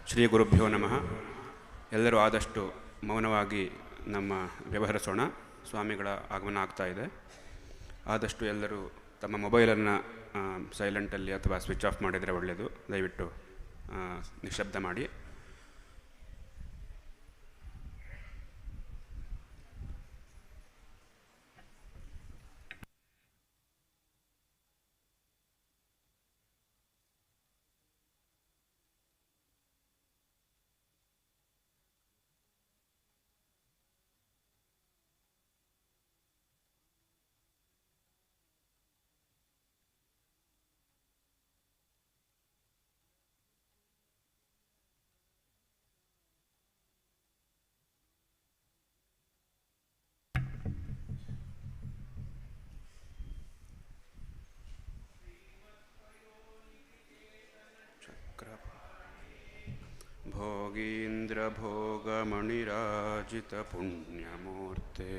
ಶ್ರೀ ಗುರುಭ್ಯೋ ನಮಃ. ಎಲ್ಲರೂ ಆದಷ್ಟು ಮೌನವಾಗಿ ನಮ್ಮ ವ್ಯವಹರಿಸೋಣ. ಸ್ವಾಮಿಗಳ ಆಗಮನ ಆಗ್ತಾ ಇದೆ. ಆದಷ್ಟು ಎಲ್ಲರೂ ತಮ್ಮ ಮೊಬೈಲನ್ನು ಸೈಲೆಂಟಲ್ಲಿ ಅಥವಾ ಸ್ವಿಚ್ ಆಫ್ ಮಾಡಿದರೆ ಒಳ್ಳೆಯದು. ದಯವಿಟ್ಟು ನಿಶ್ಶಬ್ದ ಮಾಡಿ. ಭೋಗೀಂದ್ರ ಭೋಗಮಣಿರಾಜಿತ ಪುಣ್ಯಮೂರ್ತೆ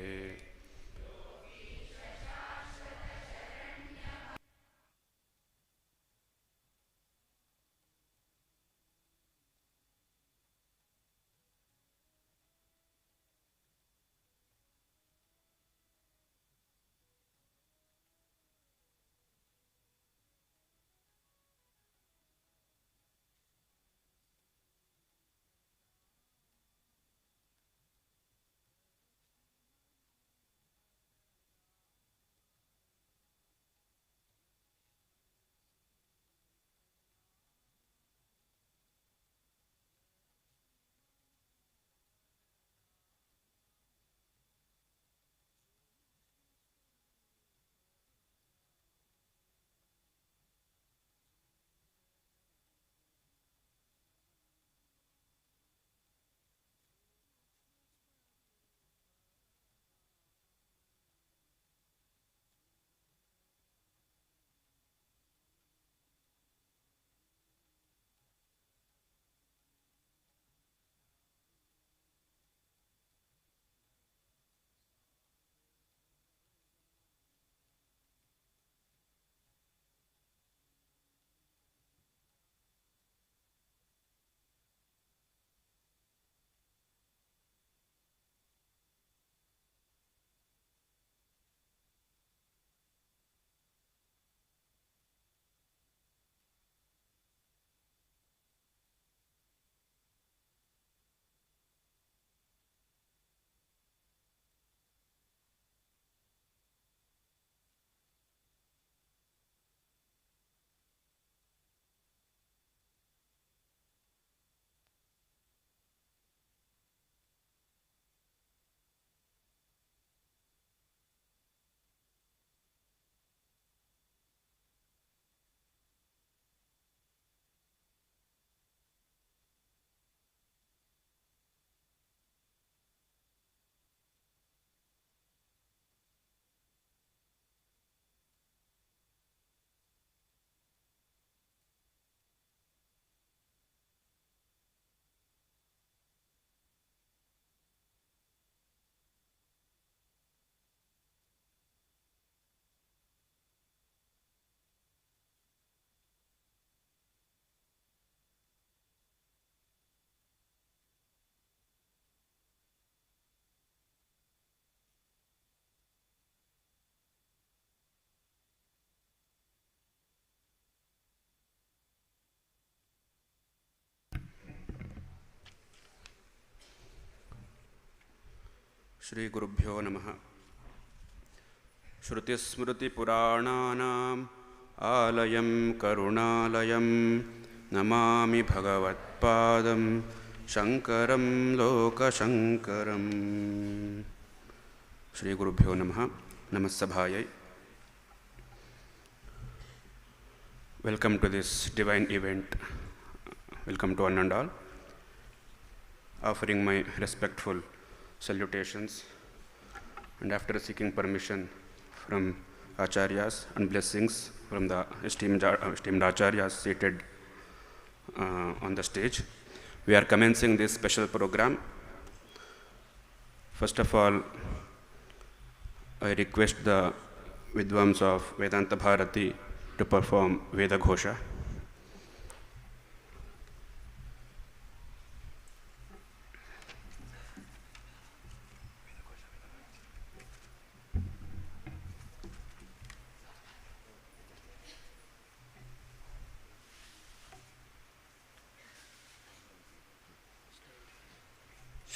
ಶ್ರೀ ಗುರುಭ್ಯೋ ನಮಃ. ಶ್ರುತಿಸ್ಮೃತಿಪುರಾಣಾನಾಂ ಆಲಯಂ ಕರುಣಾಲಯಂ ನಮಾಮಿ ಭಗವತ್ಪಾದಂ ಶಂಕರಂ ಲೋಕಶಂಕರಂ. ಶ್ರೀ ಗುರುಭ್ಯೋ ನಮಃ. ನಮಸ್ಸಭಾಯೈ. Welcome to this divine event. Welcome to one and all. Offering my respectful salutations and after seeking permission from Acharyas and blessings from the esteemed Acharyas seated on the stage, we are commencing this special program. First of all, I request the Vidwams of Vedanta Bharati to perform Veda Ghosha.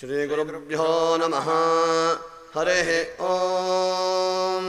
Shri Gurubhyo Namaha. Hare Om.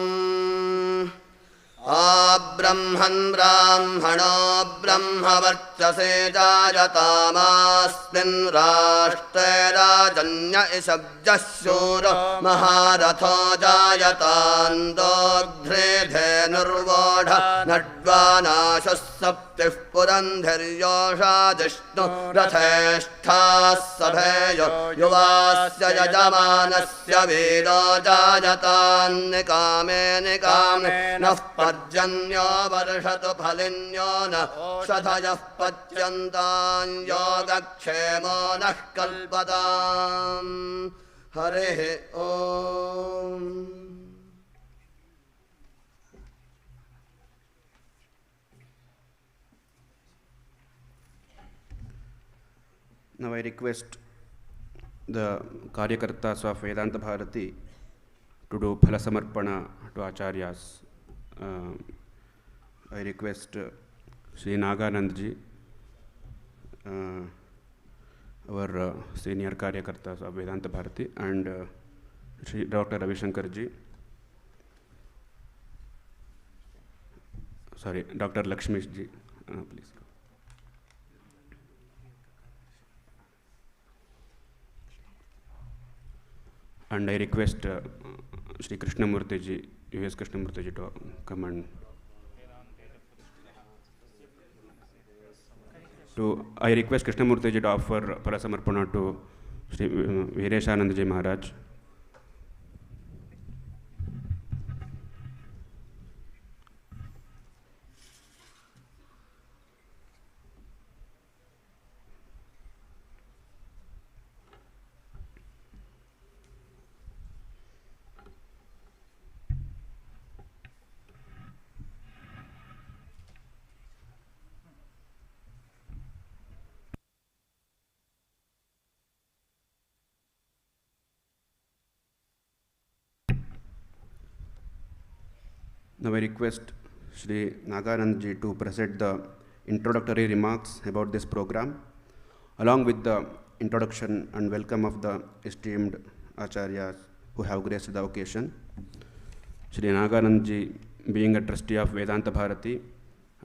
Abrahman Brahmano Brahmavarchase Jayatamasmin Rashtre Rajanya Isabjasyura Maharatha Jayatandogdre Dhenurvadha Nadvana Shasaptif Purandhiryosha Dishnu Ratheshthas Sabheyo Yuvasya Yajamanasya Vedo Jayatan Nikame Nikame Nafpad Janyo Varshatu Phalinyo Na Shadhayah Pacyantan Yogakshemo Nah Kalpatam. Hare Om. Now I request the Karyakartas of Vedanta Bharati to do Phala Samarpana to Acharyas. I request Sri Naganandji, our senior Karyakartas of Vedanta Bharati, and Sri Dr. Adi Shankaracharya, Dr. Lakshmishji, please. And I request Sri Krishnamurtiji, U.S. Krishnamurtiji to come and I request Krishnamurtiji to offer Parasamarpana to Sri Vireshanandaji Maharaj. Now I request Sri Naganandji to present the introductory remarks about this program, along with the introduction and welcome of the esteemed Acharyas who have graced the occasion. Sri Naganandji, being a trustee of Vedanta Bharati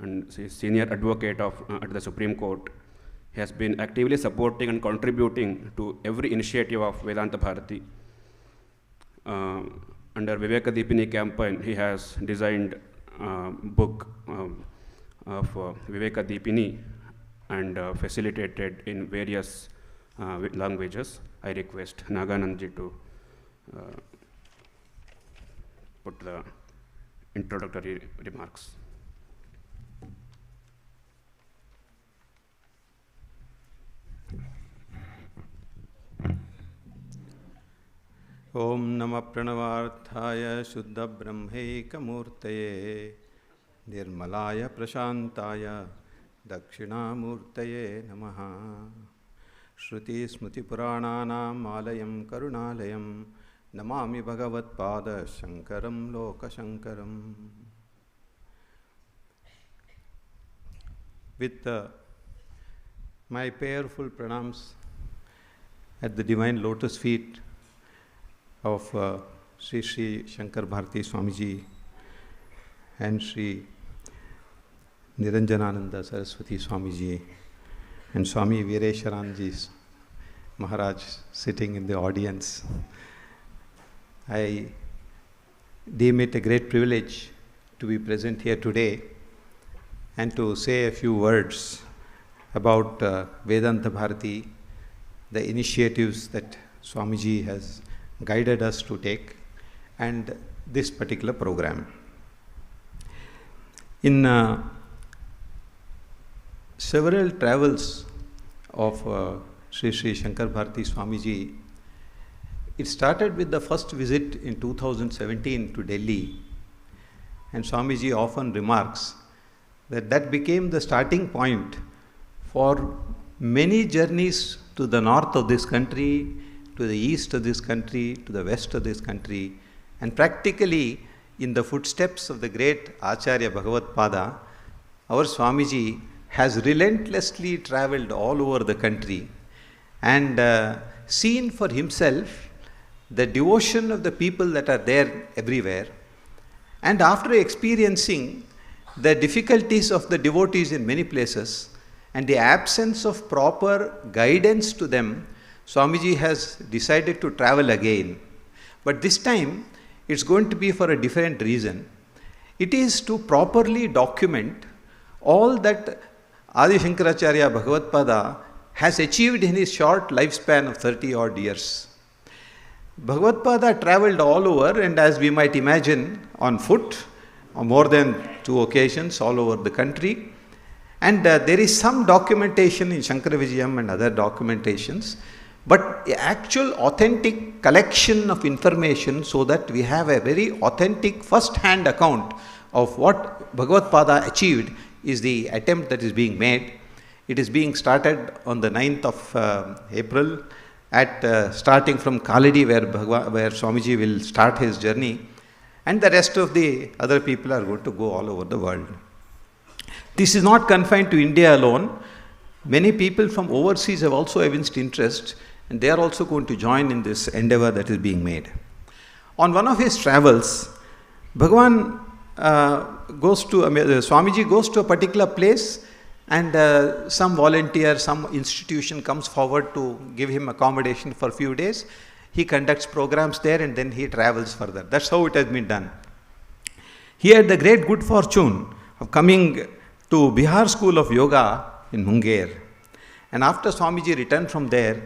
and senior advocate at the Supreme Court, has been actively supporting and contributing to every initiative of Vedanta Bharati. Under Vivekananda campaign, he has designed a book of Vivekananda and facilitated in various languages. I request Naganandji to put the introductory remarks. Om Nama Pranavarthaya Shuddha Brahmaikamurtaye Nirmalaya Prashantaya Dakshinamurtaye Namaha. Shruti Smriti Purananam Alayam Karunalayam Namami Bhagavat Pada Shankaram Loka Shankaram. With my prayerful pranams at the divine lotus feet of Sri Sri Shankar Bharati Swamiji and Sri Niranjanananda Saraswati Swamiji and Swami Viresharanji's Maharaj sitting in the audience. I deem it a great privilege to be present here today and to say a few words about Vedanta Bharati, the initiatives that Swamiji has guided us to take, and this particular program. In several travels of Sri Sri Shankar Bharati Swamiji, it started with the first visit in 2017 to Delhi, and Swamiji often remarks that that became the starting point for many journeys to the north of this country, to the east of this country, to the west of this country, and practically in the footsteps of the great Acharya Bhagavat Pada, our Swamiji has relentlessly travelled all over the country and seen for himself the devotion of the people that are there everywhere. And after experiencing the difficulties of the devotees in many places and the absence of proper guidance to them, Swamiji has decided to travel again. But this time, it's going to be for a different reason. It is to properly document all that Adi Shankaracharya Bhagavatpada has achieved in his short lifespan of 30 odd years. Bhagavatpada travelled all over, and as we might imagine, on foot, on more than 2 occasions all over the country. And there is some documentation in Shankara Vijayam and other documentations, but the actual authentic collection of information so that we have a very authentic first-hand account of what Bhagavatpada achieved is the attempt that is being made. It is being started on the 9th of April at starting from Kaladi where Swamiji will start his journey, and the rest of the other people are going to go all over the world. This is not confined to India alone. Many people from overseas have also evinced interest, and they are also going to join in this endeavor that is being made. On one of his travels, Swamiji goes to a particular place, and some volunteer, some institution comes forward to give him accommodation for a few days. He conducts programs there, and then he travels further. That's how it has been done. He had the great good fortune of coming to Bihar School of Yoga in Munger. And after Swamiji returned from there,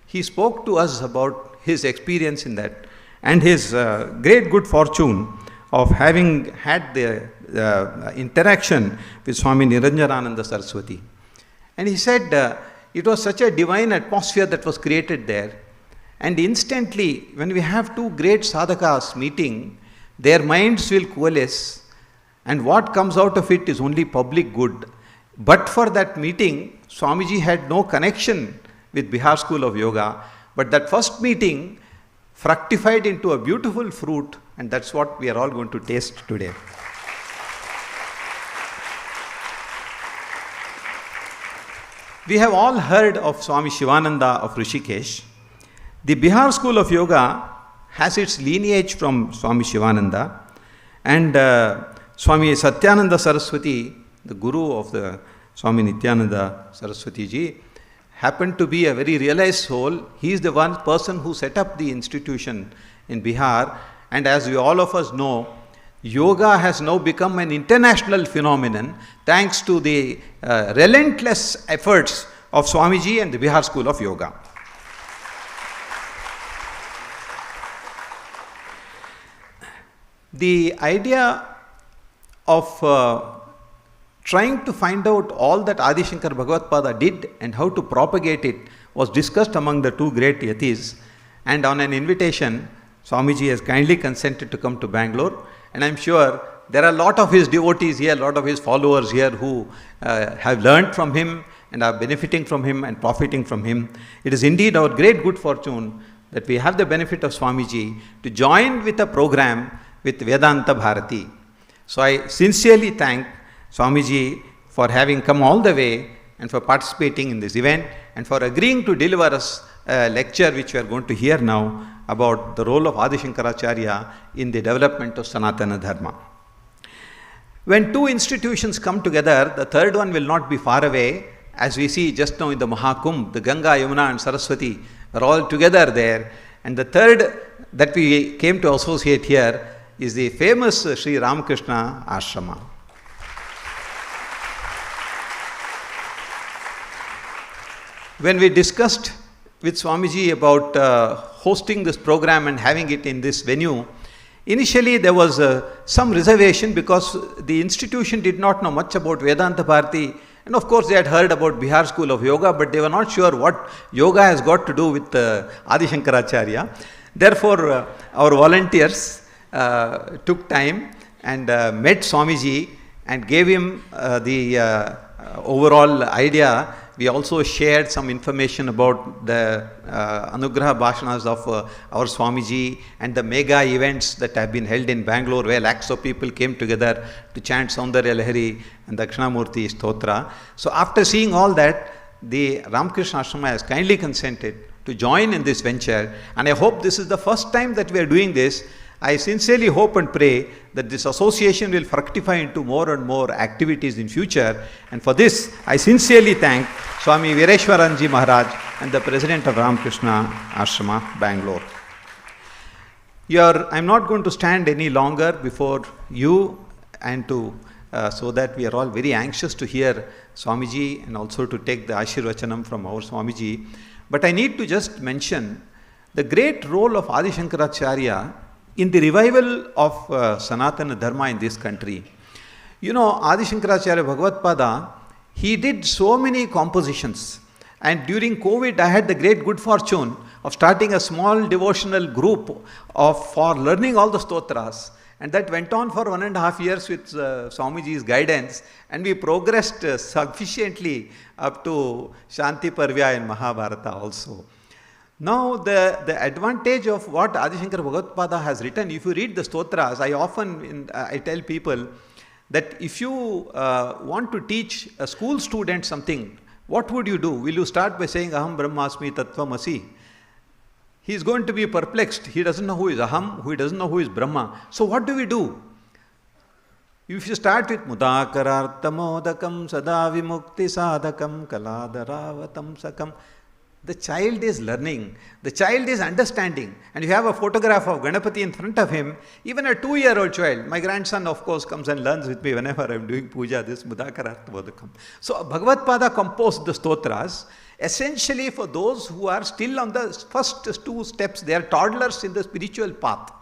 he spoke to us about his experience in that and his great good fortune of having had the interaction with Swami Niranjanananda Saraswati. And he said it was such a divine atmosphere that was created there. And instantly, when we have 2 great sadhakas meeting, their minds will coalesce, and what comes out of it is only public good. But for that meeting, Swamiji had no connection with Bihar School of Yoga, but that first meeting fructified into a beautiful fruit, and that's what we are all going to taste today. We have all heard of Swami Shivananda of Rishikesh. The Bihar School of Yoga has its lineage from Swami Shivananda, and Swami Satyananda Saraswati, the guru of the Swami Nityananda Saraswati ji, happened to be a very realized soul. He is the one person who set up the institution in Bihar, and as we all of us know, yoga has now become an international phenomenon thanks to the relentless efforts of Swamiji and the Bihar School of Yoga. The idea of trying to find out all that Adi Shankar Bhagavatpada did and how to propagate it was discussed among the 2 great yatis, and on an invitation, Swamiji has kindly consented to come to Bangalore, and I am sure there are a lot of his devotees here, a lot of his followers here who have learned from him and are benefiting from him and profiting from him. It is indeed our great good fortune that we have the benefit of Swamiji to join with a program with Vedanta Bharati. So I sincerely thank Swamiji for having come all the way and for participating in this event and for agreeing to deliver us a lecture which we are going to hear now about the role of Adi Shankaracharya in the development of Sanatana Dharma. When 2 institutions come together, the third one will not be far away. As we see just now in the Mahakumbh, the Ganga, Yamuna and Saraswati are all together there. And the third that we came to associate here is the famous Sri Ramakrishna Ashrama. When we discussed with Swamiji about hosting this program and having it in this venue, initially there was some reservation because the institution did not know much about Vedanta Bharati, and of course they had heard about Bihar School of Yoga, but they were not sure what yoga has got to do with Adi Shankaracharya. Therefore, our volunteers took time and met Swamiji and gave him the overall idea. We also shared some information about the Anugraha Bhashanas of our Swamiji and the mega events that have been held in Bangalore where lakhs of people came together to chant Saundarya Lahari and Dakshinamurti Stotra. So after seeing all that, the Ramakrishna Ashrama has kindly consented to join in this venture, and I hope this is the first time that we are doing this. I sincerely hope and pray that this association will fructify into more and more activities in future, and for this I sincerely thank Swami Vireshwaranji Maharaj and the President of Ramakrishna Ashrama, Bangalore. I'm not going to stand any longer before you and so that we are all very anxious to hear Swamiji and also to take the Ashirvachanam from our Swamiji. But I need to just mention the great role of Adi Shankaracharya in the revival of Sanatana Dharma in this country. Adi Shankaracharya Bhagavatpada, he did so many compositions. And during COVID, I had the great good fortune of starting a small devotional group for learning all the stotras. And that went on for 1.5 years with Swamiji's guidance, and we progressed sufficiently up to Shanti Parvya and Mahabharata also. Now, the advantage of what Adi Shankara Bhagavatpada has written, if you read the stotras, I tell people that if you want to teach a school student something, what would you do? Will you start by saying Aham Brahmasmi Tattvamasi? He is going to be perplexed. He doesn't know who is Aham, he doesn't know who is Brahma. So what do we do? If you start with Mudakarartamodakam Sada Vimukti Sadakam Kaladaravatam Sakam, the child is learning, the child is understanding. And if you have a photograph of Ganapati in front of him, even a 2-year-old child, my grandson of course comes and learns with me whenever I am doing puja, this Mudakarartamodakam. So Bhagavatpada composed the stotras essentially for those who are still on the first 2 steps, they are toddlers in the spiritual path.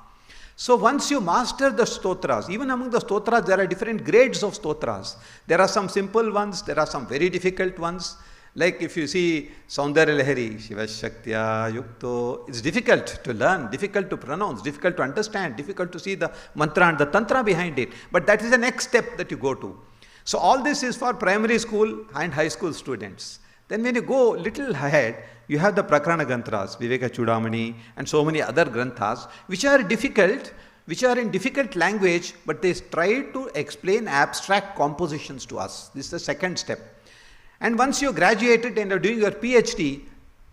So once you master the stotras, even among the stotras there are different grades of stotras. There are some simple ones, there are some very difficult ones. Like if you see Saundarya Lahari, Shiva Shaktya Yukto, it's difficult to learn, difficult to pronounce, difficult to understand, difficult to see the mantra and the tantra behind it. But that is the next step that you go to. So all this is for primary school and high school students. Then when you go little ahead, you have the Prakarana Granthas, Viveka Chudamani and so many other Granthas, which are difficult, which are in difficult language, but they try to explain abstract compositions to us. This is the second step. And once you graduated and are doing your PhD,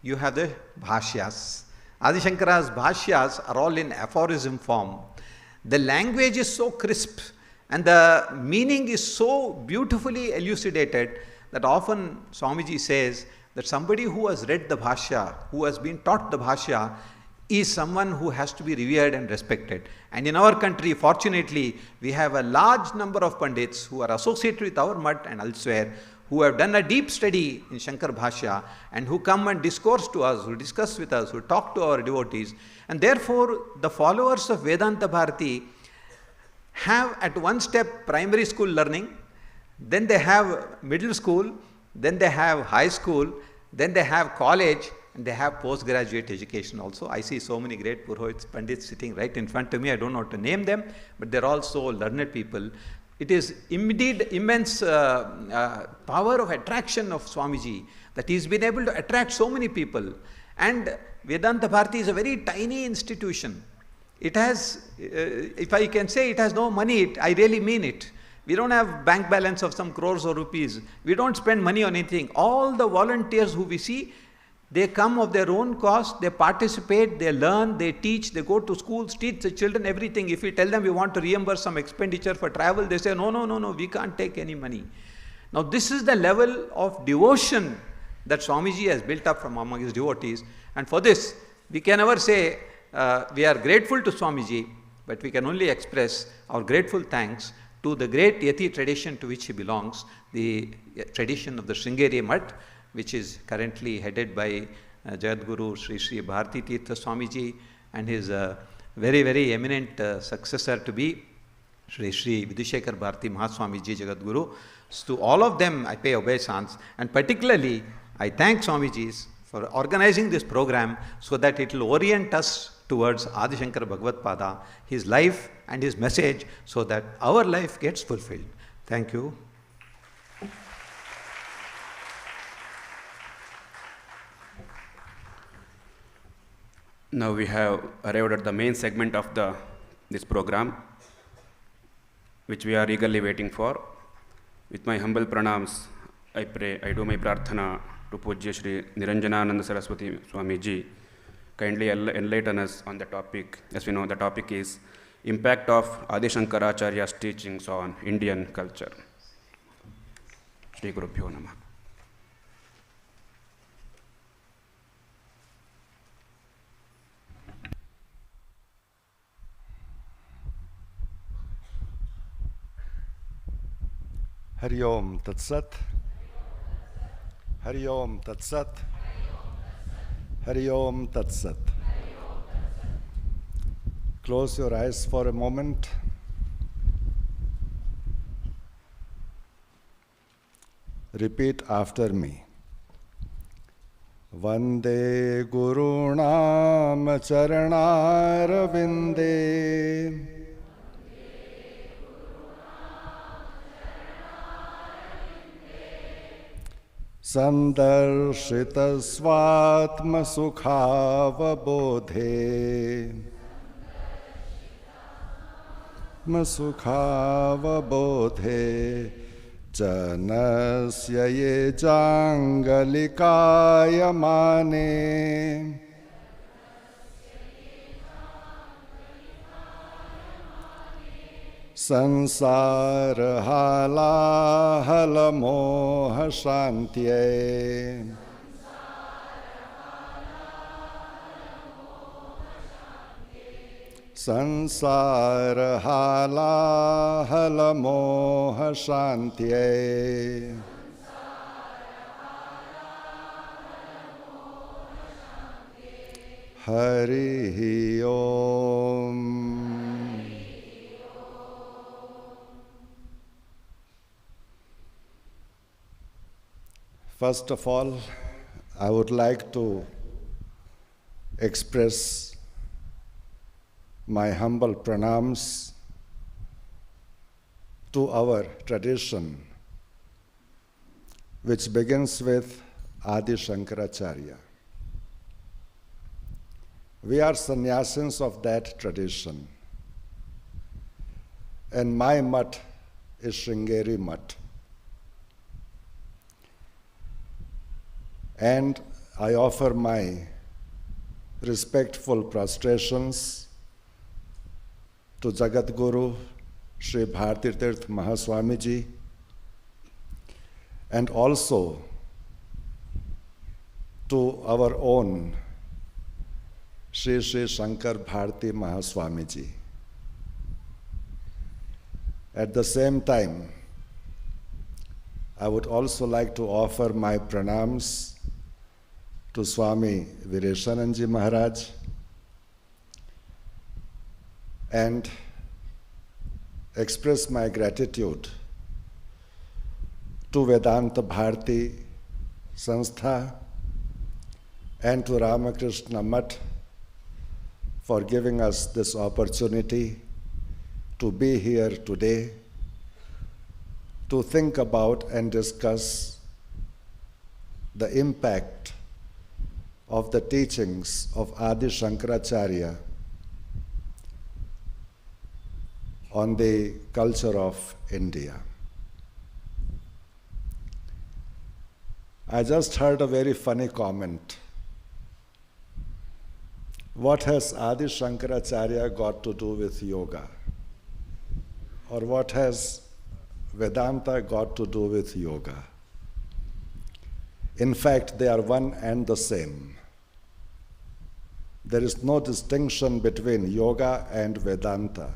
you have the Bhashyas. Adi Shankara's Bhashyas are all in aphorism form. The language is so crisp and the meaning is so beautifully elucidated that often Swamiji says that somebody who has read the Bhashya, who has been taught the Bhashya, is someone who has to be revered and respected. And in our country, fortunately, we have a large number of Pandits who are associated with our mutt and elsewhere, who have done a deep study in Shankar Bhashya and who come and discourse to us, who discuss with us, who talk to our devotees. And therefore, the followers of Vedanta Bharati have at one step primary school learning, then they have middle school, then they have high school, then they have college, and they have postgraduate education also. I see so many great Purohits, Pandits sitting right in front of me. I don't know how to name them, but they're all so learned people. It is indeed immense power of attraction of Swamiji that he's been able to attract so many people. And Vedanta Bharati is a very tiny institution. It has, if I can say it has no money, I really mean it. We don't have bank balance of some crores or rupees. We don't spend money on anything. All the volunteers who we see, they come of their own cost, they participate, they learn, they teach, they go to schools, teach the children everything. If we tell them we want to reimburse some expenditure for travel, they say, no, we can't take any money. Now this is the level of devotion that Swamiji has built up from among his devotees. And for this, we can never say we are grateful to Swamiji, but we can only express our grateful thanks to the great Yati tradition to which he belongs, the tradition of the Sringeri Mutt, which is currently headed by Jagadguru Sri Bharati Tirtha Swamiji and his very, very eminent successor to be Sri Vidushekar Bharati Mahaswamiji Jagadguru. So to all of them I pay obeisance, and particularly I thank Swamiji for organizing this program so that it will orient us towards Adi Shankara Bhagavatpada, his life and his message, so that our life gets fulfilled. Thank you. Now we have arrived at the main segment of this program, which we are eagerly waiting for. With my humble pranams, I pray, I do my prarthana to Pujya Shri Niranjanananda Saraswati Swamiji kindly enlighten us on the topic. As we know, the topic is Impact of Adi Shankaracharya's teachings on Indian culture. Shri Gurubhyo Namah. Hari Om Tat Sat. Hari Om Tat Sat. Hari Om Tat Sat. Close your eyes for a moment. Repeat after me. Vande Gurunam Charanaravinde Sandarshita Svatma Sukhavabodhe Masukhavabodhe Janasya Ye Jangalikaya Mane Sansara hala hala moha shantye Sansara hala hala moha shantye Hari Om. First of all, I would like to express my humble pranams to our tradition, which begins with Adi Shankaracharya. We are sannyasins of that tradition, and my mutt is Sringeri mutt. And I offer my respectful prostrations to Jagat Guru Sri Bharati Mahaswamiji, and also to our own Sri Sri Shankar Bharati Mahaswamiji. At the same time, I would also like to offer my pranams to Swami Vivekananda Maharaj and express my gratitude to Vedanta Bharati Sanstha and to Ramakrishna Mutt for giving us this opportunity to be here today to think about and discuss the impact of the teachings of Adi Shankaracharya on the culture of India. I just heard a very funny comment. What has Adi Shankaracharya got to do with yoga? Or what has Vedanta got to do with yoga? In fact, they are one and the same. There is no distinction between yoga and Vedanta.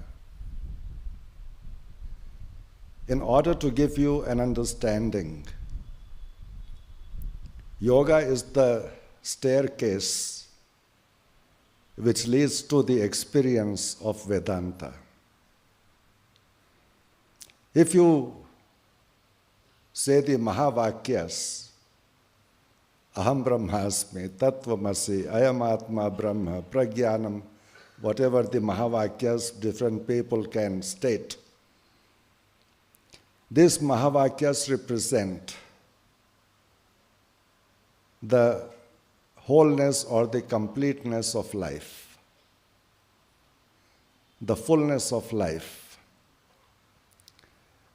In order to give you an understanding, yoga is the staircase which leads to the experience of Vedanta. If you say the Mahavakyas, Aham Brahmasmi, Tattvamasi, Ayam Atma Brahma, Pragyanam, whatever the Mahavakyas different people can state, these Mahavakyas represent the wholeness or the completeness of life, the fullness of life.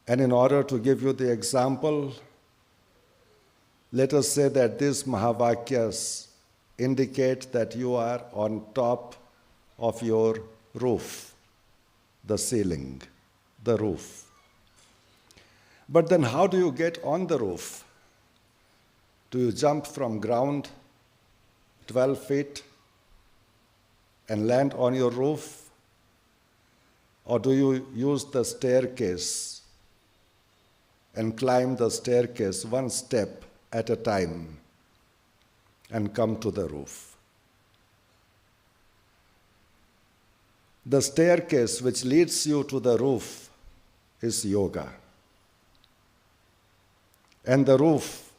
And in order to give you the example, let us say that these Mahavakyas indicate that you are on top of your roof, the ceiling, the roof. But then how do you get on the roof? Do you jump from ground 12 feet and land on your roof? Or do you use the staircase and climb the staircase one step at a time and come to the roof? The staircase which leads you to the roof is yoga. And the roof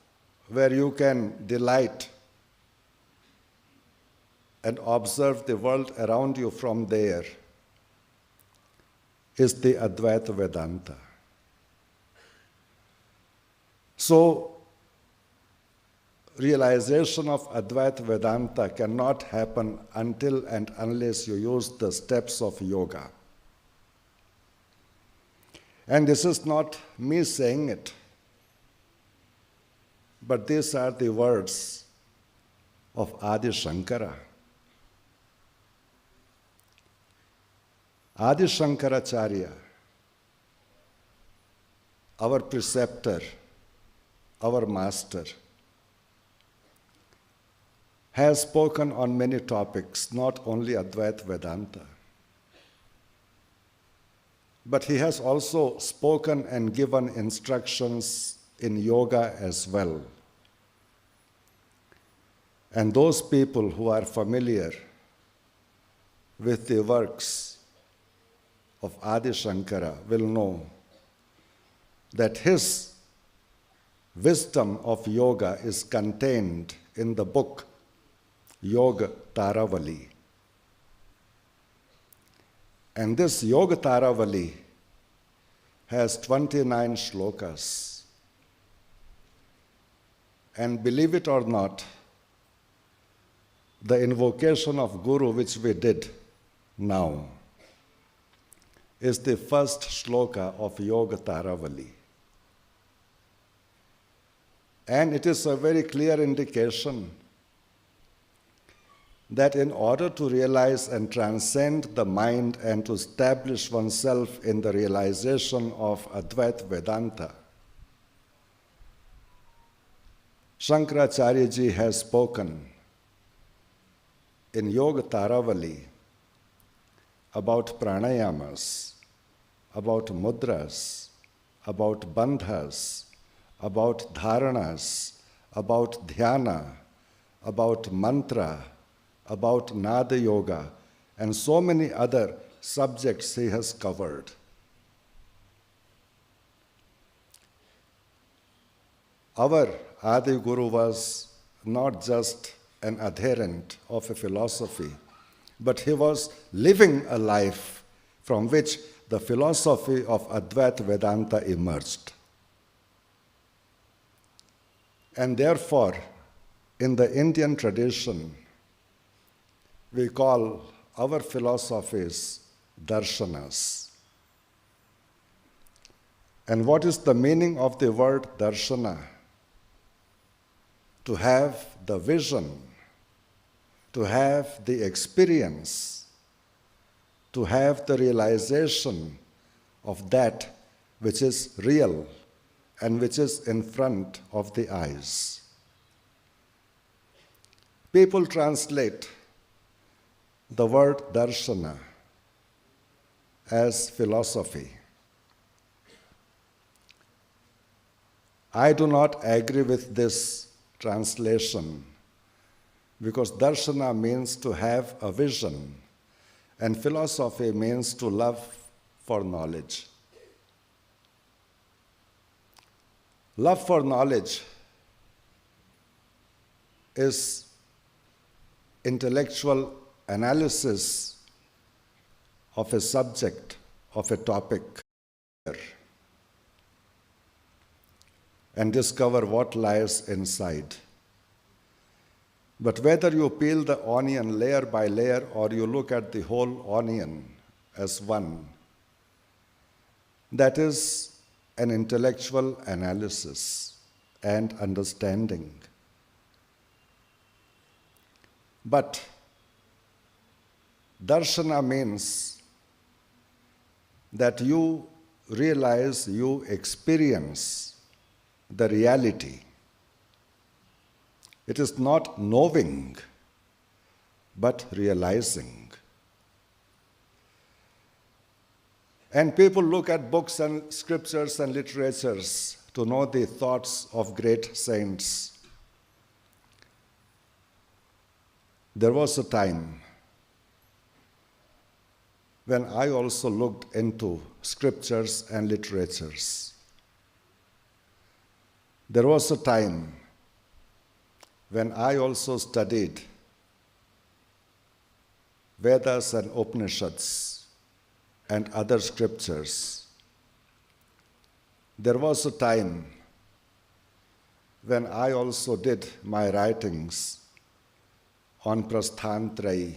where you can delight and observe the world around you from there is the Advaita Vedanta. So, realization of Advaita Vedanta cannot happen until and unless you use the steps of yoga. And this is not me saying it, but these are the words of Adi Shankara. Adi Shankaracharya, our preceptor, our master, has spoken on many topics, not only Advaita Vedanta, but he has also spoken and given instructions in yoga as well. And those people who are familiar with the works of Adi Shankara will know that his wisdom of yoga is contained in the book Yoga Taravali. And this Yoga Taravali has 29 shlokas. And believe it or not, the invocation of Guru which we did now is the first shloka of Yoga Taravali. And it is a very clear indication that in order to realize and transcend the mind and to establish oneself in the realization of Advaita Vedanta, Shankaracharya ji has spoken in Yoga Taravali about pranayamas, about mudras, about bandhas, about dharanas, about dhyana, about mantra, about nada yoga, and so many other subjects he has covered. Our Adi Guru was not just an adherent of a philosophy, but he was living a life from which the philosophy of Advaita Vedanta emerged. And therefore, in the Indian tradition, we call our philosophies darshanas. And what is the meaning of the word darshana? To have the vision, to have the experience, to have the realization of that which is real and which is in front of the eyes. People translate the word darshana as philosophy. I do not agree with this translation because darshana means to have a vision and philosophy means to love for knowledge. Love for knowledge is intellectual analysis of a subject, of a topic, and discover what lies inside. But whether you peel the onion layer by layer or you look at the whole onion as one, that is an intellectual analysis. and understanding. But darshana means that you realize, you experience the reality. It is not knowing, but realizing. And people look at books and scriptures and literatures to know the thoughts of great saints. There was a time when I also looked into scriptures and literatures. There was a time when I also studied Vedas and Upanishads and other scriptures. There was a time when I also did my writings on Prasthantrayi.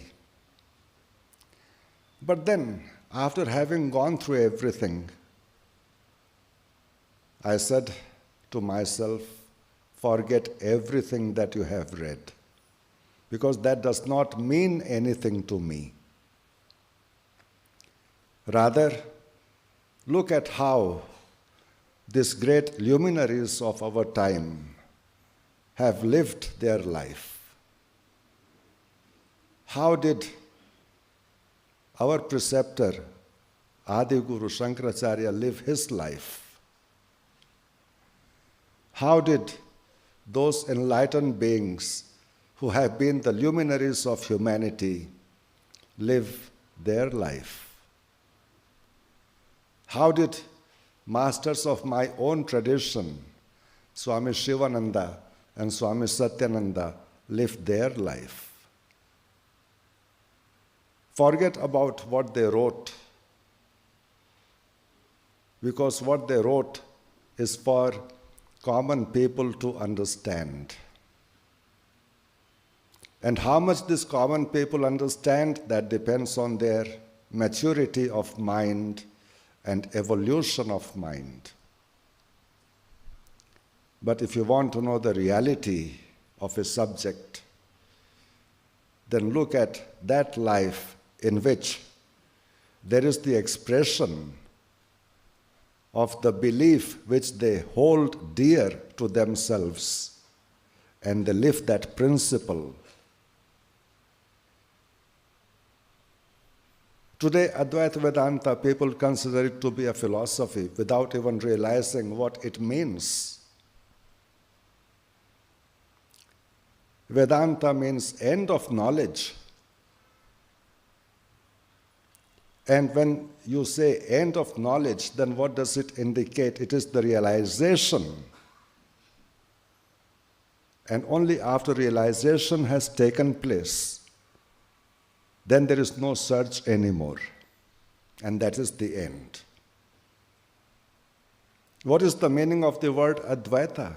But then, after having gone through everything, I said to myself, forget everything that you have read, because that does not mean anything to me. Rather, look at how these great luminaries of our time have lived their life. How did our preceptor, Adi Guru Shankaracharya, live his life? How did those enlightened beings who have been the luminaries of humanity live their life? How did masters of my own tradition, Swami Shivananda and Swami Satyananda, live their life? Forget about what they wrote, because what they wrote is for common people to understand. And how much these common people understand, that depends on their maturity of mind and evolution of mind. But if you want to know the reality of a subject, then look at that life in which there is the expression of the belief which they hold dear to themselves, and they live that principle. Today, Advaita Vedanta, people consider it to be a philosophy without even realizing what it means. Vedanta means end of knowledge. And when you say end of knowledge, then what does it indicate? It is the realization. And only after realization has taken place, then there is no search anymore. And that is the end. What is the meaning of the word Advaita?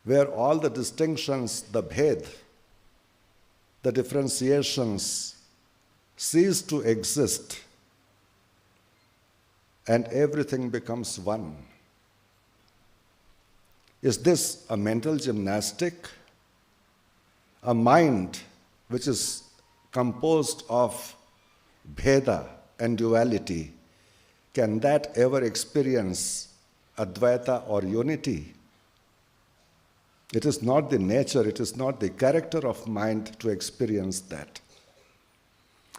Where all the distinctions, the bhed, the differentiations cease to exist, and everything becomes one. Is this a mental gymnastic? A mind which is composed of bheda and duality, can that ever experience Advaita or unity? It is not the nature, it is not the character of mind to experience that.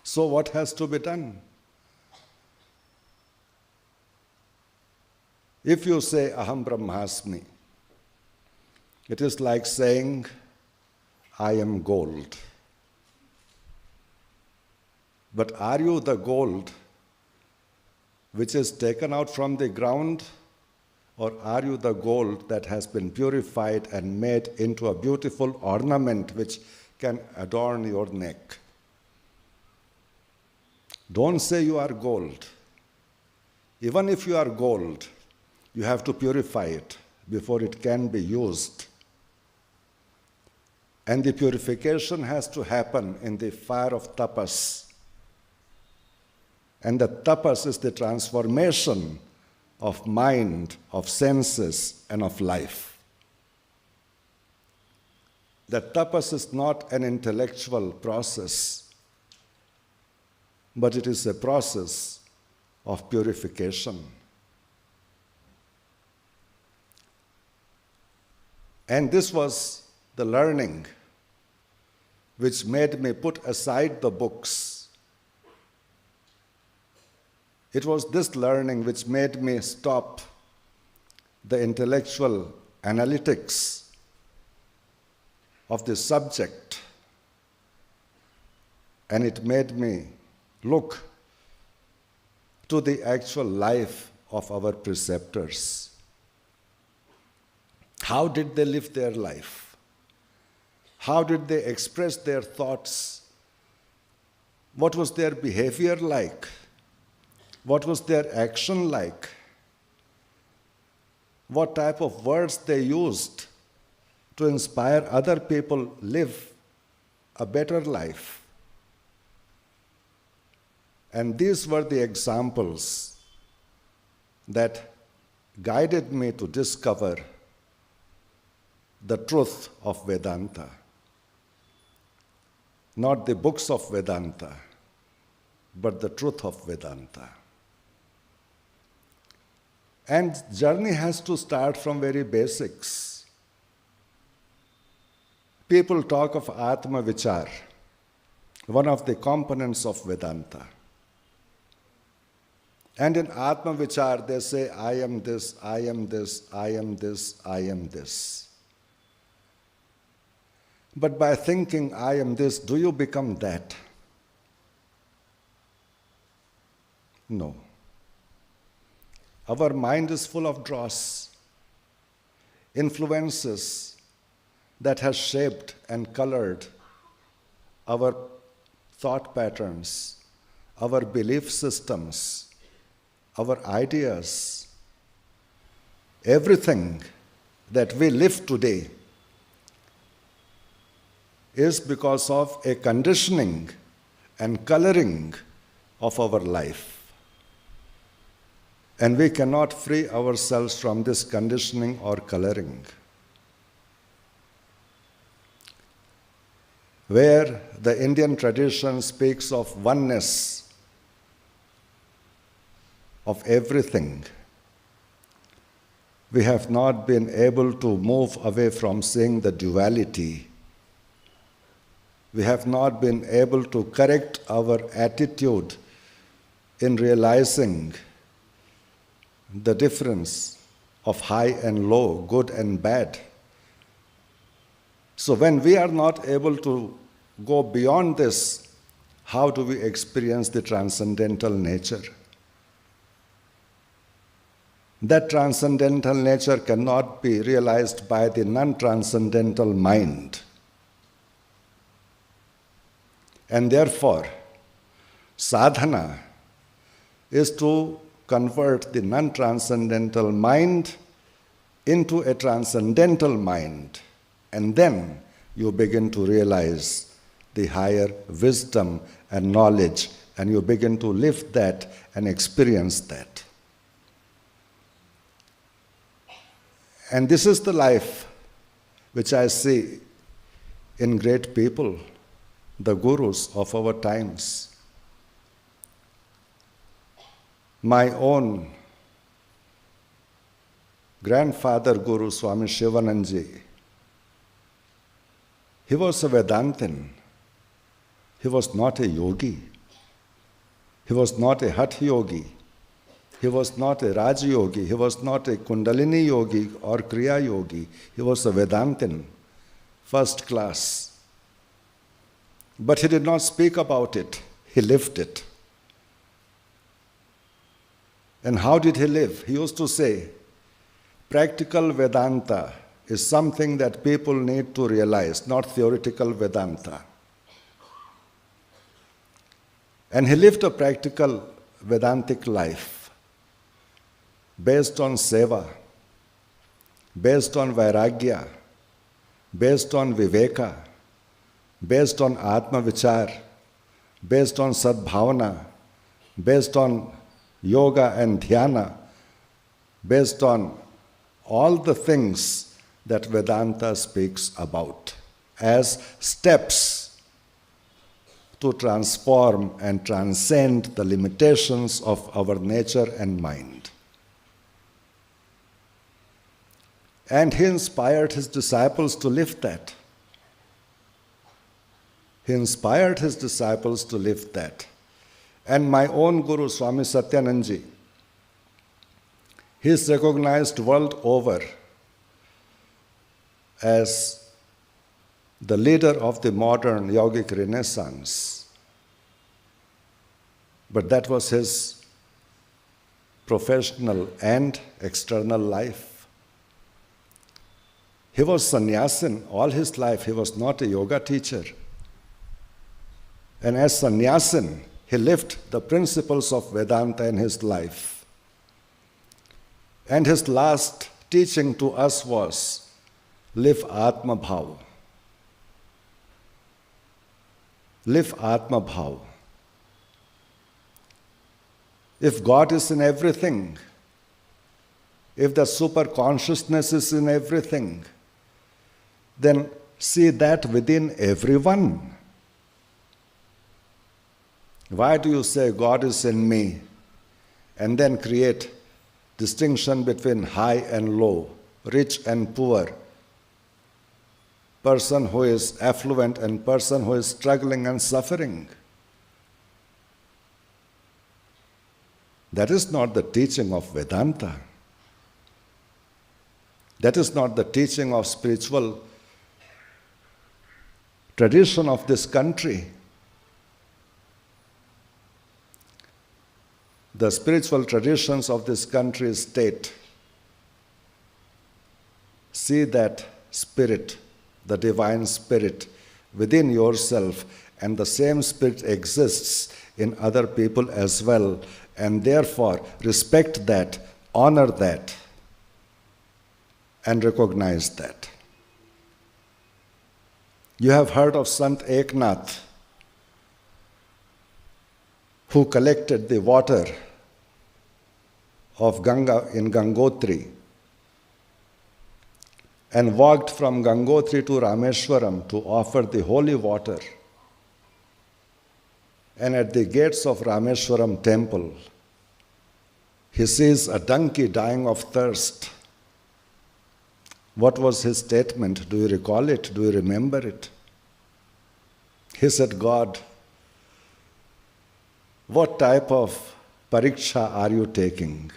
So what has to be done? If you say Aham Brahmasmi, it is like saying I am gold. But are you the gold which is taken out from the ground, or are you the gold that has been purified and made into a beautiful ornament which can adorn your neck? Don't say you are gold. Even if you are gold, you have to purify it before it can be used. And the purification has to happen in the fire of tapas. And the tapas is the transformation of mind, of senses, and of life. That tapas is not an intellectual process, but it is a process of purification. And this was the learning which made me put aside the books. It was this learning which made me stop the intellectual analytics of the subject, and it made me look to the actual life of our preceptors. How did they live their life? How did they express their thoughts? What was their behavior like? What was their action like? What type of words they used to inspire other people live a better life? And these were the examples that guided me to discover the truth of Vedanta. Not the books of Vedanta, but the truth of Vedanta. And journey has to start from very basics. People talk of Atma Vichar, one of the components of Vedanta. And in Atma Vichar they say, I am this, I am this, I am this, I am this. But by thinking, I am this, do you become that? No. Our mind is full of dross, influences that has shaped and colored our thought patterns, our belief systems, our ideas. Everything that we live today is because of a conditioning and coloring of our life. And we cannot free ourselves from this conditioning or coloring. Where the Indian tradition speaks of oneness of everything, we have not been able to move away from seeing the duality. We have not been able to correct our attitude in realizing the difference of high and low, good and bad. So when we are not able to go beyond this, how do we experience the transcendental nature? That transcendental nature cannot be realized by the non-transcendental mind. And therefore, sadhana is to convert the non-transcendental mind into a transcendental mind. And then you begin to realize the higher wisdom and knowledge, and you begin to live that and experience that. And this is the life which I see in great people, the gurus of our times. My own grandfather guru, Swami Shivanandaji, he was a Vedantin. He was not a yogi. He was not a Hatha yogi. He was not a Raj yogi. He was not a Kundalini yogi or Kriya yogi. He was a Vedantin, first class. But he did not speak about it. He lived it. And how did he live? He used to say, practical Vedanta is something that people need to realize, not theoretical Vedanta. And he lived a practical Vedantic life based on seva, based on vairagya, based on viveka, based on atma vichar, based on sadbhavana, based on yoga and dhyana, based on all the things that Vedanta speaks about as steps to transform and transcend the limitations of our nature and mind. And he inspired his disciples to live that. He inspired his disciples to live that. And my own Guru, Swami Satyananda, he is recognized world over as the leader of the modern yogic renaissance. But that was his professional and external life. He was sannyasin all his life. He was not a yoga teacher. And as sannyasin, he lived the principles of Vedanta in his life. And his last teaching to us was, live Atma Bhav. Live Atma Bhav. If God is in everything, if the super consciousness is in everything, then see that within everyone. Why do you say God is in me and then create distinction between high and low, rich and poor, person who is affluent and person who is struggling and suffering? That is not the teaching of Vedanta. That is not the teaching of spiritual tradition of this country. The spiritual traditions of this country state, see that spirit, the divine spirit within yourself, and the same spirit exists in other people as well, and therefore respect that, honor that, and recognize that. You have heard of Sant Eknath, who collected the water of Ganga in Gangotri and walked from Gangotri to Rameshwaram to offer the holy water. And at the gates of Rameshwaram temple, he sees a donkey dying of thirst. What was his statement? Do you recall it? Do you remember it? He said, God, what type of pariksha are you taking?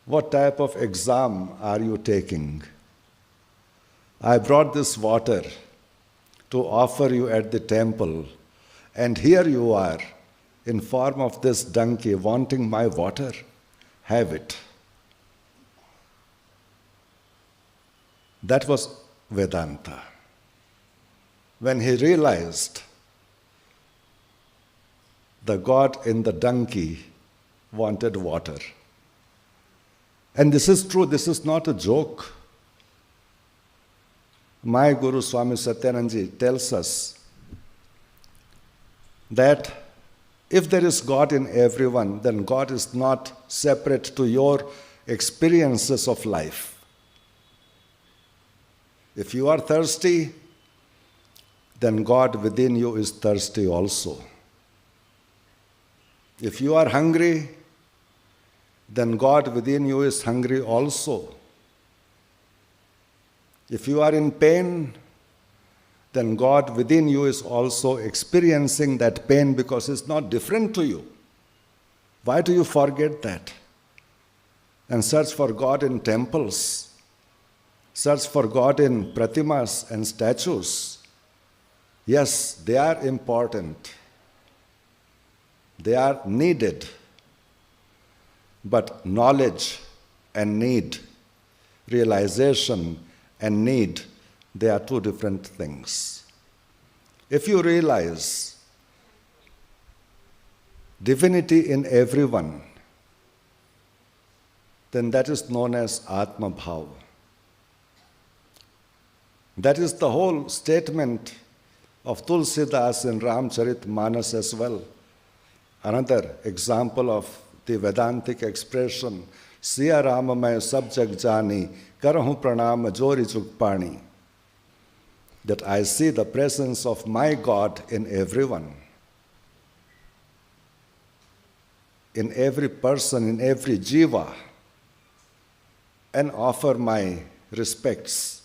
What type of exam are you taking? I brought this water to offer you at the temple, and here you are in form of this donkey wanting my water. Have it. That was Vedanta. When he realized the God in the donkey wanted water. And this is true, this is not a joke. My Guru Swami Satyananda tells us that if there is God in everyone, then God is not separate to your experiences of life. If you are thirsty, then God within you is thirsty also. If you are hungry, then God within you is hungry also. If you are in pain, then God within you is also experiencing that pain because it's not different to you. Why do you forget that? And search for God in temples. Search for God in pratimas and statues. Yes, they are important. They are needed. But knowledge and need, realization and need, they are two different things. If you realize divinity in everyone, then that is known as Atma Bhav. That is the whole statement of Tulsidas in Ramcharit Manas as well. Another example of the Vedantic expression, Siya Rama main sab jag jani, karahu pranam jori jug pani. That I see the presence of my God in everyone, in every person, in every jiva, and offer my respects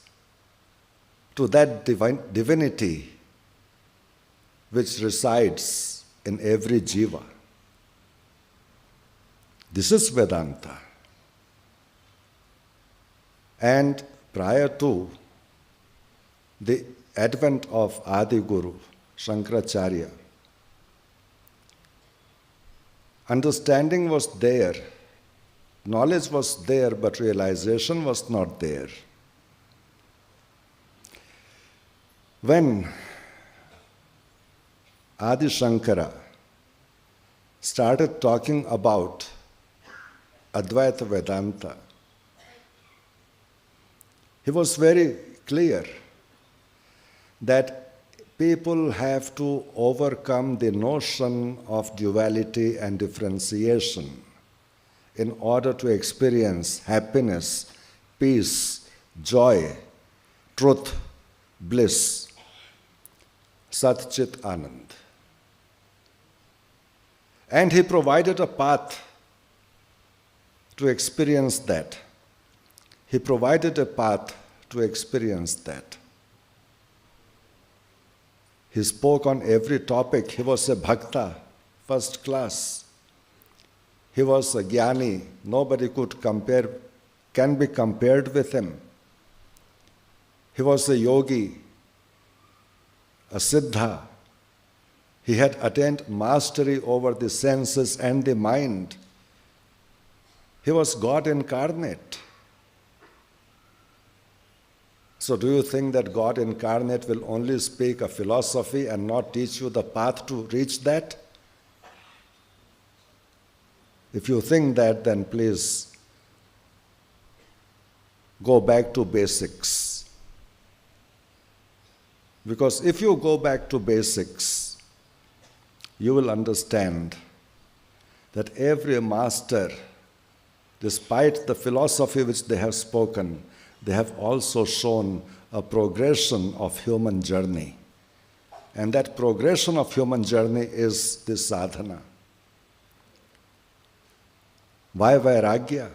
to that divinity which resides in every jiva. This is Vedanta. And prior to the advent of Adi Guru, Shankaracharya, understanding was there, knowledge was there, but realization was not there. When Adi Shankara started talking about Advaita Vedanta, he was very clear that people have to overcome the notion of duality and differentiation in order to experience happiness, peace, joy, truth, bliss, Sat Chit Anand. And he provided a path to experience that. He provided a path to experience that. He spoke on every topic. He was a bhakta, first class. He was a jnani. Nobody can be compared with him. He was a yogi, a siddha. He had attained mastery over the senses and the mind. He was God incarnate. So do you think that God incarnate will only speak a philosophy and not teach you the path to reach that? If you think that, then please go back to basics. Because if you go back to basics, you will understand that every master, despite the philosophy which they have spoken, they have also shown a progression of human journey. And that progression of human journey is the sadhana. Why vairagya?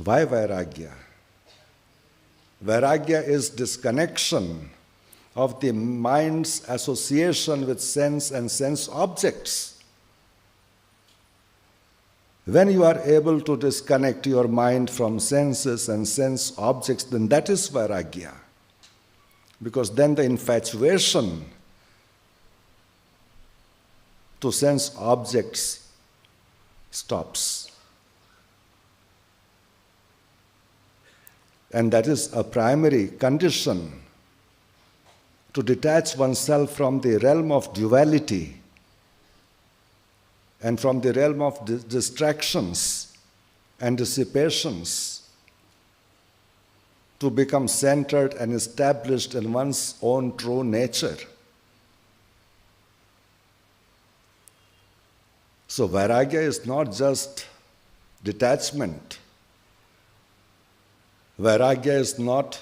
Why vairagya? Vairagya is disconnection of the mind's association with sense and sense objects. When you are able to disconnect your mind from senses and sense objects, then that is vairagya. Because then the infatuation to sense objects stops. And that is a primary condition to detach oneself from the realm of duality and from the realm of distractions and dissipations, to become centered and established in one's own true nature. So vairagya is not just detachment. Vairagya is not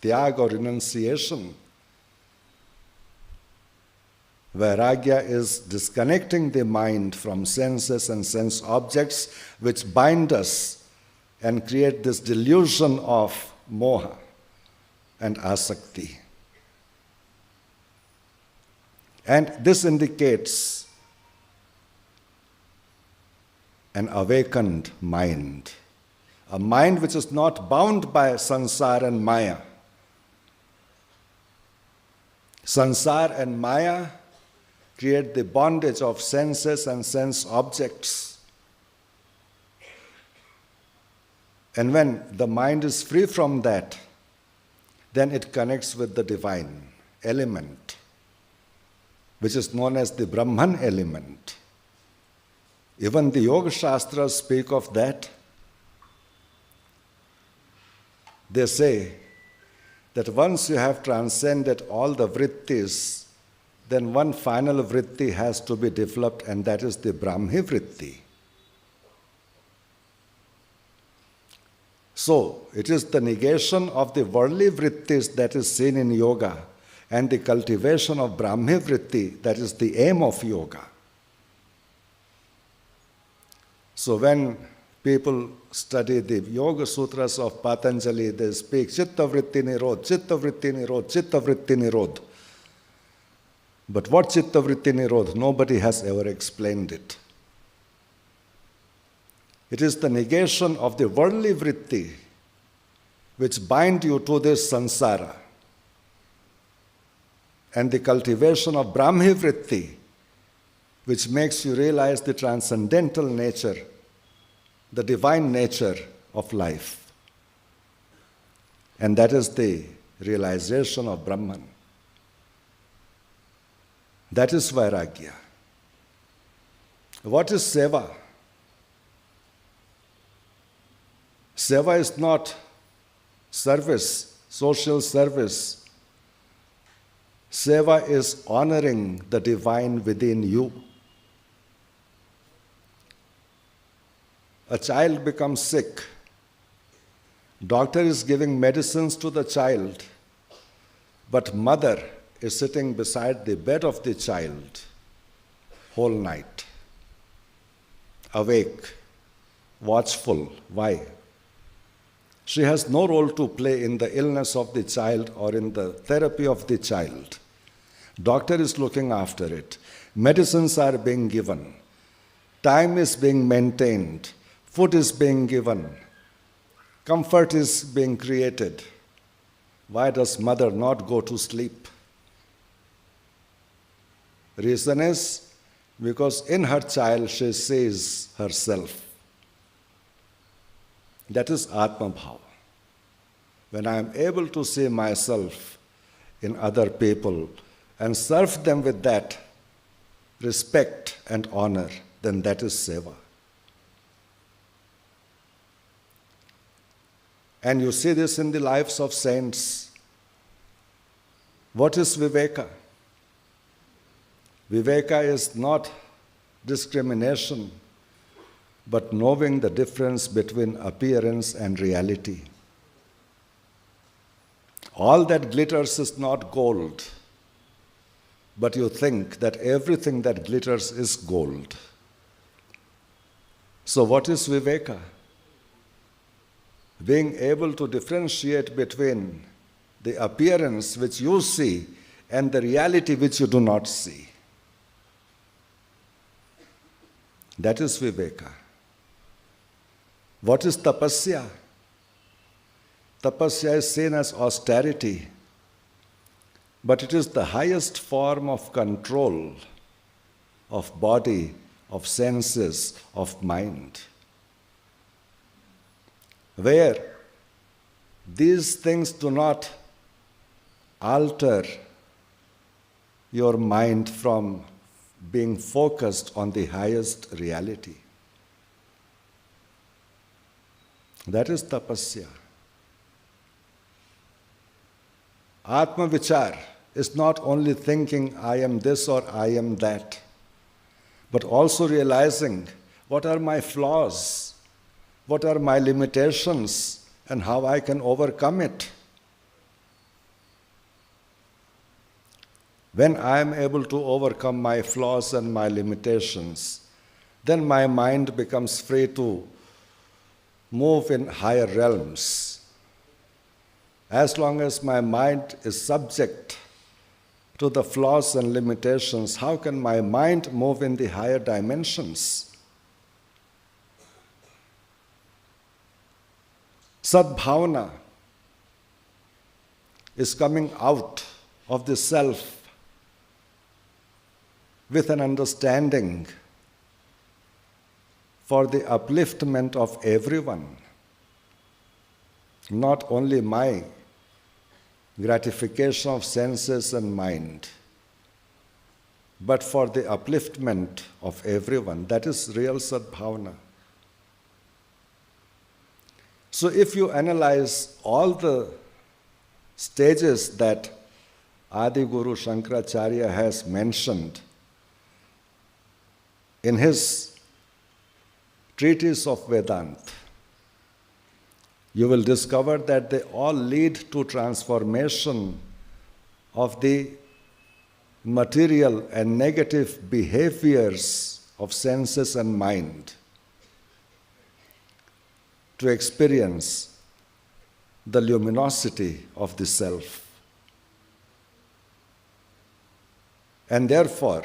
tyag or renunciation. Vairagya is disconnecting the mind from senses and sense objects which bind us and create this delusion of moha and asakti. And this indicates an awakened mind, a mind which is not bound by sansar and maya. Sansar and maya create the bondage of senses and sense objects. And when the mind is free from that, then it connects with the divine element, which is known as the Brahman element. Even the Yoga Shastras speak of that. They say that once you have transcended all the vrittis then one final vritti has to be developed, and that is the Brahmi vritti. So, it is the negation of the worldly vrittis that is seen in yoga, and the cultivation of Brahmi vritti that is the aim of yoga. So when people study the Yoga Sutras of Patanjali, they speak Chitta Vritti Nirodh, Chitta Vritti Nirodh, Chitta Vritti Nirodh. But what Chitta Vritti Nirodh? Nobody has ever explained it. It is the negation of the worldly vritti which bind you to this samsara, and the cultivation of Brahmi vritti which makes you realize the transcendental nature, the divine nature of life. And that is the realization of Brahman. That is Vairagya. What is Seva? Seva is not service, social service. Seva is honoring the divine within you. A child becomes sick. Doctor is giving medicines to the child, but mother is sitting beside the bed of the child whole night, awake, watchful. Why? She has no role to play in the illness of the child or in the therapy of the child. Doctor is looking after it. Medicines are being given. Time is being maintained. Food is being given. Comfort is being created. Why does mother not go to sleep? Reason is because in her child she sees herself. That is Atma Bhava. When I am able to see myself in other people and serve them with that respect and honor, then that is Seva. And you see this in the lives of saints. What is Viveka? Viveka is not discrimination, but knowing the difference between appearance and reality. All that glitters is not gold, but you think that everything that glitters is gold. So what is Viveka? Being able to differentiate between the appearance which you see and the reality which you do not see. That is Viveka. What is tapasya? Tapasya is seen as austerity, but it is the highest form of control of body, of senses, of mind, where these things do not alter your mind from being focused on the highest reality. That is tapasya. Atma Vichar is not only thinking I am this or I am that, but also realizing what are my flaws, what are my limitations, and how I can overcome it. When I am able to overcome my flaws and my limitations, then my mind becomes free to move in higher realms. As long as my mind is subject to the flaws and limitations, how can my mind move in the higher dimensions? Sadbhavana is coming out of the self with an understanding for the upliftment of everyone, not only my gratification of senses and mind, but for the upliftment of everyone. That is real Sadbhavana. So if you analyze all the stages that Adi Guru Shankaracharya has mentioned in his treatise of Vedanta, you will discover that they all lead to transformation of the material and negative behaviors of senses and mind to experience the luminosity of the self. And therefore,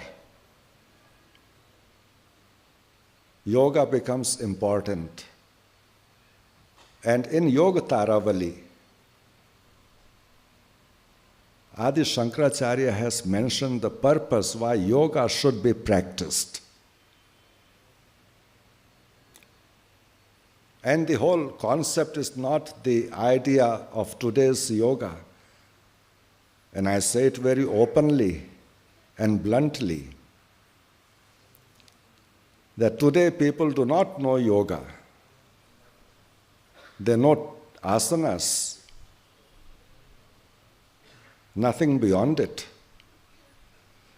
yoga becomes important. And in Yoga Taravali, Adi Shankaracharya has mentioned the purpose why yoga should be practiced. And the whole concept is not the idea of today's yoga. And I say it very openly and bluntly, that today people do not know yoga. They know asanas, nothing beyond it.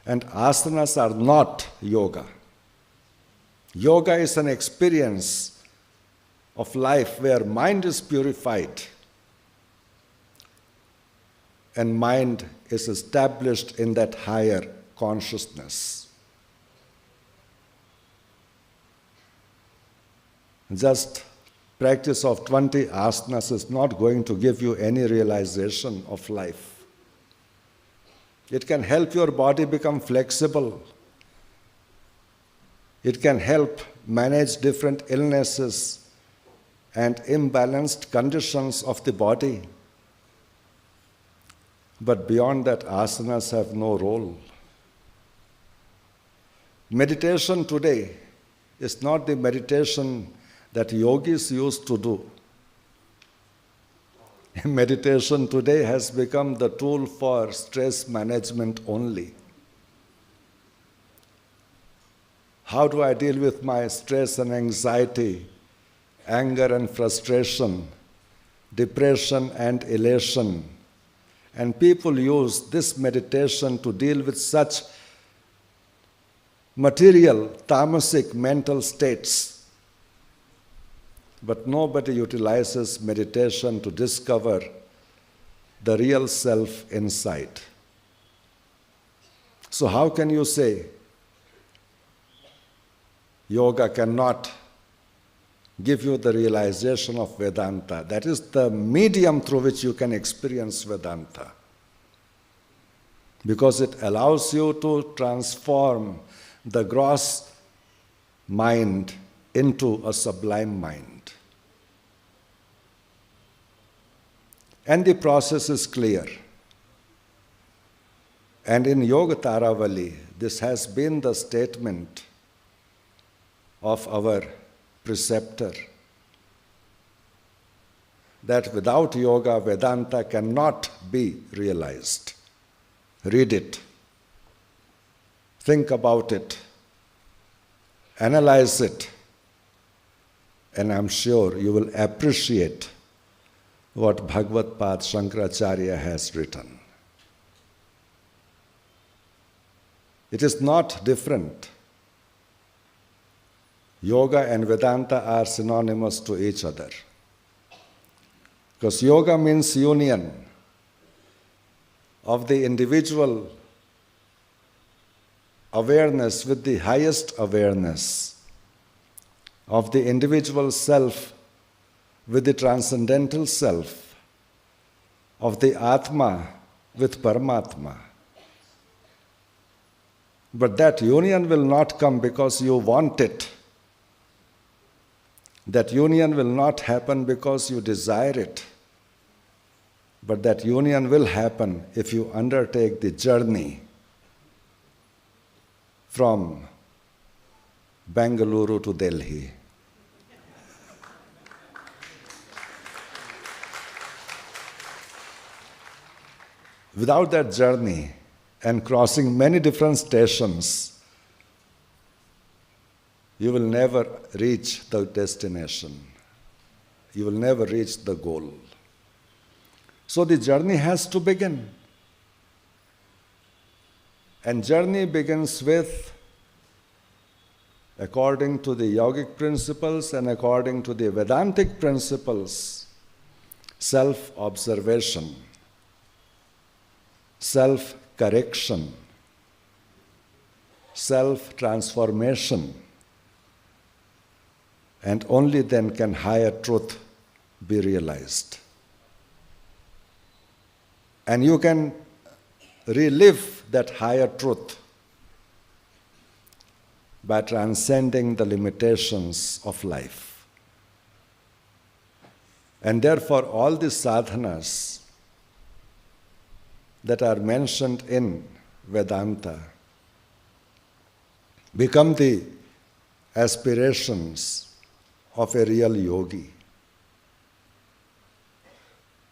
And asanas are not yoga. Yoga is an experience of life where mind is purified and mind is established in that higher consciousness. Just practice of 20 asanas is not going to give you any realization of life. It can help your body become flexible. It can help manage different illnesses and imbalanced conditions of the body. But beyond that, asanas have no role. Meditation today is not the meditation that yogis used to do. Meditation today has become the tool for stress management only. How do I deal with my stress and anxiety, anger and frustration, depression and elation? And people use this meditation to deal with such material, tamasic mental states. But nobody utilizes meditation to discover the real self inside. So how can you say yoga cannot give you the realization of Vedanta? That is the medium through which you can experience Vedanta. Because it allows you to transform the gross mind into a sublime mind. And the process is clear. And in Yoga Taravali, this has been the statement of our preceptor, that without yoga, Vedanta cannot be realized. Read it. Think about it. Analyze it. And I'm sure you will appreciate what Bhagavad Pad Shankaracharya has written. It is not different. Yoga and Vedanta are synonymous to each other. Because yoga means union of the individual awareness with the highest awareness, of the individual self with the transcendental self, of the Atma with Paramatma. But that union will not come because you want it. That union will not happen because you desire it. But that union will happen if you undertake the journey from Bangalore to Delhi. Without that journey and crossing many different stations, you will never reach the destination. You will never reach the goal. So the journey has to begin. And journey begins with, according to the yogic principles and according to the Vedantic principles, self-observation, self-correction, self-transformation, and only then can higher truth be realized. And you can relive that higher truth by transcending the limitations of life. And therefore, all the sadhanas that are mentioned in Vedanta become the aspirations of a real yogi.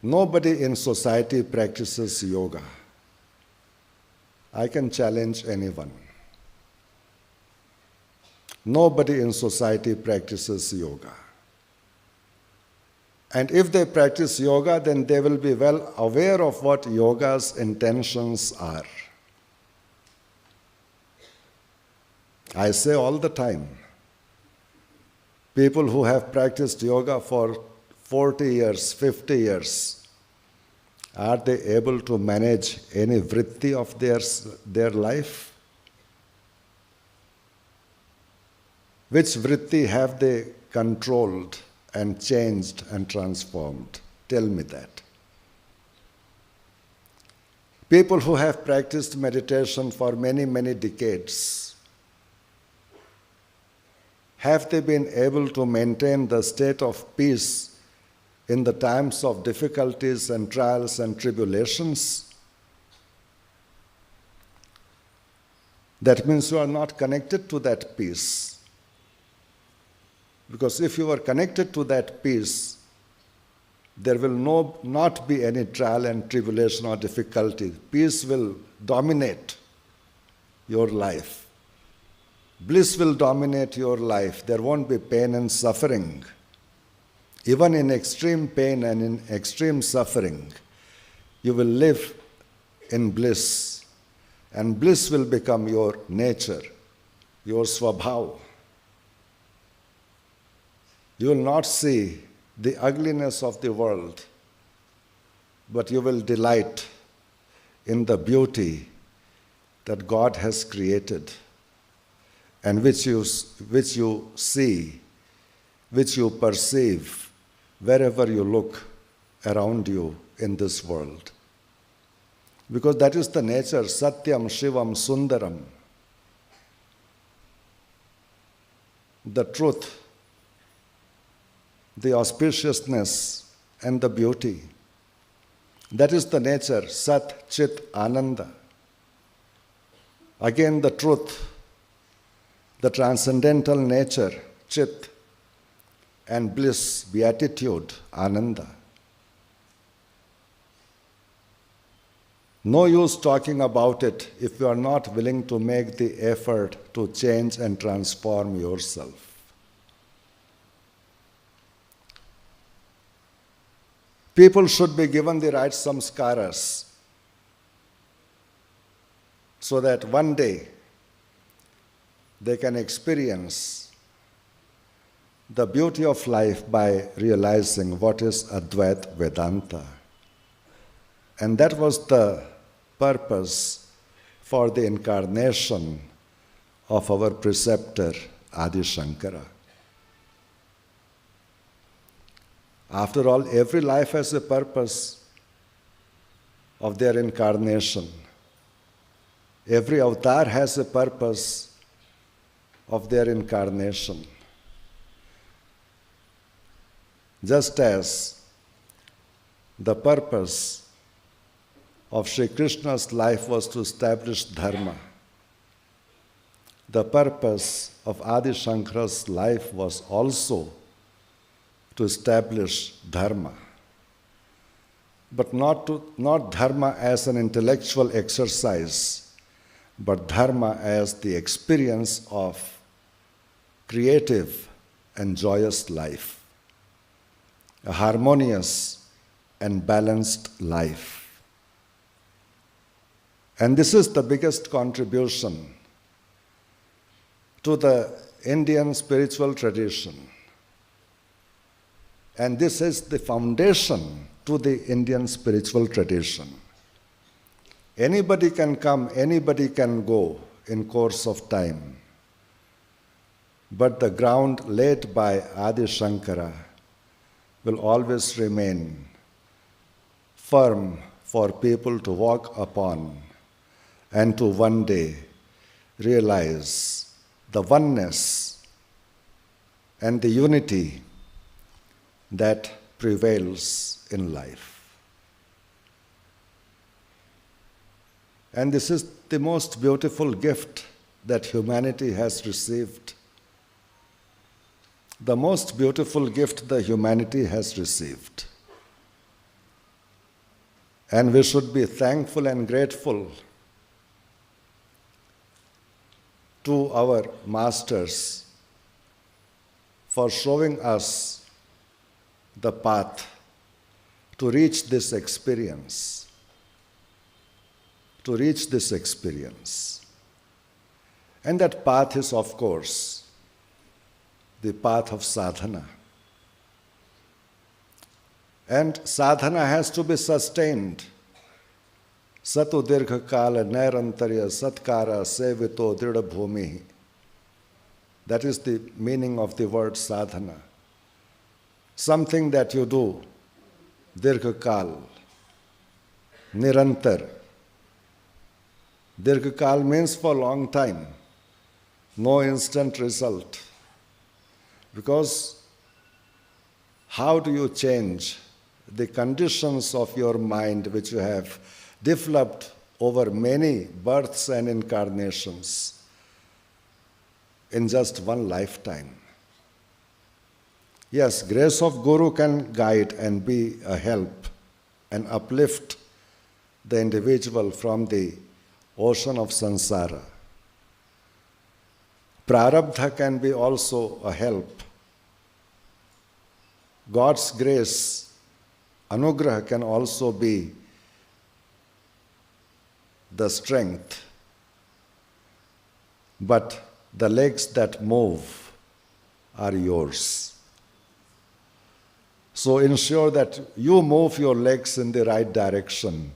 Nobody in society practices yoga. I can challenge anyone. Nobody in society practices yoga. And if they practice yoga, then they will be well aware of what yoga's intentions are. I say all the time, people who have practiced yoga for 40 years, 50 years, are they able to manage any vritti of their life? Which vritti have they controlled and changed and transformed? Tell me that. People who have practiced meditation for many, many decades, have they been able to maintain the state of peace in the times of difficulties and trials and tribulations? That means you are not connected to that peace. Because if you are connected to that peace, there will not be any trial and tribulation or difficulty. Peace will dominate your life. Bliss will dominate your life. There won't be pain and suffering. Even in extreme pain and in extreme suffering, you will live in bliss. And bliss will become your nature, your swabhav. You will not see the ugliness of the world, but you will delight in the beauty that God has created, and which you see, which you perceive wherever you look around you in this world. Because that is the nature, Satyam, Shivam, Sundaram. The truth, the auspiciousness and the beauty. That is the nature, Sat, Chit, Ananda. Again the truth, the transcendental nature, Chit, and bliss, beatitude, Ananda. No use talking about it if you are not willing to make the effort to change and transform yourself. People should be given the right samskaras so that one day they can experience the beauty of life by realizing what is Advaita Vedanta. And that was the purpose for the incarnation of our preceptor, Adi Shankara. After all, every life has a purpose of their incarnation. Every avatar has a purpose of their incarnation. Just as the purpose of Sri Krishna's life was to establish dharma, the purpose of Adi Shankara's life was also to establish dharma. But not dharma as an intellectual exercise, but dharma as the experience of creative and joyous life, a harmonious and balanced life. And this is the biggest contribution to the Indian spiritual tradition. And this is the foundation to the Indian spiritual tradition. Anybody can come, anybody can go in course of time. But the ground laid by Adi Shankara will always remain firm for people to walk upon and to one day realize the oneness and the unity that prevails in life. And this is the most beautiful gift that humanity has received. The most beautiful gift the humanity has received. And we should be thankful and grateful to our masters for showing us the path to reach this experience. To reach this experience. And that path is, of course, the path of sadhana. And sadhana has to be sustained. Satu dirgha kala nairantarya satkara sevito drida bhumi. That is the meaning of the word sadhana. Something that you do, dirgha kal, nirantar. Dirgha kal means for a long time, no instant result. Because how do you change the conditions of your mind which you have developed over many births and incarnations in just one lifetime? Yes, grace of Guru can guide and be a help and uplift the individual from the ocean of samsara. Prarabdha can be also a help. God's grace, anugraha, can also be the strength. But the legs that move are yours. So ensure that you move your legs in the right direction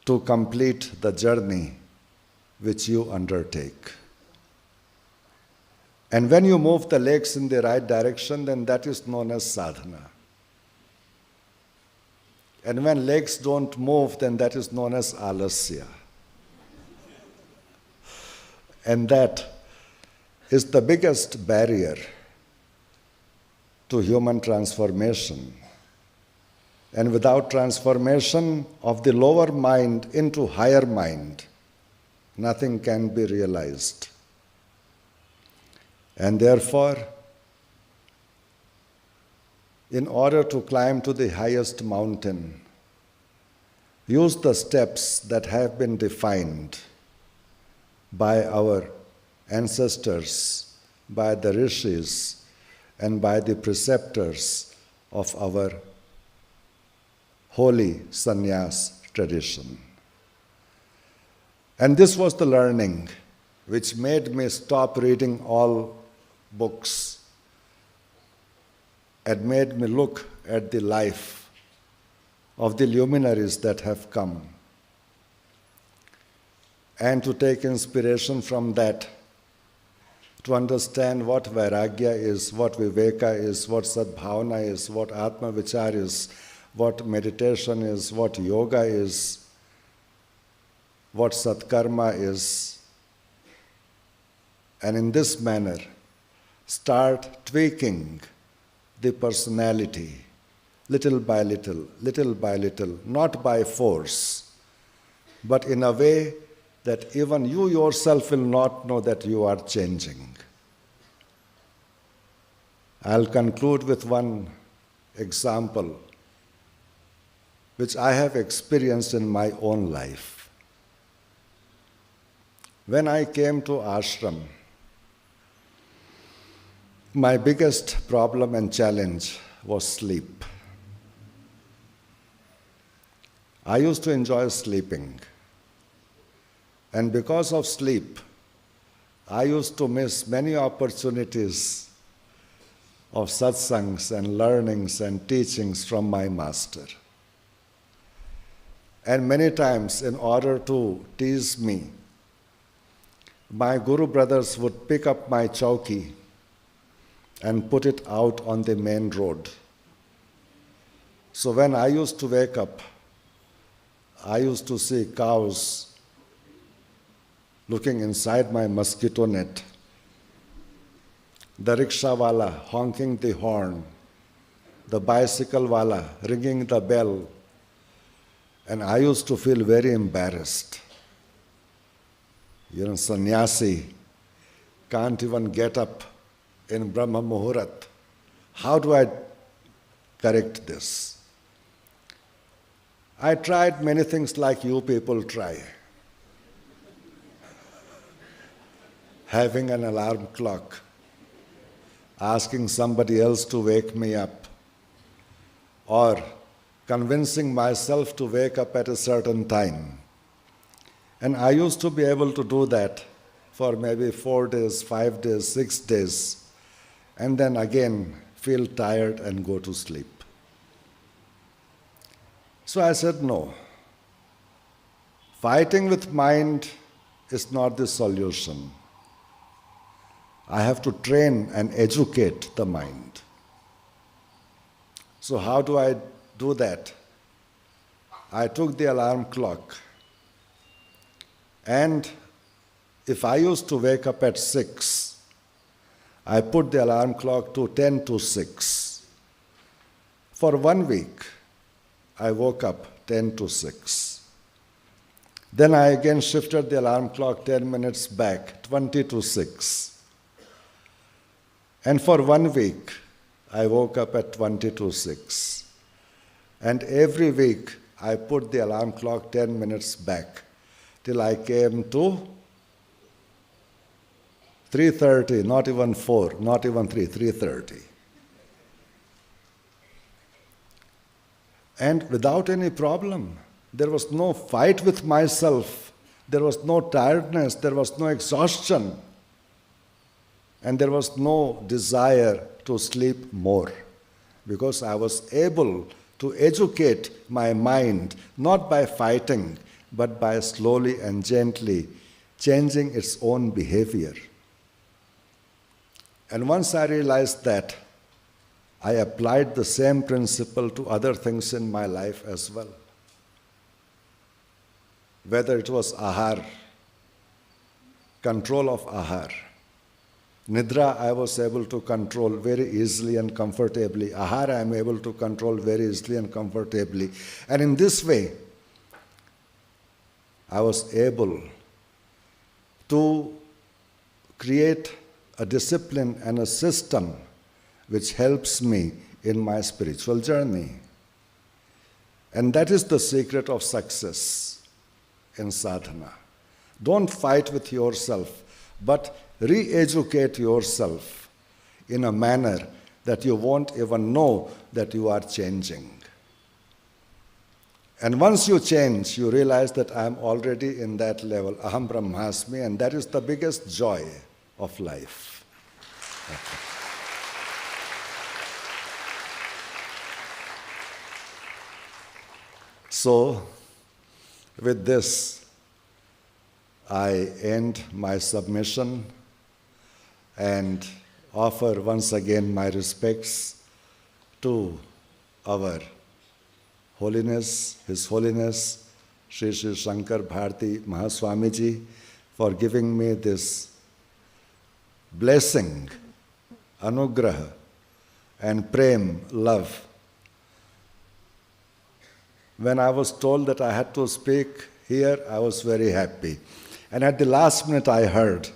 to complete the journey which you undertake. And when you move the legs in the right direction, then that is known as sadhana. And when legs don't move, then that is known as alasya. And that is the biggest barrier to human transformation. And without transformation of the lower mind into higher mind, nothing can be realized. And therefore, in order to climb to the highest mountain, use the steps that have been defined by our ancestors, by the rishis, and by the preceptors of our holy sannyas tradition. And this was the learning which made me stop reading all books and made me look at the life of the luminaries that have come and to take inspiration from that, to understand what vairagya is, what viveka is, what sadbhavana is, what atma vichar is, what meditation is, what yoga is, what satkarma is, and in this manner start tweaking the personality little by little, not by force, but in a way that even you yourself will not know that you are changing. I'll conclude with one example which I have experienced in my own life. When I came to ashram, my biggest problem and challenge was sleep. I used to enjoy sleeping. And because of sleep, I used to miss many opportunities of satsangs and learnings and teachings from my master. And many times, in order to tease me, my Guru brothers would pick up my chowki and put it out on the main road. So when I used to wake up, I used to see cows looking inside my mosquito net, the rickshaw wala honking the horn, the bicycle wala ringing the bell, and I used to feel very embarrassed. Sannyasi can't even get up in Brahma Muhurat. How do I correct this? I tried many things like you people try. Having an alarm clock, asking somebody else to wake me up, or convincing myself to wake up at a certain time. And I used to be able to do that for maybe 4 days, 5 days, 6 days, and then again feel tired and go to sleep. So I said, no. Fighting with mind is not the solution. I have to train and educate the mind. So how do I do that? I took the alarm clock, and if I used to wake up at 6, I put the alarm clock to 10 to 6. For 1 week, I woke up 10 to 6. Then I again shifted the alarm clock 10 minutes back, 20 to 6. And for 1 week, I woke up at 20 to 6. And every week, I put the alarm clock 10 minutes back till I came to 3:30, not even 4, not even 3, 3:30. And without any problem. There was no fight with myself. There was no tiredness. There was no exhaustion. And there was no desire to sleep more, because I was able to educate my mind, not by fighting, but by slowly and gently changing its own behavior. And once I realized that, I applied the same principle to other things in my life as well. Whether it was ahar, control of ahar. Nidra I was able to control very easily and comfortably. Ahar I am able to control very easily and comfortably. And in this way, I was able to create a discipline and a system which helps me in my spiritual journey. And that is the secret of success in sadhana. Don't fight with yourself, but re-educate yourself in a manner that you won't even know that you are changing. And once you change, you realize that I am already in that level, aham brahmasmi, and that is the biggest joy of life. So, with this, I end my submission and offer once again my respects to our Holiness, His Holiness, Sri Sri Shankar Bharati Mahaswamiji, for giving me this blessing, anugraha, and prem, love. When I was told that I had to speak here, I was very happy. And at the last minute I heard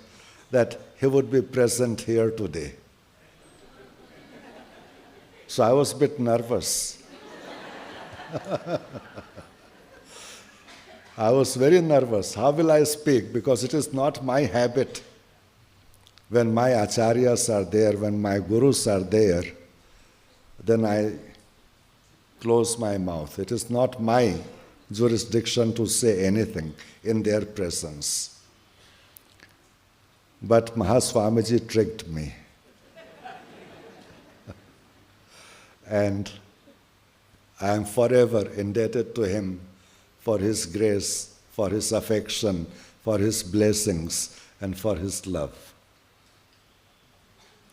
that he would be present here today. So I was a bit nervous. I was very nervous. How will I speak? Because it is not my habit. When my acharyas are there, when my gurus are there, then I close my mouth. It is not my jurisdiction to say anything in their presence. But Mahaswamiji tricked me. And I am forever indebted to him for his grace, for his affection, for his blessings, and for his love.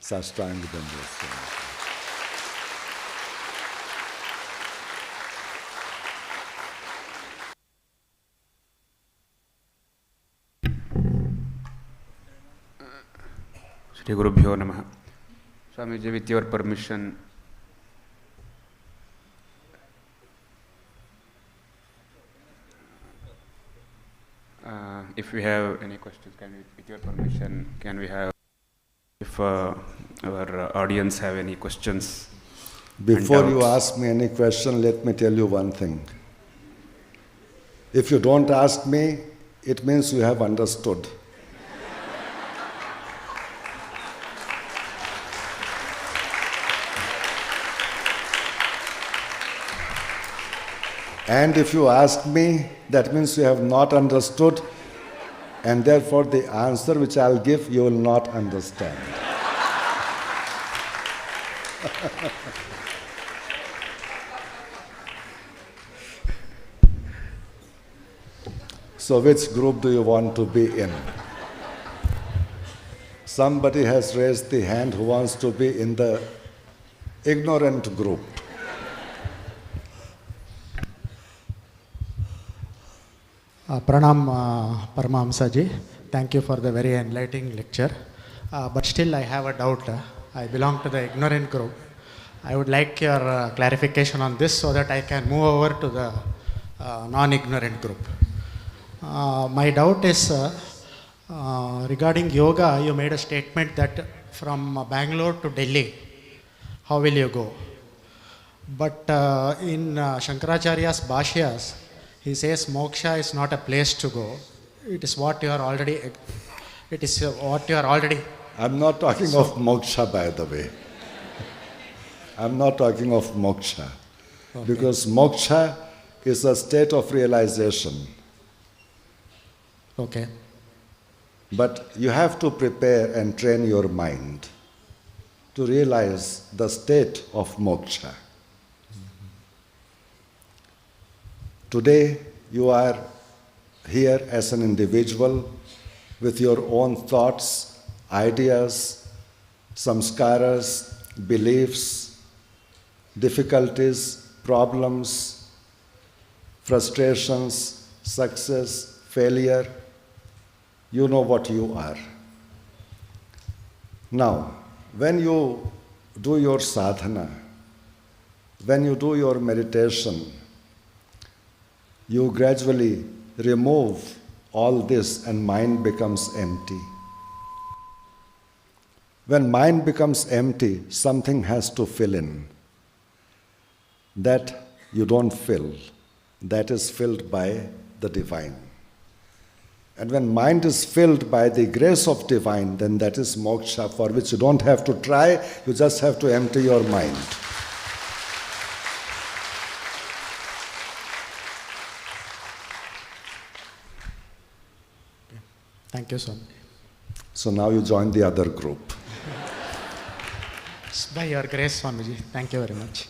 Sashtanga Dandavata. Shri Gurubhyo Namaha. Swamiji, with your permission, if we have any questions, with your permission, can we have, if our audience have any questions? Before you ask me any question, let me tell you one thing. If you don't ask me, it means you have understood. And if you ask me, that means you have not understood, and therefore the answer which I'll give, you will not understand. So which group do you want to be in? Somebody has raised the hand who wants to be in the ignorant group. Pranam Paramamsaji, thank you for the very enlightening lecture. But still I have a doubt. I belong to the ignorant group. I would like your clarification on this so that I can move over to the non-ignorant group. My doubt is regarding yoga. You made a statement that from Bangalore to Delhi, how will you go? But in Shankaracharya's Bhashyas, he says moksha is not a place to go. It is what you are already. I'm not talking of moksha, by the way. I'm not talking of moksha. Okay. Because moksha is a state of realization. Okay. But you have to prepare and train your mind to realize the state of moksha. Today, you are here as an individual with your own thoughts, ideas, samskaras, beliefs, difficulties, problems, frustrations, success, failure. You know what you are. Now, when you do your sadhana, when you do your meditation, you gradually remove all this and mind becomes empty. When mind becomes empty, something has to fill in. That you don't fill. That is filled by the divine. And when mind is filled by the grace of divine, then that is moksha, for which you don't have to try, you just have to empty your mind. Thank you, Swami. So now you join the other group. It's by your grace, Swamiji. Thank you very much.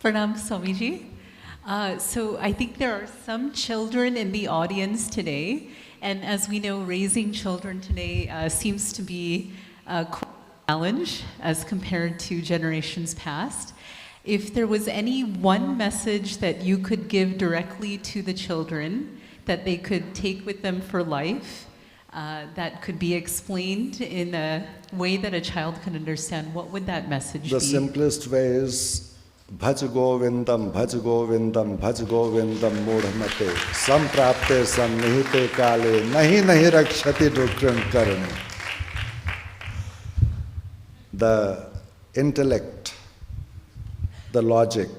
Pranam Swamiji. So I think there are some children in the audience today, and as we know, raising children today seems to be quite a challenge as compared to generations past. If there was any one message that you could give directly to the children that they could take with them for life, that could be explained in a way that a child can understand, what would that message be? The simplest way is Bhaj Govindam, Bhaj Govindam, Bhaj Govindam Mudhamate, Samprapte Sannihite Kale, Nahi Nahi Rakshati Dukram Karane. The intellect, the logic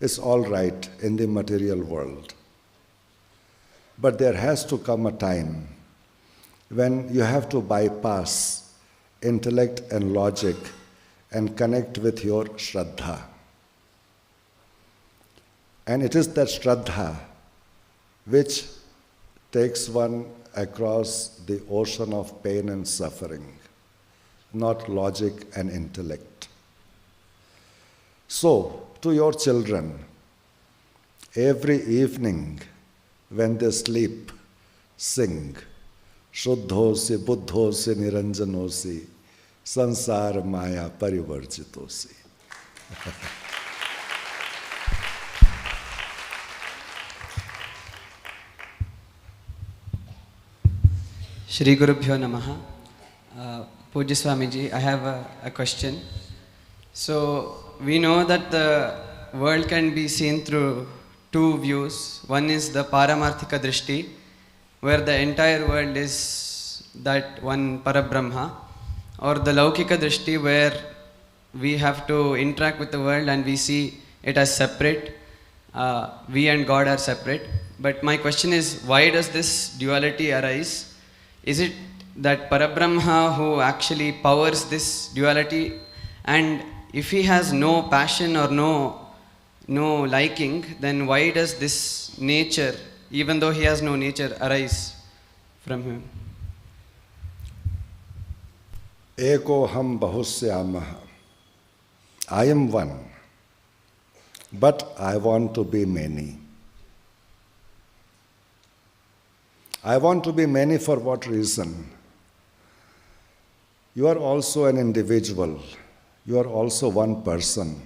is all right in the material world. But there has to come a time when you have to bypass intellect and logic and connect with your Shraddha. And it is that Shraddha which takes one across the ocean of pain and suffering, not logic and intellect. So, to your children, every evening when they sleep, sing, Shuddhosi, Buddhosi, Niranjanosi, Sansar Maya Parivarjitosi. Shri Gurubhyo Namaha. Pujya Swamiji, I have a question. So, we know that the world can be seen through two views. One is the Paramarthika Drishti, where the entire world is that one Parabrahma, or the Laukika Drishti, where we have to interact with the world and we see it as separate. We and God are separate. But my question is, why does this duality arise? Is it that Parabrahma who actually powers this duality, and if he has no passion or no liking, then why does this nature, even though he has no nature, arise from him? Eko ham bahusyamaha. I am one, but I want to be many. I want to be many for what reason? You are also an individual. You are also one person.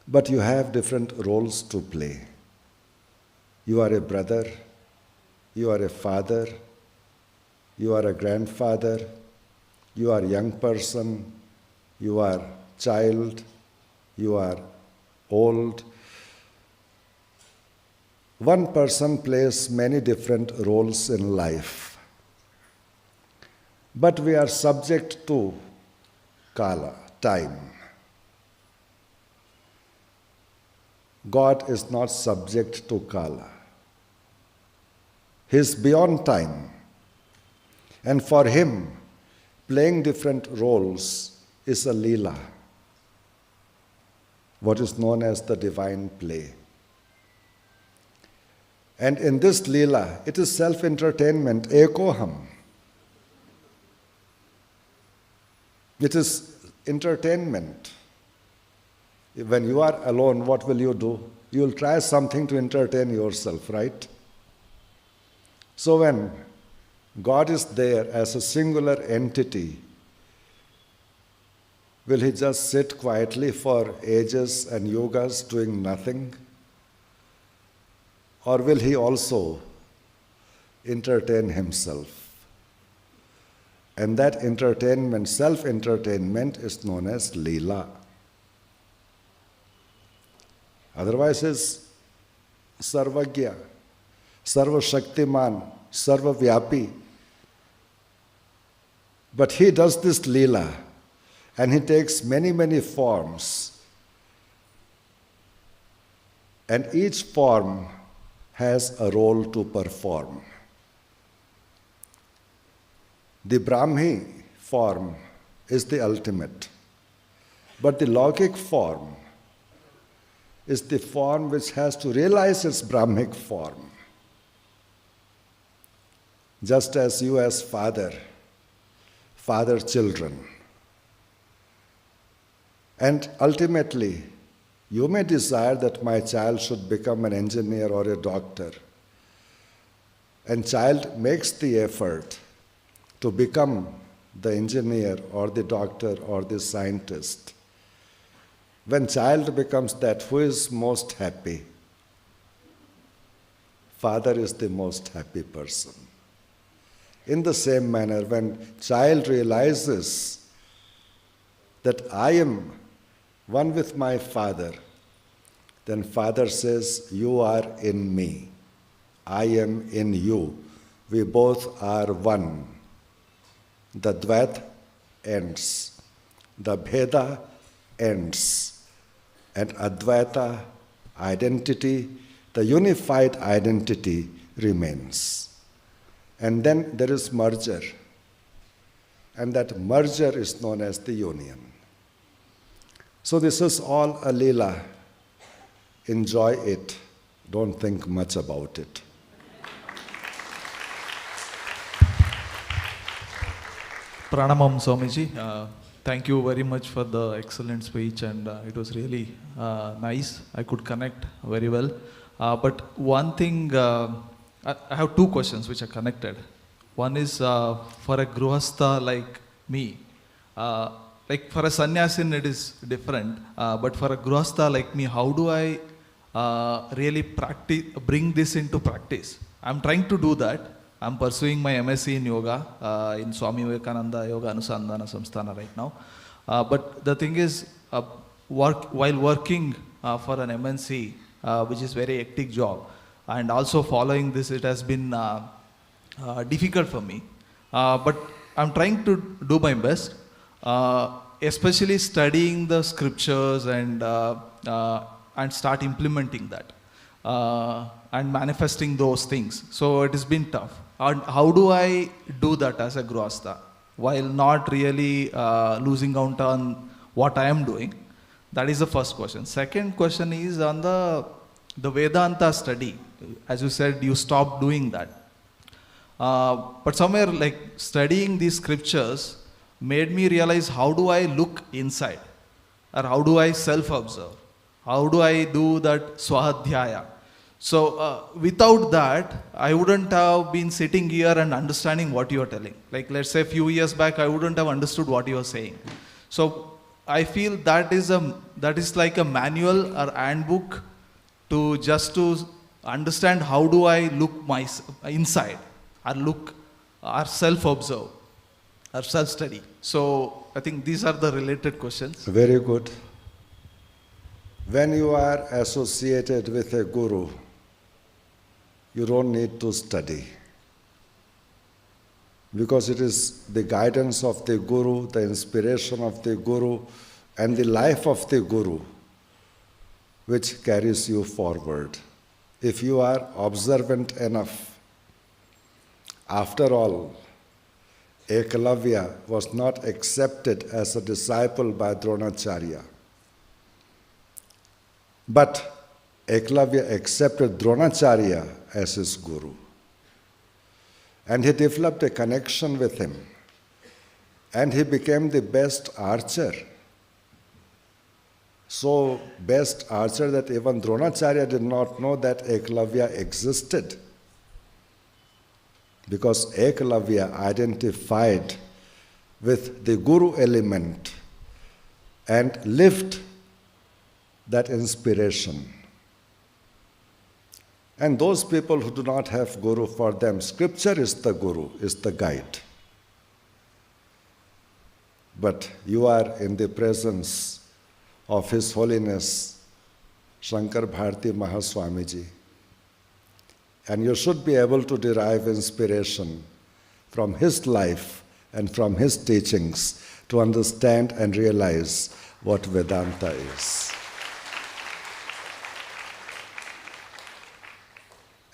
But you have different roles to play. You are a brother. You are a father. You are a grandfather. You are a young person. You are child. You are old. One person plays many different roles in life. But we are subject to Kala, time. God is not subject to Kala. He is beyond time. And for him, playing different roles is a Leela, what is known as the divine play. And in this Leela, it is self-entertainment, ekoham. It is entertainment. When you are alone, what will you do? You will try something to entertain yourself, right? So when God is there as a singular entity, will he just sit quietly for ages and yogas doing nothing? Or will he also entertain himself? And that entertainment, self-entertainment, is known as Leela. Otherwise is Sarvagya, Sarva Shaktiman, Sarva Vyapi. But he does this Leela, and he takes many, many forms. And each form has a role to perform. The Brahmi form is the ultimate, but the Laukic form is the form which has to realize its Brahmic form. Just as you as father children. And ultimately, you may desire that my child should become an engineer or a doctor. And child makes the effort to become the engineer or the doctor or the scientist. When child becomes that, who is most happy? Father is the most happy person. In the same manner, when child realizes that I am one with my father, then father says, you are in me, I am in you, we both are one. The Dvaita ends, the Bheda ends, and Advaita identity, the unified identity, remains. And then there is merger. And that merger is known as the union. So this is all a Leela. Enjoy it. Don't think much about it. Pranamam Swamiji. Thank you very much for the excellent speech, and it was really nice. I could connect very well. But one thing, I have two questions which are connected. One is for a Gruhastha like me, like for a sannyasin it is different, but for a Gruhastha like me, how do I really bring this into practice? I'm trying to do that. I'm pursuing my MSc in yoga in Swami Vivekananda Yoga Anusandhana Samsthana right now. But the thing is, while working for an MNC, which is very hectic job, and also following this, it has been difficult for me. But I'm trying to do my best, especially studying the scriptures and start implementing that and manifesting those things. So it has been tough. And how do I do that as a Grihastha while not really losing out on what I am doing? That is the first question. Second question is on the Vedanta study. As you said, you stopped doing that. But somewhere like studying these scriptures made me realize, how do I look inside? Or how do I self-observe? How do I do that swahadhyaya? So without that, I wouldn't have been sitting here and understanding what you are telling. Like let's say a few years back, I wouldn't have understood what you are saying. So I feel that is like a manual or handbook to understand how do I look inside, or self-observe, or self-study. So I think these are the related questions. Very good. When you are associated with a guru, you don't need to study. Because it is the guidance of the guru, the inspiration of the guru, and the life of the guru which carries you forward. If you are observant enough. After all, Ekalavya was not accepted as a disciple by Dronacharya. But Ekalavya accepted Dronacharya as his guru. And he developed a connection with him. And he became the best archer. So best archer that even Dronacharya did not know that Ekalavya existed. Because Ekalavya identified with the guru element and lived that inspiration. And those people who do not have guru, for them, scripture is the guru, is the guide. But you are in the presence of His Holiness Shankar Bharati Mahaswamiji. And you should be able to derive inspiration from his life and from his teachings to understand and realize what Vedanta is.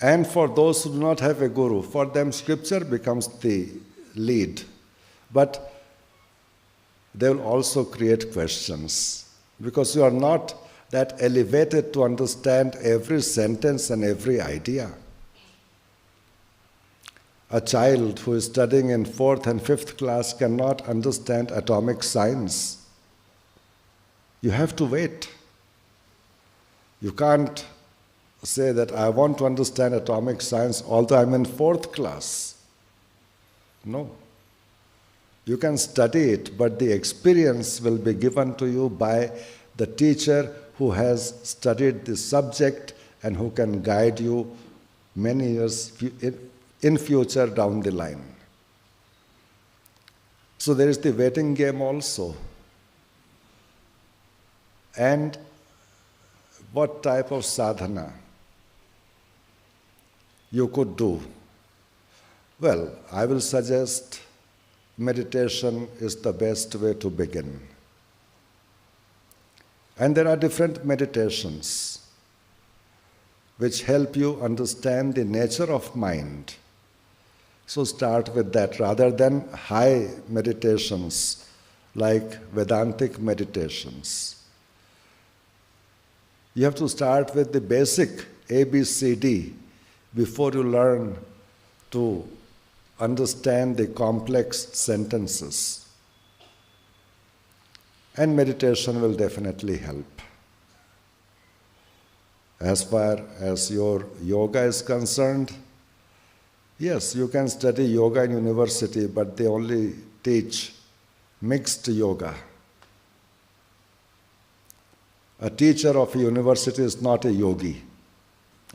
And for those who do not have a guru, for them scripture becomes the lead. But they will also create questions because you are not that elevated to understand every sentence and every idea. A child who is studying in 4th and 5th class cannot understand atomic science. You have to wait. You can't say that I want to understand atomic science although I'm in 4th class. No. You can study it, but the experience will be given to you by the teacher who has studied the subject and who can guide you many years in future down the line. So there is the waiting game also. And what type of sadhana you could do? Well, I will suggest meditation is the best way to begin. And there are different meditations. which help you understand the nature of mind. So start with that rather than high meditations like Vedantic meditations. You have to start with the basic ABCD before you learn to understand the complex sentences. And meditation will definitely help. As far as your yoga is concerned, yes, you can study yoga in university, but they only teach mixed yoga. A teacher of a university is not a yogi.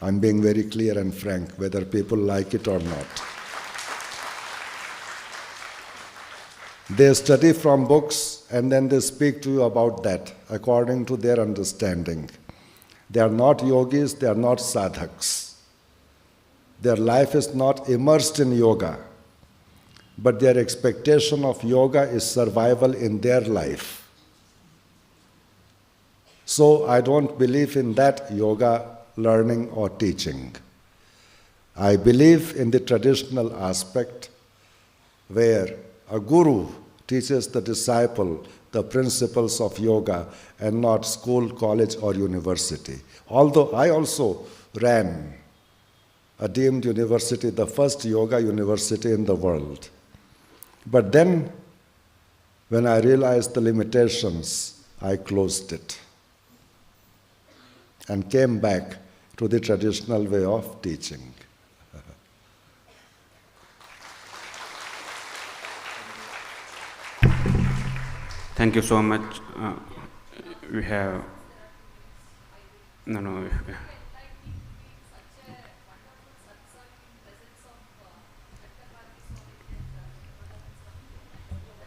I'm being very clear and frank, whether people like it or not. They study from books and then they speak to you about that according to their understanding. They are not yogis, they are not sadhaks. Their life is not immersed in yoga, but their expectation of yoga is survival in their life. So I don't believe in that yoga learning or teaching. I believe in the traditional aspect where a guru teaches the disciple the principles of yoga and not school, college or university. Although I also ran a deemed university, the first yoga university in the world. But then, when I realized the limitations, I closed it and came back to the traditional way of teaching. Thank you so much. We have... No.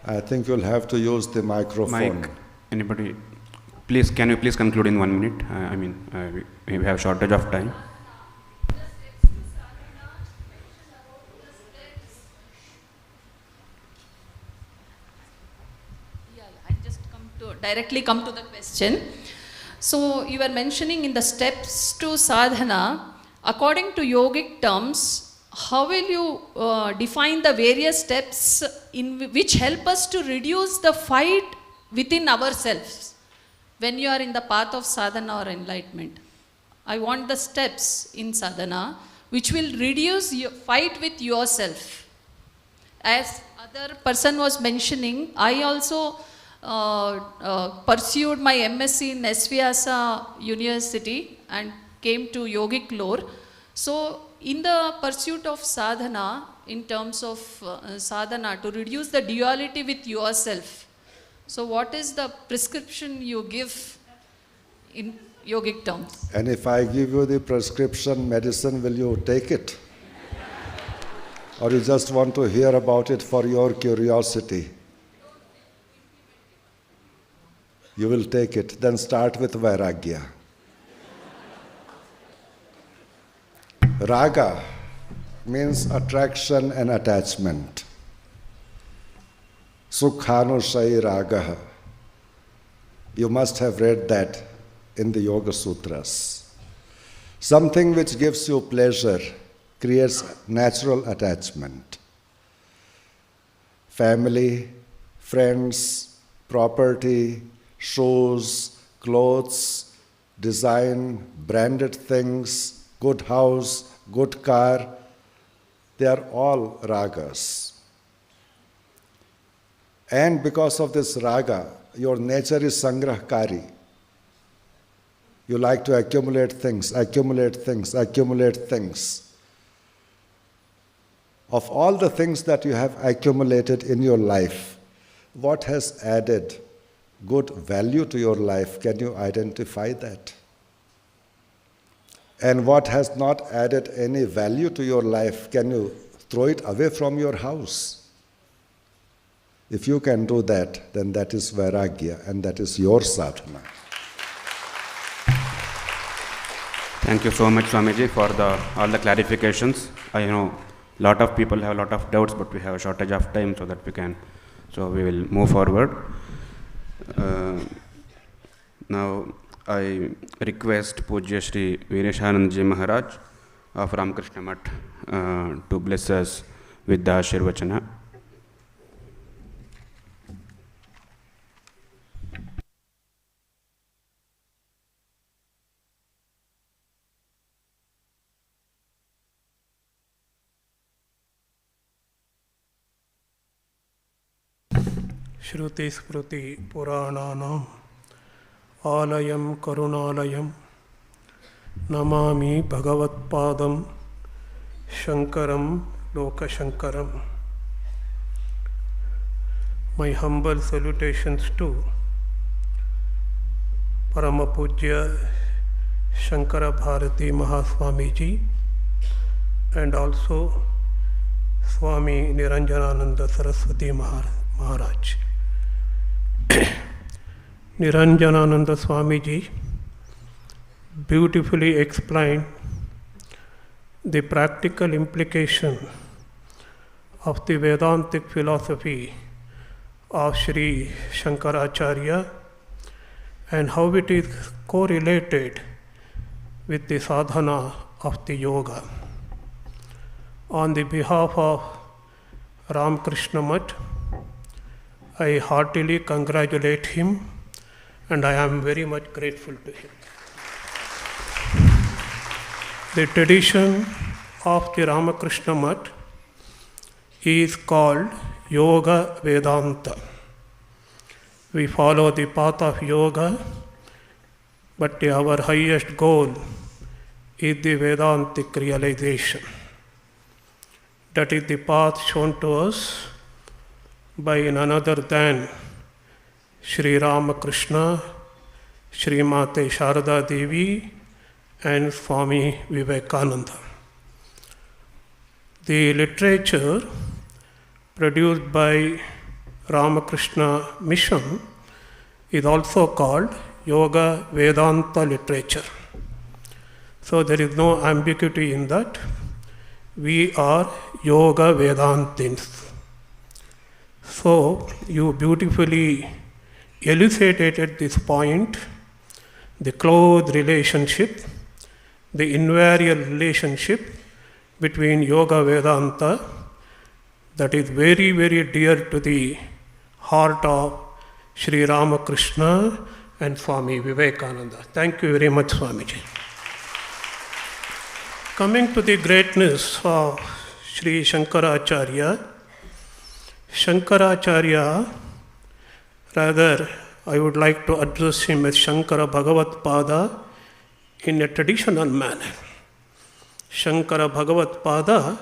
I think you'll have to use the microphone. Mic. Anybody? Please, can you please conclude in 1 minute? We have shortage of time. Directly come to the question. So you were mentioning in the steps to sadhana, according to yogic terms, how will you define the various steps which help us to reduce the fight within ourselves when you are in the path of sadhana or enlightenment? I want the steps in sadhana which will reduce your fight with yourself. As other person was mentioning, I also pursued my MSc in Vyasa University and came to yogic lore. So in the pursuit of sadhana, in terms of sadhana, to reduce the duality with yourself, so what is the prescription you give in yogic terms? And if I give you the prescription medicine, will you take it? Or you just want to hear about it for your curiosity? You will take it. Then start with Vairagya. Raga means attraction and attachment. Sukhanushayi Raga. You must have read that in the Yoga Sutras. Something which gives you pleasure creates natural attachment. Family, friends, property, shoes, clothes, design, branded things, good house, good car, they are all ragas. And because of this raga, your nature is sangrahkari. You like to accumulate things, accumulate things, accumulate things. Of all the things that you have accumulated in your life, what has added good value to your life? Can you identify that? And what has not added any value to your life, can you throw it away from your house? If you can do that, then that is Vairagya and that is your sadhana. Thank you so much, Swamiji, for all the clarifications. I know a lot of people have a lot of doubts, but we have a shortage of time so we will move forward. Now, I request Pujya Shri Vineshanandaji Maharaj of Ramakrishna Math to bless us with the Ashirvachana. Shruti Smruti Purananam Alayam Karunalayam Namami Bhagavat Padam Shankaram Loka Shankaram. My humble salutations to Paramapujya Shankara Bharati Mahaswamiji and also Swami Niranjanananda Saraswati Maharaj. Niranjanananda Swamiji beautifully explained the practical implication of the Vedantic philosophy of Sri Shankaracharya and how it is correlated with the sadhana of the yoga. On the behalf of Ramakrishna Math, I heartily congratulate him and I am very much grateful to him. The tradition of the Ramakrishna Math is called Yoga Vedanta. We follow the path of yoga, but our highest goal is the Vedantic realization. That is the path shown to us by none other than Sri Ramakrishna, Sri Mate Sharada Devi, and Swami Vivekananda. The literature produced by Ramakrishna Mission is also called Yoga Vedanta literature. So there is no ambiguity in that. We are Yoga Vedantins. So you beautifully elucidated this point, the close relationship, the invariable relationship between Yoga Vedanta that is very, very dear to the heart of Sri Ramakrishna and Swami Vivekananda. Thank you very much, Swamiji. Coming to the greatness of Sri Shankaracharya, Shankaracharya, rather I would like to address him as Shankara Bhagavat Pada in a traditional manner. Shankara Bhagavat Pada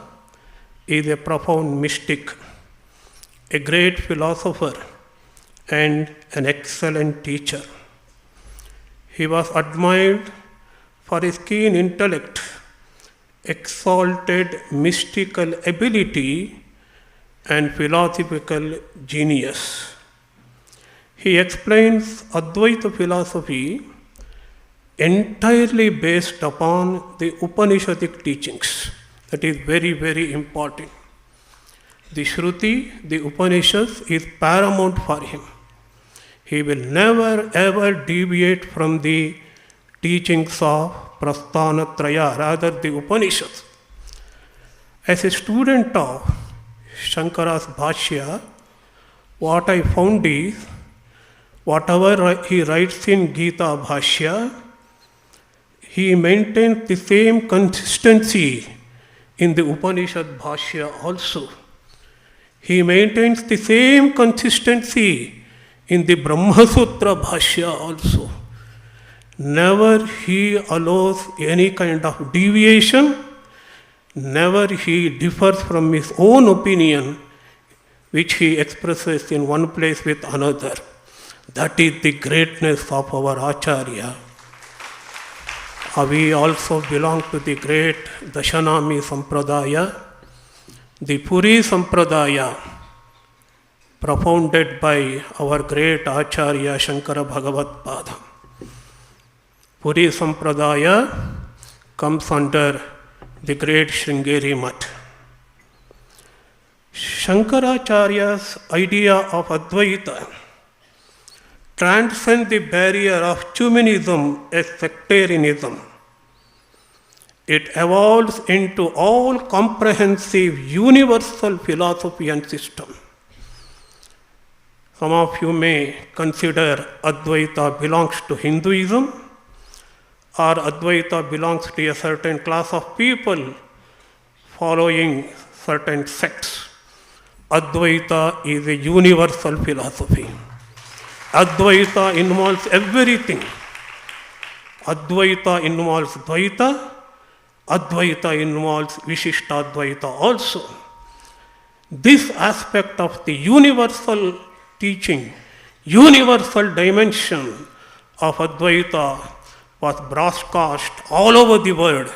is a profound mystic, a great philosopher and an excellent teacher. He was admired for his keen intellect, exalted mystical ability and philosophical genius. He explains Advaita philosophy entirely based upon the Upanishadic teachings. That is very, very important. The Shruti, the Upanishads, is paramount for him. He will never ever deviate from the teachings of Prasthanatraya, rather the Upanishads. As a student of Shankara's Bhashya, what I found is, whatever he writes in Gita Bhashya, he maintains the same consistency in the Upanishad Bhashya also. He maintains the same consistency in the Brahma Sutra Bhashya also. Never he allows any kind of deviation, never he differs from his own opinion, which he expresses in one place with another. That is the greatness of our Acharya. We also belong to the great Dashanami Sampradaya, the Puri Sampradaya, propounded by our great Acharya Shankara Bhagavat Pada. Puri Sampradaya comes under the great Sringeri Math. Shankaracharya's idea of Advaita transcends the barrier of Chumanism as sectarianism. It evolves into all-comprehensive universal philosophy and system. Some of you may consider Advaita belongs to Hinduism, or Advaita belongs to a certain class of people following certain sects. Advaita is a universal philosophy. Advaita involves everything. Advaita involves Dvaita. Advaita involves Vishishtadvaita also. This aspect of the universal teaching, universal dimension of Advaita was broadcast all over the world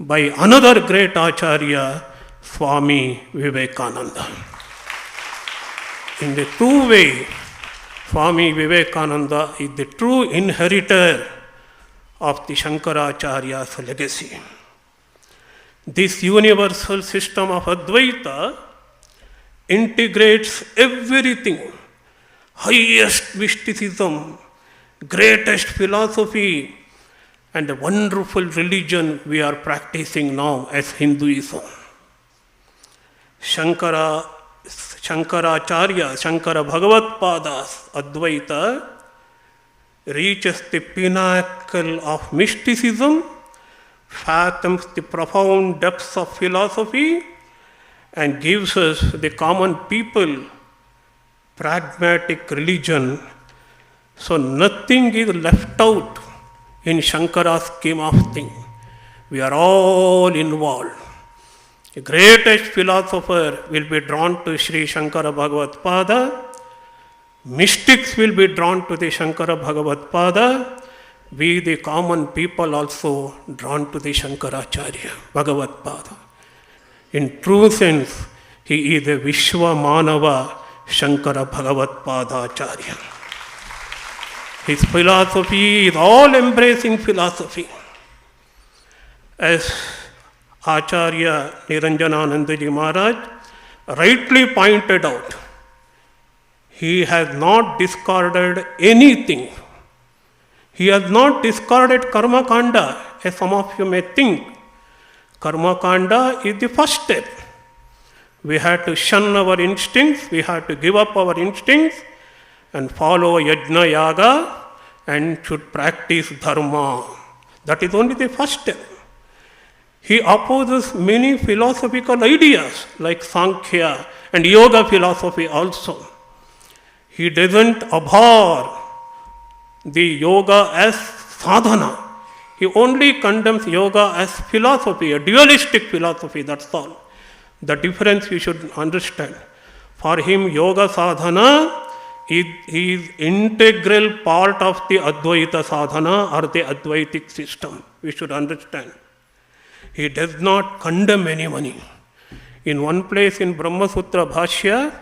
by another great Acharya, Swami Vivekananda. In the true way, Swami Vivekananda is the true inheritor of the Shankaracharya's legacy. This universal system of Advaita integrates everything, highest mysticism, greatest philosophy, and the wonderful religion we are practicing now as Hinduism. Shankaracharya, Shankara Bhagavatpada's Advaita reaches the pinnacle of mysticism, fathoms the profound depths of philosophy, and gives us, the common people, pragmatic religion. So nothing is left out in Shankara's scheme of things. We are all involved. The greatest philosopher will be drawn to Sri Shankara Bhagavatpada. Mystics will be drawn to the Shankara Bhagavatpada. We, the common people, also drawn to the Shankaracharya Bhagavatpada. In true sense, he is a Vishwa Manava Shankara Bhagavatpada Acharya. His philosophy is all-embracing philosophy. As Acharya Niranjanananda Ji Maharaj rightly pointed out, he has not discarded anything. He has not discarded Karma Kanda, as some of you may think. Karma Kanda is the first step. We have to shun our instincts, we have to give up our instincts and follow Yajna Yaga and should practice Dharma. That is only the first step. He opposes many philosophical ideas like Sankhya and Yoga philosophy also. He doesn't abhor the Yoga as sadhana. He only condemns Yoga as philosophy, a dualistic philosophy, that's all. The difference you should understand. For him, Yoga sadhana is integral part of the Advaita sadhana or the Advaitic system. We should understand. He does not condemn anyone. In one place in Brahma Sutra Bhashya,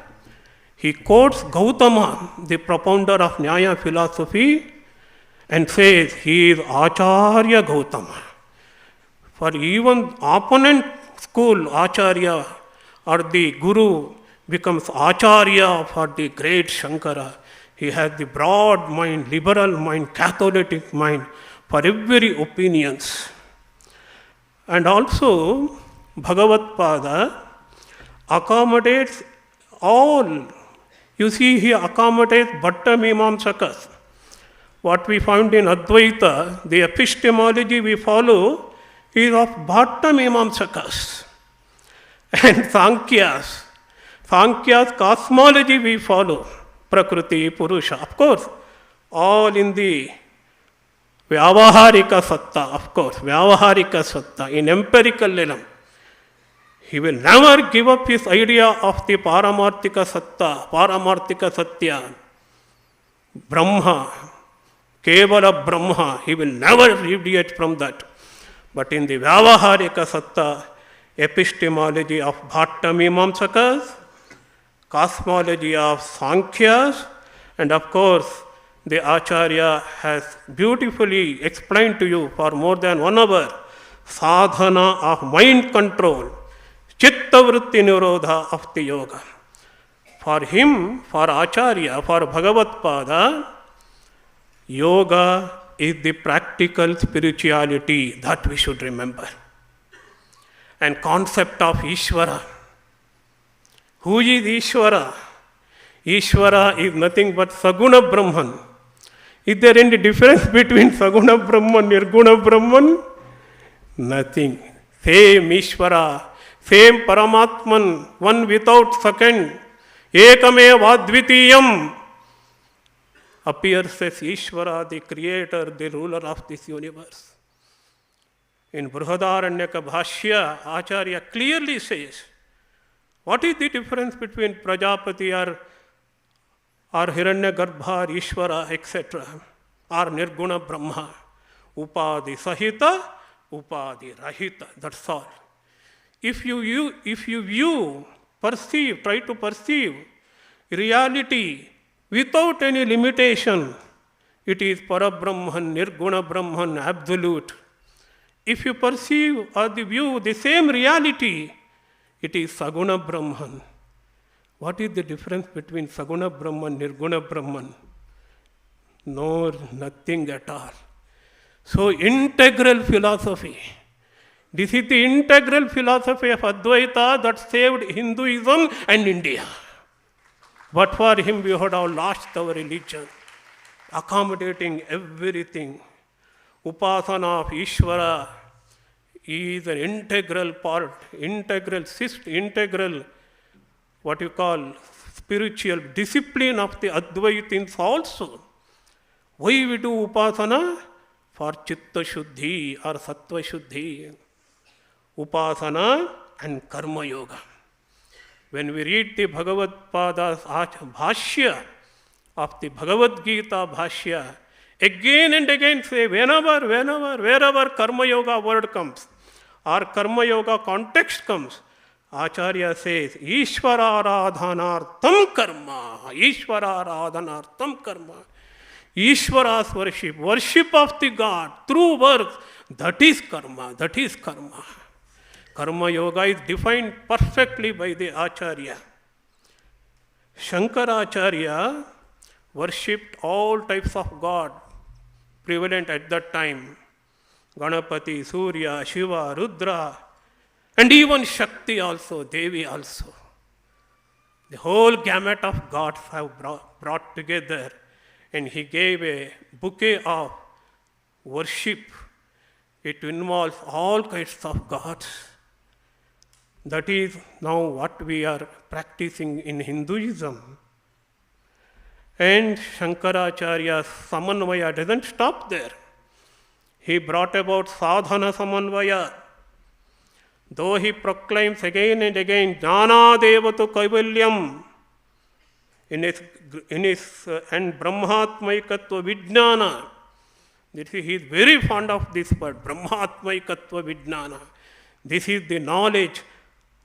he quotes Gautama, the propounder of Nyaya philosophy, and says he is Acharya Gautama. For even opponent school, Acharya or the Guru becomes Acharya for the great Shankara. He has the broad mind, liberal mind, Catholic mind for every opinions. And also, Bhagavatpada accommodates all. You see, he accommodates Bhatta Mimamsakas. What we found in Advaita, the epistemology we follow is of Bhatta Mimamsakas. And Sankhya's cosmology we follow, Prakriti, Purusha, of course, all in the Vyavaharika Satta, of course, Vyavaharika Satta, in empirical realm. He will never give up his idea of the Paramarthika Satta, Paramarthika Satya, Brahma, Kevala Brahma. He will never deviate from that. But in the Vyavaharika Satta, epistemology of Bhatta Mimamsakas, cosmology of Sankhyas, and of course, the Acharya has beautifully explained to you for more than 1 hour, sadhana of mind control, chitta vritti nirodha of the yoga. For him, for Acharya, for Bhagavatpada, Yoga is the practical spirituality that we should remember. And concept of Ishvara. Who is Ishvara? Ishvara is nothing but Saguna Brahman. Is there any difference between Saguna Brahman, Nirguna Brahman? Nothing. Same Ishvara, same Paramatman, one without second. Ekameva Advitiyam appears as Ishvara, the creator, the ruler of this universe. In Brihadaranyaka Bhashya, Acharya clearly says, what is the difference between Prajapati or Hiranyagarbha, Ishvara, etc., or Nirguna Brahma? Upadi Sahita, Upadi Rahita, that's all. If you perceive, try to perceive reality without any limitation, it is Parabrahman, Nirguna Brahman, absolute. If you perceive or view the same reality, it is Saguna Brahman. What is the difference between Saguna Brahman, Nirguna Brahman? No, nothing at all. So, integral philosophy. This is the integral philosophy of Advaita that saved Hinduism and India. But for him, we would have lost our religion, accommodating everything. Upasana of Ishvara is an integral part, integral, what you call, spiritual discipline of the Advaitins also. Why we do Upasana? For Chitta Shuddhi or Sattva Shuddhi. Upasana and Karma Yoga. When we read the Bhagavad Pada's Bhashya of the Bhagavad Gita Bhashya, again and again say, wherever Karma Yoga word comes, or Karma Yoga context comes, Acharya says, Ishvara Aradhanartham Karma, Ishvara Aradhanartham Karma. Ishvara's worship of the God through works, that is karma, that is karma. Karma Yoga is defined perfectly by the Acharya. Shankaracharya worshipped all types of God prevalent at that time. Ganapati, Surya, Shiva, Rudra, and even Shakti also, Devi also. The whole gamut of gods have brought together, and he gave a bouquet of worship. It involves all kinds of gods. That is now what we are practicing in Hinduism. And Shankaracharya's Samanvaya doesn't stop there. He brought about Sadhana Samanvaya. Though he proclaims again and again, Jnana Devatu Kaivalyam, in his and Brahmatmaikatva Vijnana. He is very fond of this word, Brahmatmaikatva Vijnana. This is the knowledge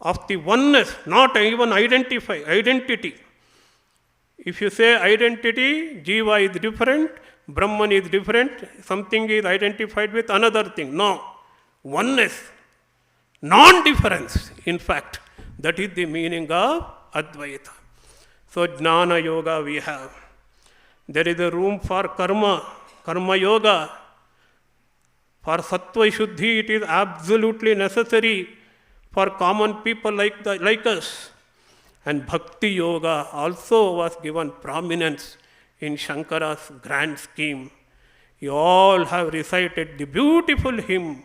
of the oneness, not even identity. If you say identity, Jiva is different, Brahman is different, something is identified with another thing. No, oneness, non-difference, in fact. That is the meaning of Advaita. So, Jnana Yoga we have. There is a room for Karma Yoga. For Sattva Shuddhi, it is absolutely necessary for common people like us. And Bhakti Yoga also was given prominence in Shankara's grand scheme. You all have recited the beautiful hymn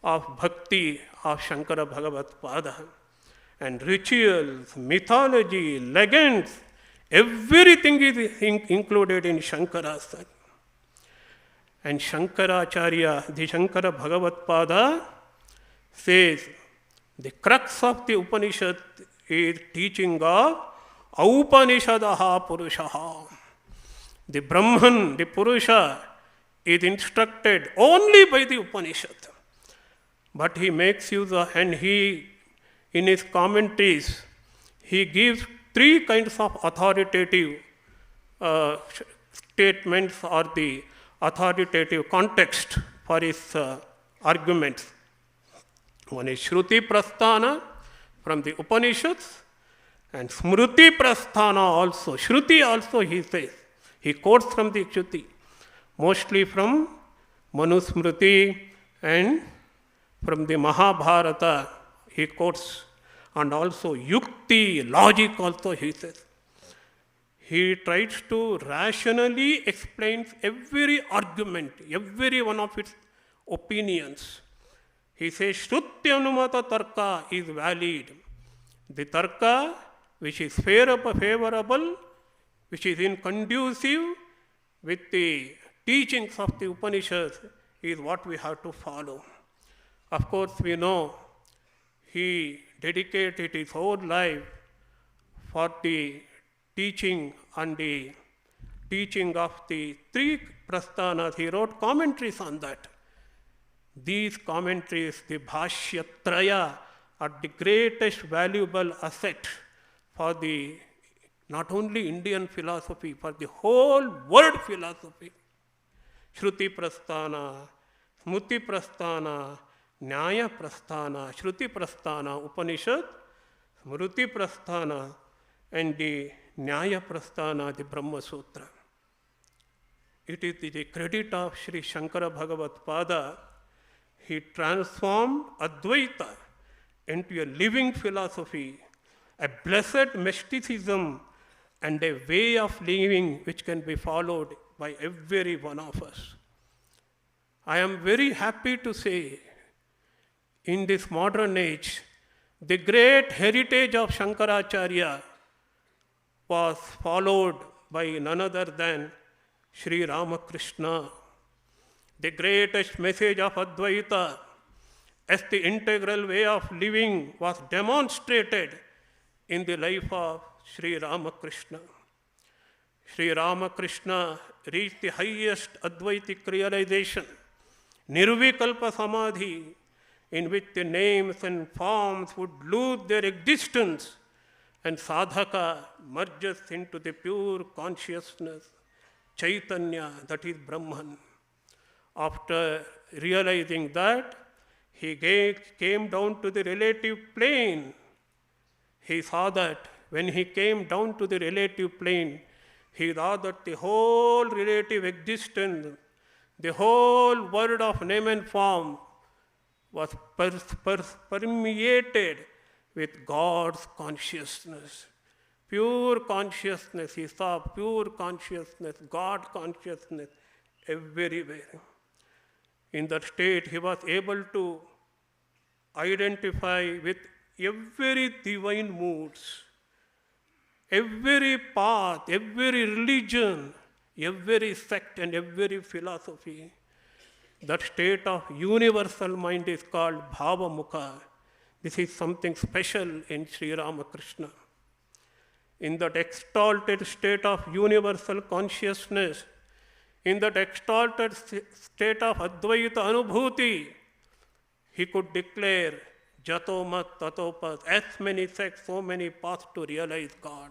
of Bhakti of Shankara Bhagavad Pada. And rituals, mythology, legends, everything is included in Shankara's. And Shankaracharya, the Shankara Bhagavad Pada, says the crux of the Upanishad is teaching of Aupanishadaha Purushaha. The Brahman, the Purusha, is instructed only by the Upanishad. But he makes use of, and he, in his commentaries, he gives three kinds of authoritative statements or the authoritative context for his arguments. One is Shruti Prasthana from the Upanishads and Smruti Prasthana also. Shruti also he says. He quotes from the Shruti. mostly from Manusmriti and from the Mahabharata he quotes, and also Yukti, logic also he says. He tries to rationally explain every argument, every one of its opinions. He says, Shrutyanumata Tarka is valid. The Tarka which is favorable, which is in conducive with the teachings of the Upanishads, is what we have to follow. Of course, we know he dedicated his whole life for the teaching and the teaching of the three prasthanas. He wrote commentaries on that. These commentaries, the Bhashyatraya, are the greatest valuable asset for the not only Indian philosophy, for the whole world philosophy. Shruti prasthana, Smruti prasthana, Nyaya prasthana, Shruti prasthana, Upanishad, Smruti prasthana, and the Nyaya prasthana, the Brahma Sutra. It is the credit of Sri Shankara Bhagavat Pada. He transformed Advaita into a living philosophy, a blessed mysticism, and a way of living which can be followed by every one of us. I am very happy to say, in this modern age, the great heritage of Shankaracharya was followed by none other than Sri Ramakrishna. The greatest message of Advaita as the integral way of living was demonstrated in the life of Sri Ramakrishna. Sri Ramakrishna reached the highest Advaitic realization, Nirvikalpa Samadhi, in which the names and forms would lose their existence and sadhaka merges into the pure consciousness, Chaitanya, that is Brahman. After realizing that, he came down to the relative plane. He saw that when he came down to the relative plane, he saw that the whole relative existence, the whole world of name and form was permeated with God's consciousness. Pure consciousness, he saw pure consciousness, God consciousness everywhere. In that state, he was able to identify with every divine moods, every path, every religion, every sect and every philosophy. That state of universal mind is called Bhava Mukha. This is something special in Sri Ramakrishna. In that exalted state of universal consciousness, in that exalted state of Advaita Anubhuti, he could declare Jato Mat Tato Pat, as many sects, so many paths to realize God.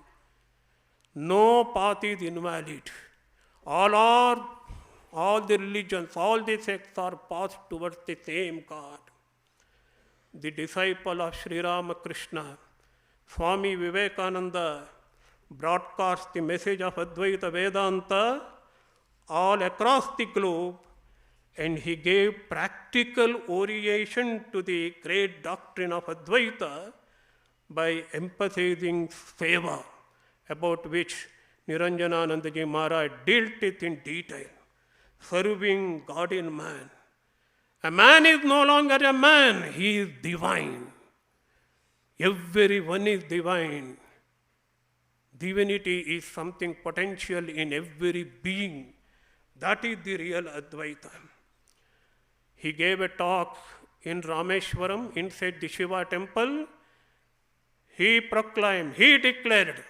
No path is invalid. All the religions, all the sects are paths towards the same God. The disciple of Sri Ramakrishna, Swami Vivekananda, broadcast the message of Advaita Vedanta all across the globe, and he gave practical orientation to the great doctrine of Advaita by emphasizing seva, about which Niranjanananda Ji Maharaj dealt it in detail, serving God in man. A man is no longer a man, he is divine. Everyone is divine. Divinity is something potential in every being. That is the real Advaita. He gave a talk in Rameshwaram inside the Shiva temple. He proclaimed, he declared,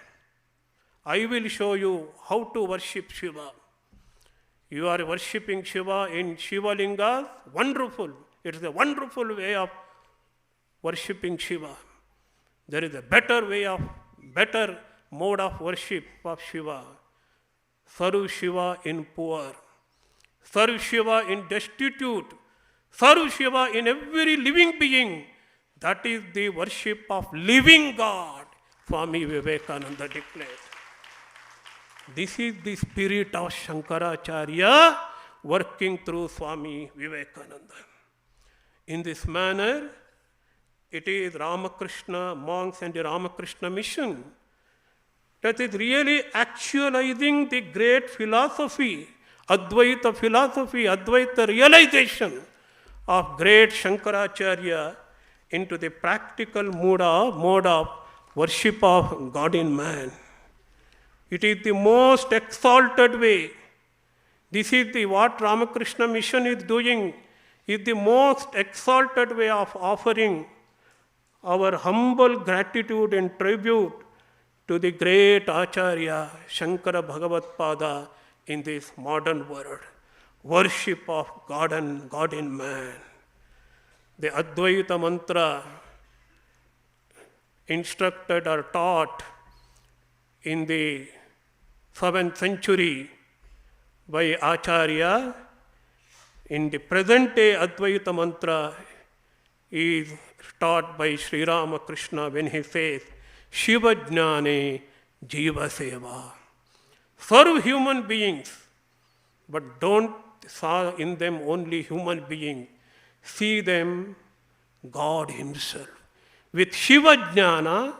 I will show you how to worship Shiva. You are worshipping Shiva in Shiva Lingas, wonderful. It is a wonderful way of worshipping Shiva. There is a better mode of worship of Shiva. Serve Shiva in poor. Serve Shiva in destitute. Serve Shiva in every living being. That is the worship of living God, Swami Vivekananda declared. This is the spirit of Shankaracharya, working through Swami Vivekananda. In this manner, it is Ramakrishna monks and the Ramakrishna mission that is really actualizing the great philosophy, Advaita realization of great Shankaracharya into the practical mode of worship of God in man. It is the most exalted way. This is what Ramakrishna mission is doing, is the most exalted way of offering our humble gratitude and tribute to the great Acharya, Shankara Bhagavatpada in this modern world. Worship of God and God in man. The Advaita mantra instructed or taught in the 7th century by Acharya, in the present day Advaita mantra is taught by Sri Ramakrishna when he says, Shiva Jnane Jiva Seva. Serve human beings, but don't see in them only human beings. See them God Himself. With Shiva Jnana,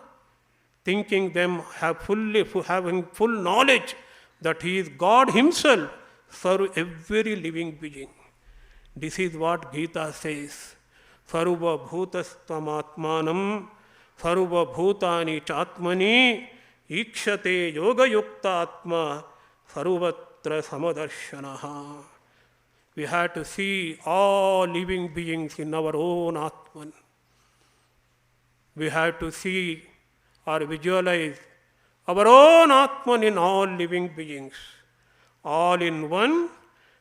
thinking them having full knowledge that He is God Himself, serve every living being. This is what Gita says. Sarva bhutastam atmanam, sarva bhutani chatmani, ikshate yoga yukta atma, sarvatra samadarshanaha. We have to see all living beings in our own Atman. We have to see or visualize our own Atman in all living beings. All in one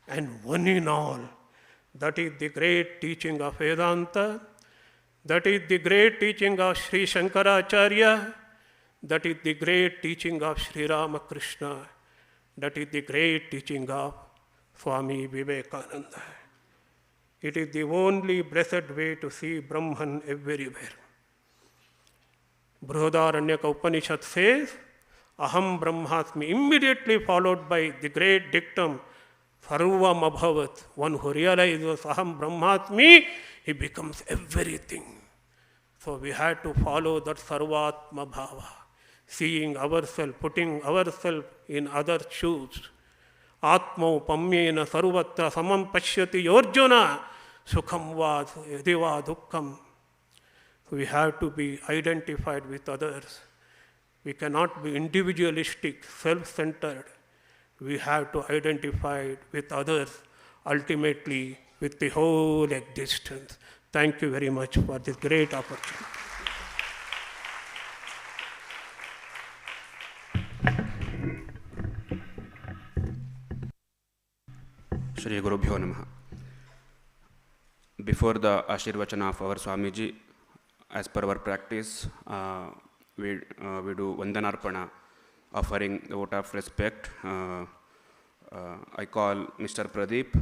and one in all. That is the great teaching of Vedanta. That is the great teaching of Sri Shankaracharya. That is the great teaching of Sri Ramakrishna. That is the great teaching of Swami Vivekananda. It is the only blessed way to see Brahman everywhere. Brihadaranyaka Upanishad says, Aham Brahmasmi, immediately followed by the great dictum, Sarvam Abhavat. One who realizes Aham Brahmasmi, he becomes everything. So we had to follow that Sarvatma Bhava, seeing ourselves, putting ourselves in others' shoes. Atma Upamyena Sarvatra Samam Pashyati Yorjuna Sukham va Yadiva Dukkham. So we have to be identified with others. We cannot be individualistic, self-centered. We have to identify with others, ultimately with the whole existence. Thank you very much for this great opportunity. Shri Guru Bhyo Namaha. Before the Ashirvachana of our Swamiji, as per our practice, we do Vandanarpana, offering the vote of respect. I call Mr. Pradeep,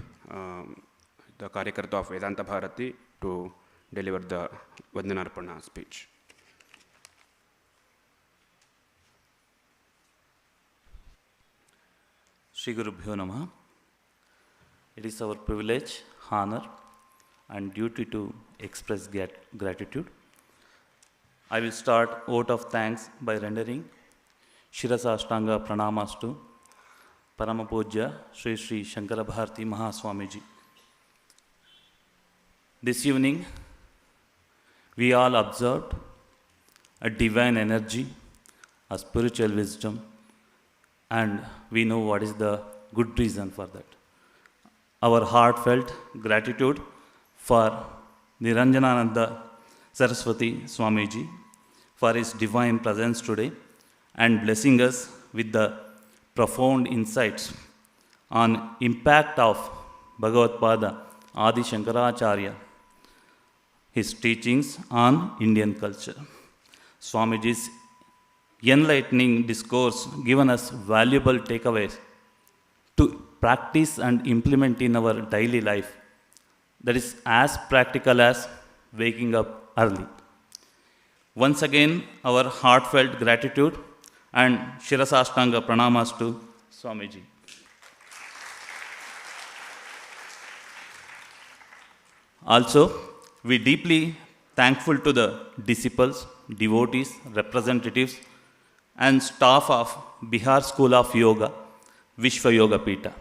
the Karyakarta of Vedanta Bharati, to deliver the Vandanarpana speech. Shri Guru Bhyo Namaha. It is our privilege, honor, and duty to express gratitude. I will start vote of thanks by rendering Shirasashtanga Pranamas to Paramapujya Sri Sri Shankara Bharati Mahaswamiji. This evening, we all observed a divine energy, a spiritual wisdom, and we know what is the good reason for that. Our heartfelt gratitude for Niranjanananda Saraswati Swamiji for his divine presence today and blessing us with the profound insights on impact of Bhagavatpada Adi Shankaracharya, his teachings on Indian culture. Swamiji's enlightening discourse given us valuable takeaways to practice and implement in our daily life. That is as practical as waking up early. Once again, our heartfelt gratitude and Shirasashtanga Pranamas to Swamiji. Also, we deeply thankful to the disciples, devotees, representatives, and staff of Bihar School of Yoga, Vishwa Yogapeeth.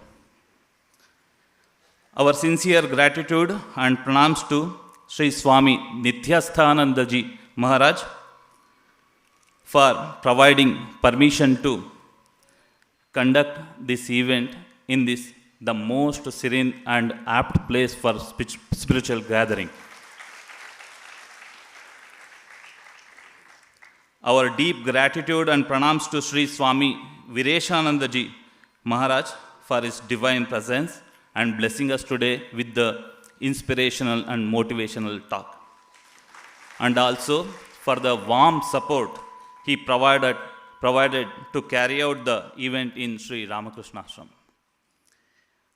Our sincere gratitude and pranams to Sri Swami Nithyasthananda Ji Maharaj for providing permission to conduct this event in this the most serene and apt place for spiritual gathering. Our deep gratitude and pranams to Sri Swami Vivekananda Ji Maharaj for his divine presence and blessing us today with the inspirational and motivational talk. And also for the warm support he provided to carry out the event in Sri Ramakrishna Ashram.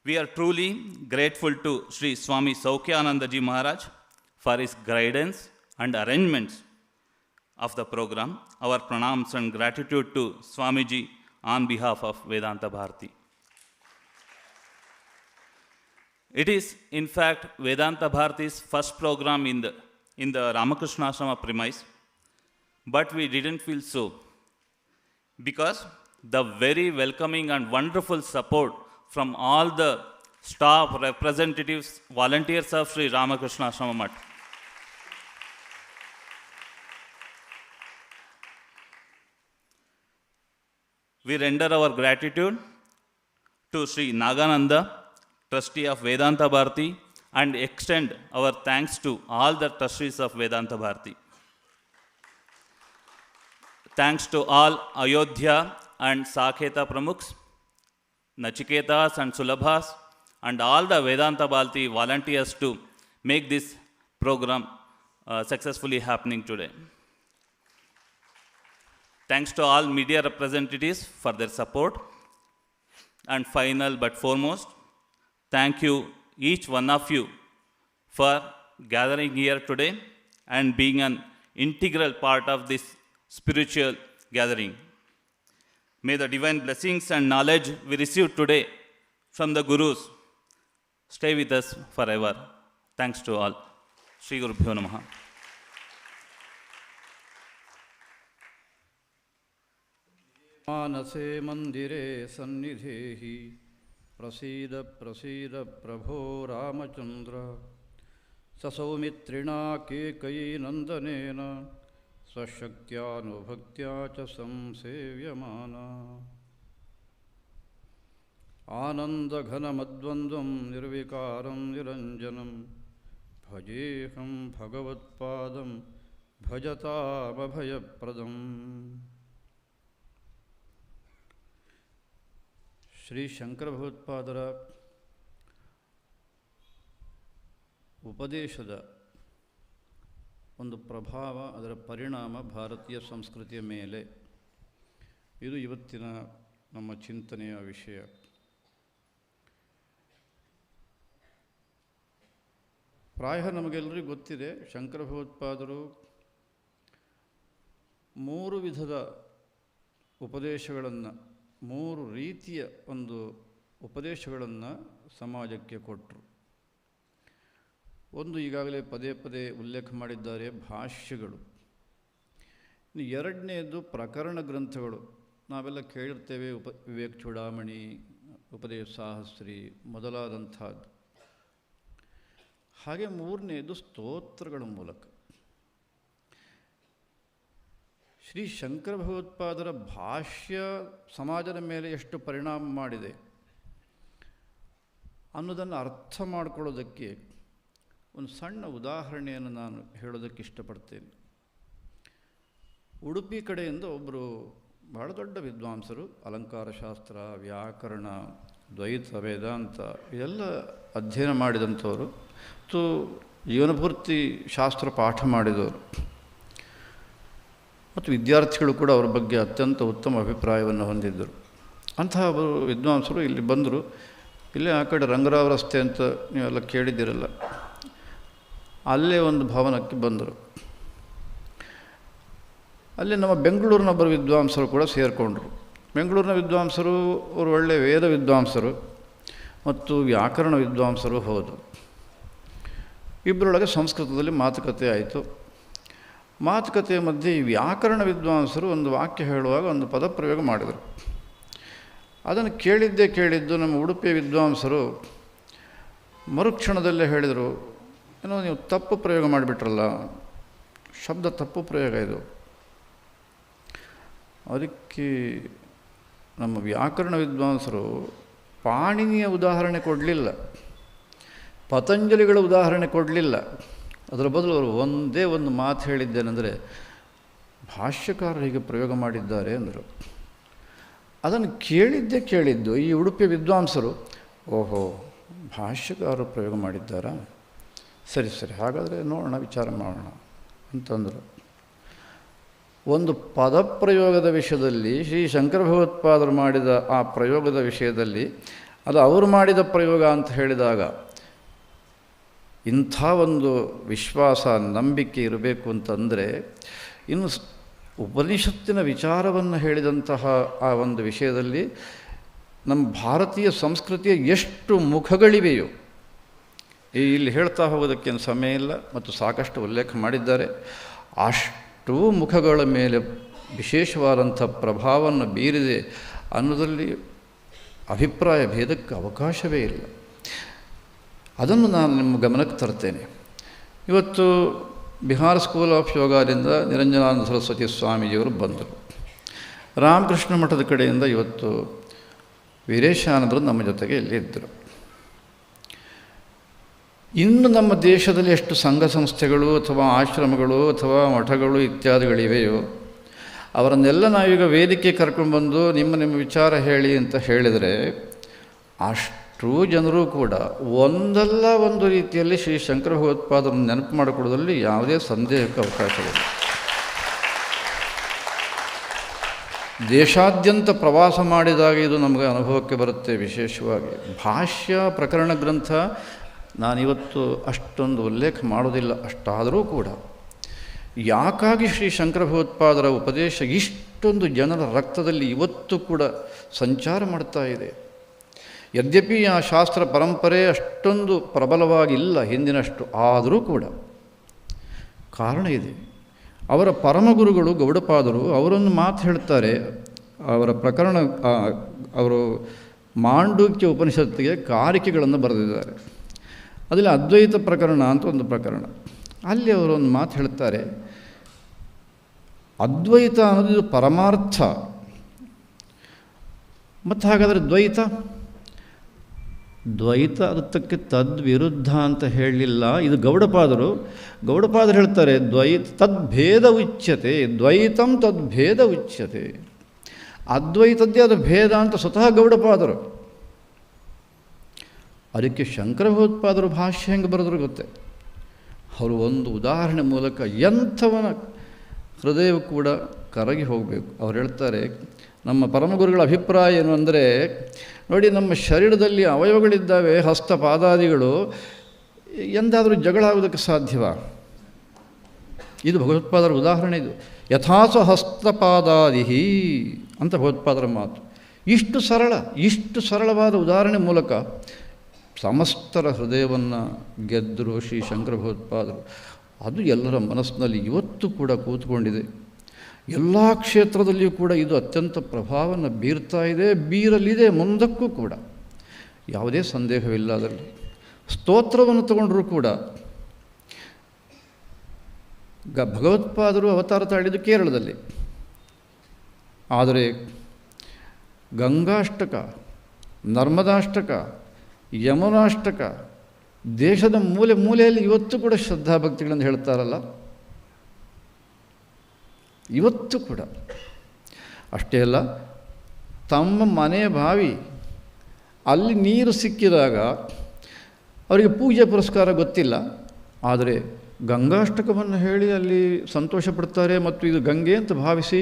We are truly grateful to Sri Swami Saukyananda Ji Maharaj for his guidance and arrangements of the program. Our pranams and gratitude to Swamiji on behalf of Vedanta Bharati. It is, in fact, Vedanta Bharati's first program in the Ramakrishna Ashrama premise, but we didn't feel so, because the very welcoming and wonderful support from all the staff, representatives, volunteers of Sri Ramakrishna Ashrama Math. We render our gratitude to Sri Nagananda, trustee of Vedanta Bharati, and extend our thanks to all the trustees of Vedanta Bharati. Thanks to all Ayodhya and Saketa Pramukhs, Nachiketas and Sulabhas, and all the Vedanta Bharati volunteers to make this program successfully happening today. Thanks to all media representatives for their support. And final but foremost, thank you, each one of you, for gathering here today and being an integral part of this spiritual gathering. May the divine blessings and knowledge we receive today from the Gurus stay with us forever. Thanks to all. Shri Gurubhyo Namaha. मानसे मंदिरे सन्निधेहि प्रसीद प्रसीद प्रभो रामचंद्र ससौमित्रिणा केकयी नंदनेन स्वशक्त्यानुभक्त्या च संसेव्यमाना आनन्दघनमद्वन्द्वं निर्विकारं निरञ्जनं भजेऽहं भगवत्पादं भजतामभयप्रदम्. ಶ್ರೀ ಶಂಕರ ಭಗವತ್ಪಾದರ ಉಪದೇಶದ ಒಂದು ಪ್ರಭಾವ, ಅದರ ಪರಿಣಾಮ ಭಾರತೀಯ ಸಂಸ್ಕೃತಿಯ ಮೇಲೆ, ಇದು ಇವತ್ತಿನ ನಮ್ಮ ಚಿಂತನೆಯ ವಿಷಯ. ಪ್ರಾಯ ನಮಗೆಲ್ಲರಿಗೂ ಗೊತ್ತಿದೆ, ಶಂಕರ ಭಗವತ್ಪಾದರು 3 ವಿಧದ ಉಪದೇಶಗಳನ್ನು, 3 ರೀತಿಯ ಒಂದು ಉಪದೇಶಗಳನ್ನು ಸಮಾಜಕ್ಕೆ ಕೊಟ್ಟರು. ಒಂದು ಈಗಾಗಲೇ ಪದೇ ಪದೇ ಉಲ್ಲೇಖ ಮಾಡಿದ್ದಾರೆ, ಭಾಷ್ಯಗಳು. ಇನ್ನು 2ನೇದು ಪ್ರಕರಣ ಗ್ರಂಥಗಳು. ನಾವೆಲ್ಲ ಕೇಳಿರ್ತೇವೆ, ವಿವೇಕ ಚೂಡಾಮಣಿ, ಉಪದೇಶ ಸಾಹಸ್ರಿ ಮೊದಲಾದಂಥದ್ದು. ಹಾಗೆ 3ನೇದು ಸ್ತೋತ್ರಗಳ ಮೂಲಕ. ಶ್ರೀ ಶಂಕರ ಭಗವತ್ಪಾದರ ಭಾಷ್ಯ ಸಮಾಜದ ಮೇಲೆ ಎಷ್ಟು ಪರಿಣಾಮ ಮಾಡಿದೆ ಅನ್ನೋದನ್ನು ಅರ್ಥ ಮಾಡಿಕೊಳ್ಳೋದಕ್ಕೆ ಒಂದು ಸಣ್ಣ ಉದಾಹರಣೆಯನ್ನು ನಾನು ಹೇಳೋದಕ್ಕೆ ಇಷ್ಟಪಡ್ತೇನೆ. ಉಡುಪಿ ಕಡೆಯಿಂದ ಒಬ್ಬರು ಬಹಳ ದೊಡ್ಡ ವಿದ್ವಾಂಸರು, ಅಲಂಕಾರ ಶಾಸ್ತ್ರ, ವ್ಯಾಕರಣ, ದ್ವೈತ, ವೇದಾಂತ ಇದೆಲ್ಲ ಅಧ್ಯಯನ ಮಾಡಿದಂಥವರು ಮತ್ತು ಜೀವನಪೂರ್ತಿ ಶಾಸ್ತ್ರ ಪಾಠ ಮಾಡಿದವರು ಮತ್ತು ವಿದ್ಯಾರ್ಥಿಗಳು ಕೂಡ ಅವರ ಬಗ್ಗೆ ಅತ್ಯಂತ ಉತ್ತಮ ಅಭಿಪ್ರಾಯವನ್ನು ಹೊಂದಿದ್ದರು. ಅಂತಹ ಒಬ್ಬರು ವಿದ್ವಾಂಸರು ಇಲ್ಲಿ ಬಂದರು. ಇಲ್ಲೇ ಆ ಕಡೆ ರಂಗರಾವ್ ರಸ್ತೆ ಅಂತ ನೀವೆಲ್ಲ ಕೇಳಿದ್ದೀರಲ್ಲ, ಅಲ್ಲೇ ಒಂದು ಭವನಕ್ಕೆ ಬಂದರು. ಅಲ್ಲಿ ನಮ್ಮ ಬೆಂಗಳೂರಿನೊಬ್ಬರು ವಿದ್ವಾಂಸರು ಕೂಡ ಸೇರಿಕೊಂಡ್ರು. ಬೆಂಗಳೂರಿನ ವಿದ್ವಾಂಸರು ಅವರು ಒಳ್ಳೆಯ ವೇದ ವಿದ್ವಾಂಸರು ಮತ್ತು ವ್ಯಾಕರಣ ವಿದ್ವಾಂಸರು ಹೌದು. ಇಬ್ಬರೊಳಗೆ ಸಂಸ್ಕೃತದಲ್ಲಿ ಮಾತುಕತೆ ಆಯಿತು. ಮಾತುಕತೆಯ ಮಧ್ಯೆ ಈ ವ್ಯಾಕರಣ ವಿದ್ವಾಂಸರು ಒಂದು ವಾಕ್ಯ ಹೇಳುವಾಗ ಒಂದು ಪದಪ್ರಯೋಗ ಮಾಡಿದರು. ಅದನ್ನು ಕೇಳಿದ್ದು ನಮ್ಮ ಉಡುಪಿಯ ವಿದ್ವಾಂಸರು ಮರುಕ್ಷಣದಲ್ಲೇ ಹೇಳಿದರು, ಏನೋ ನೀವು ತಪ್ಪು ಪ್ರಯೋಗ ಮಾಡಿಬಿಟ್ರಲ್ಲ, ಶಬ್ದ ತಪ್ಪು ಪ್ರಯೋಗ ಇದು. ಅದಕ್ಕೆ ನಮ್ಮ ವ್ಯಾಕರಣ ವಿದ್ವಾಂಸರು ಪಾಣಿನಿಯ ಉದಾಹರಣೆ ಕೊಡಲಿಲ್ಲ, ಪತಂಜಲಿಗಳ ಉದಾಹರಣೆ ಕೊಡಲಿಲ್ಲ. ಅದರ ಬದಲು ಅವರು ಒಂದೇ ಒಂದು ಮಾತು ಹೇಳಿದ್ದೇನೆಂದರೆ, ಭಾಷ್ಯಕಾರರು ಹೀಗೆ ಪ್ರಯೋಗ ಮಾಡಿದ್ದಾರೆ ಅಂದರು. ಅದನ್ನು ಕೇಳಿದ್ದು ಈ ಉಡುಪಿಯ ವಿದ್ವಾಂಸರು, ಓಹೋ ಭಾಷ್ಯಕಾರರು ಪ್ರಯೋಗ ಮಾಡಿದ್ದಾರಾ, ಸರಿ ಹಾಗಾದರೆ ನೋಡೋಣ, ವಿಚಾರ ಮಾಡೋಣ ಅಂತಂದರು. ಒಂದು ಪದಪ್ರಯೋಗದ ವಿಷಯದಲ್ಲಿ ಶ್ರೀ ಶಂಕರ ಭಗವತ್ಪಾದರು ಮಾಡಿದ ಆ ಪ್ರಯೋಗದ ವಿಷಯದಲ್ಲಿ ಅದು ಅವರು ಮಾಡಿದ ಪ್ರಯೋಗ ಅಂತ ಹೇಳಿದಾಗ ಇಂಥ ಒಂದು ವಿಶ್ವಾಸ, ನಂಬಿಕೆ ಇರಬೇಕು ಅಂತಂದರೆ, ಇನ್ನು ಉಪನಿಷತ್ತಿನ ವಿಚಾರವನ್ನು ಹೇಳಿದಂತಹ ಆ ಒಂದು ವಿಷಯದಲ್ಲಿ ನಮ್ಮ ಭಾರತೀಯ ಸಂಸ್ಕೃತಿಯ ಎಷ್ಟು ಮುಖಗಳಿವೆಯೋ, ಇಲ್ಲಿ ಹೇಳ್ತಾ ಹೋಗೋದಕ್ಕೇನು ಸಮಯ ಇಲ್ಲ ಮತ್ತು ಸಾಕಷ್ಟು ಉಲ್ಲೇಖ ಮಾಡಿದ್ದಾರೆ. ಅಷ್ಟೂ ಮುಖಗಳ ಮೇಲೆ ವಿಶೇಷವಾದಂಥ ಪ್ರಭಾವವನ್ನು ಬೀರಿದೆ ಅನ್ನೋದರಲ್ಲಿ ಅಭಿಪ್ರಾಯ ಭೇದಕ್ಕೆ ಅವಕಾಶವೇ ಇಲ್ಲ. ಅದನ್ನು ನಾನು ನಿಮ್ಮ ಗಮನಕ್ಕೆ ತರ್ತೇನೆ. ಇವತ್ತು ಬಿಹಾರ್ ಸ್ಕೂಲ್ ಆಫ್ ಯೋಗದಿಂದ ನಿರಂಜನಾನಂದ ಸರಸ್ವತಿ ಸ್ವಾಮೀಜಿಯವರು ಬಂದರು. ರಾಮಕೃಷ್ಣ ಮಠದ ಕಡೆಯಿಂದ ಇವತ್ತು ವೀರೇಶಾನಂದರು ನಮ್ಮ ಜೊತೆಗೆ ಇಲ್ಲಿ ಇದ್ದರು. ಇನ್ನು ನಮ್ಮ ದೇಶದಲ್ಲಿ ಎಷ್ಟು ಸಂಘ ಸಂಸ್ಥೆಗಳು ಅಥವಾ ಆಶ್ರಮಗಳು ಅಥವಾ ಮಠಗಳು ಇತ್ಯಾದಿಗಳಿವೆಯೋ ಅವರನ್ನೆಲ್ಲ ನಾವೀಗ ವೇದಿಕೆ ಕರ್ಕೊಂಡ್ಬಂದು ನಿಮ್ಮ ವಿಚಾರ ಹೇಳಿ ಅಂತ ಹೇಳಿದರೆ, ಅಷ್ಟೂ ಜನರು ಕೂಡ ಒಂದಲ್ಲ ಒಂದು ರೀತಿಯಲ್ಲಿ ಶ್ರೀ ಶಂಕರ ಭಗವತ್ಪಾದರನ್ನು ನೆನಪು ಮಾಡಿಕೊಡೋದ್ರಲ್ಲಿ ಯಾವುದೇ ಸಂದೇಹಕ್ಕೆ ಅವಕಾಶವಿಲ್ಲ. ದೇಶಾದ್ಯಂತ ಪ್ರವಾಸ ಮಾಡಿದಾಗ ಇದು ನಮಗೆ ಅನುಭವಕ್ಕೆ ಬರುತ್ತೆ. ವಿಶೇಷವಾಗಿ ಭಾಷ್ಯ ಪ್ರಕರಣ ಗ್ರಂಥ ನಾನಿವತ್ತು ಅಷ್ಟೊಂದು ಉಲ್ಲೇಖ ಮಾಡೋದಿಲ್ಲ. ಅಷ್ಟಾದರೂ ಕೂಡ ಯಾಕಾಗಿ ಶ್ರೀ ಶಂಕರ ಭಗವತ್ಪಾದರ ಉಪದೇಶ ಇಷ್ಟೊಂದು ಜನರ ರಕ್ತದಲ್ಲಿ ಇವತ್ತು ಕೂಡ ಸಂಚಾರ ಮಾಡ್ತಾ ಇದೆ. ಯದ್ಯಪಿ ಆ ಶಾಸ್ತ್ರ ಪರಂಪರೆ ಅಷ್ಟೊಂದು ಪ್ರಬಲವಾಗಿಲ್ಲ ಹಿಂದಿನಷ್ಟು, ಆದರೂ ಕೂಡ ಕಾರಣ ಇದೆ. ಅವರ ಪರಮಗುರುಗಳು ಗೌಡಪಾದರು ಅವರೊಂದು ಮಾತು ಹೇಳ್ತಾರೆ. ಅವರ ಪ್ರಕರಣ, ಅವರು ಮಾಂಡೂಕ್ಯ ಉಪನಿಷತ್ತಿಗೆ ಕಾರಿಕೆಗಳನ್ನು ಬರೆದಿದ್ದಾರೆ. ಅದರಲ್ಲಿ ಅದ್ವೈತ ಪ್ರಕರಣ ಅಂತ ಒಂದು ಪ್ರಕರಣ. ಅಲ್ಲಿ ಅವರೊಂದು ಮಾತು ಹೇಳ್ತಾರೆ, ಅದ್ವೈತ ಅನ್ನೋದು ಪರಮಾರ್ಥ, ಮತ್ತು ಹಾಗಾದರೆ ದ್ವೈತ ಅದಕ್ಕೆ ತದ್ವಿರುದ್ಧ ಅಂತ ಹೇಳಲಿಲ್ಲ. ಇದು ಗೌಡಪಾದರು ಹೇಳ್ತಾರೆ, ತದ್ಭೇದ ಉಚ್ಯತೆ, ದ್ವೈತಂ ತದ್ಭೇದ ಉಚ್ಯತೆ. ಅದ್ವೈತದ್ದೇ ಅದು ಭೇದ ಅಂತ ಸ್ವತಃ ಗೌಡಪಾದರು. ಅದಕ್ಕೆ ಶಂಕರ ಭಗವತ್ಪಾದರು ಭಾಷ್ಯ ಹೆಂಗೆ ಬರೆದ್ರು ಗೊತ್ತೇ, ಅವರು ಒಂದು ಉದಾಹರಣೆ ಮೂಲಕ ಎಂಥವನ ಹೃದಯವು ಕೂಡ ಕರಗಿ ಹೋಗಬೇಕು. ಅವ್ರು ಹೇಳ್ತಾರೆ, ನಮ್ಮ ಪರಮಗುರುಗಳ ಅಭಿಪ್ರಾಯ ಏನು ಅಂದರೆ, ನೋಡಿ ನಮ್ಮ ಶರೀರದಲ್ಲಿ ಅವಯವಗಳಿದ್ದಾವೆ, ಹಸ್ತ ಪಾದಾದಿಗಳು, ಎಂದಾದರೂ ಜಗಳ ಆಗೋದಕ್ಕೆ ಸಾಧ್ಯವಾ? ಇದು ಭಗವತ್ಪಾದರ ಉದಾಹರಣೆ. ಇದು ಯಥಾಸ ಹಸ್ತಪಾದಾದಿಹಿ ಅಂತ ಭಗವತ್ಪಾದರ ಮಾತು. ಇಷ್ಟು ಸರಳವಾದ ಉದಾಹರಣೆ ಮೂಲಕ ಸಮಸ್ತರ ಹೃದಯವನ್ನು ಗೆದ್ದರು ಶ್ರೀ ಶಂಕರ ಭಗವತ್ಪಾದರು. ಅದು ಎಲ್ಲರ ಮನಸ್ಸಿನಲ್ಲಿ ಇವತ್ತು ಕೂಡ ಕೂತ್ಕೊಂಡಿದೆ. ಎಲ್ಲ ಕ್ಷೇತ್ರದಲ್ಲಿಯೂ ಕೂಡ ಇದು ಅತ್ಯಂತ ಪ್ರಭಾವವನ್ನು ಬೀರ್ತಾ ಇದೆ, ಬೀರಲಿದೆ ಮುಂದಕ್ಕೂ ಕೂಡ, ಯಾವುದೇ ಸಂದೇಹವಿಲ್ಲ. ಅದರಲ್ಲಿ ಸ್ತೋತ್ರವನ್ನು ತಗೊಂಡರೂ ಕೂಡ ಭಗವತ್ಪಾದರು ಅವತಾರ ತಾಳಿದ್ದು ಕೇರಳದಲ್ಲಿ, ಆದರೆ ಗಂಗಾಷ್ಟಕ, ನರ್ಮದಾಷ್ಟಕ, ಯಮುನಾಷ್ಟಕ ದೇಶದ ಮೂಲೆಯಲ್ಲಿ ಇವತ್ತು ಕೂಡ ಶ್ರದ್ಧಾಭಕ್ತಿಗಳನ್ನು ಹೇಳ್ತಾರಲ್ಲ, ಇವತ್ತು ಕೂಡ. ಅಷ್ಟೇ ಅಲ್ಲ, ತಮ್ಮ ಮನೆ ಬಾವಿ ಅಲ್ಲಿ ನೀರು ಸಿಕ್ಕಿದಾಗ ಅವರಿಗೆ ಪೂಜೆ ಪುರಸ್ಕಾರ ಗೊತ್ತಿಲ್ಲ, ಆದರೆ ಗಂಗಾಷ್ಟಕವನ್ನು ಹೇಳಿ ಅಲ್ಲಿ ಸಂತೋಷ ಪಡ್ತಾರೆ ಮತ್ತು ಇದು ಗಂಗೆ ಅಂತ ಭಾವಿಸಿ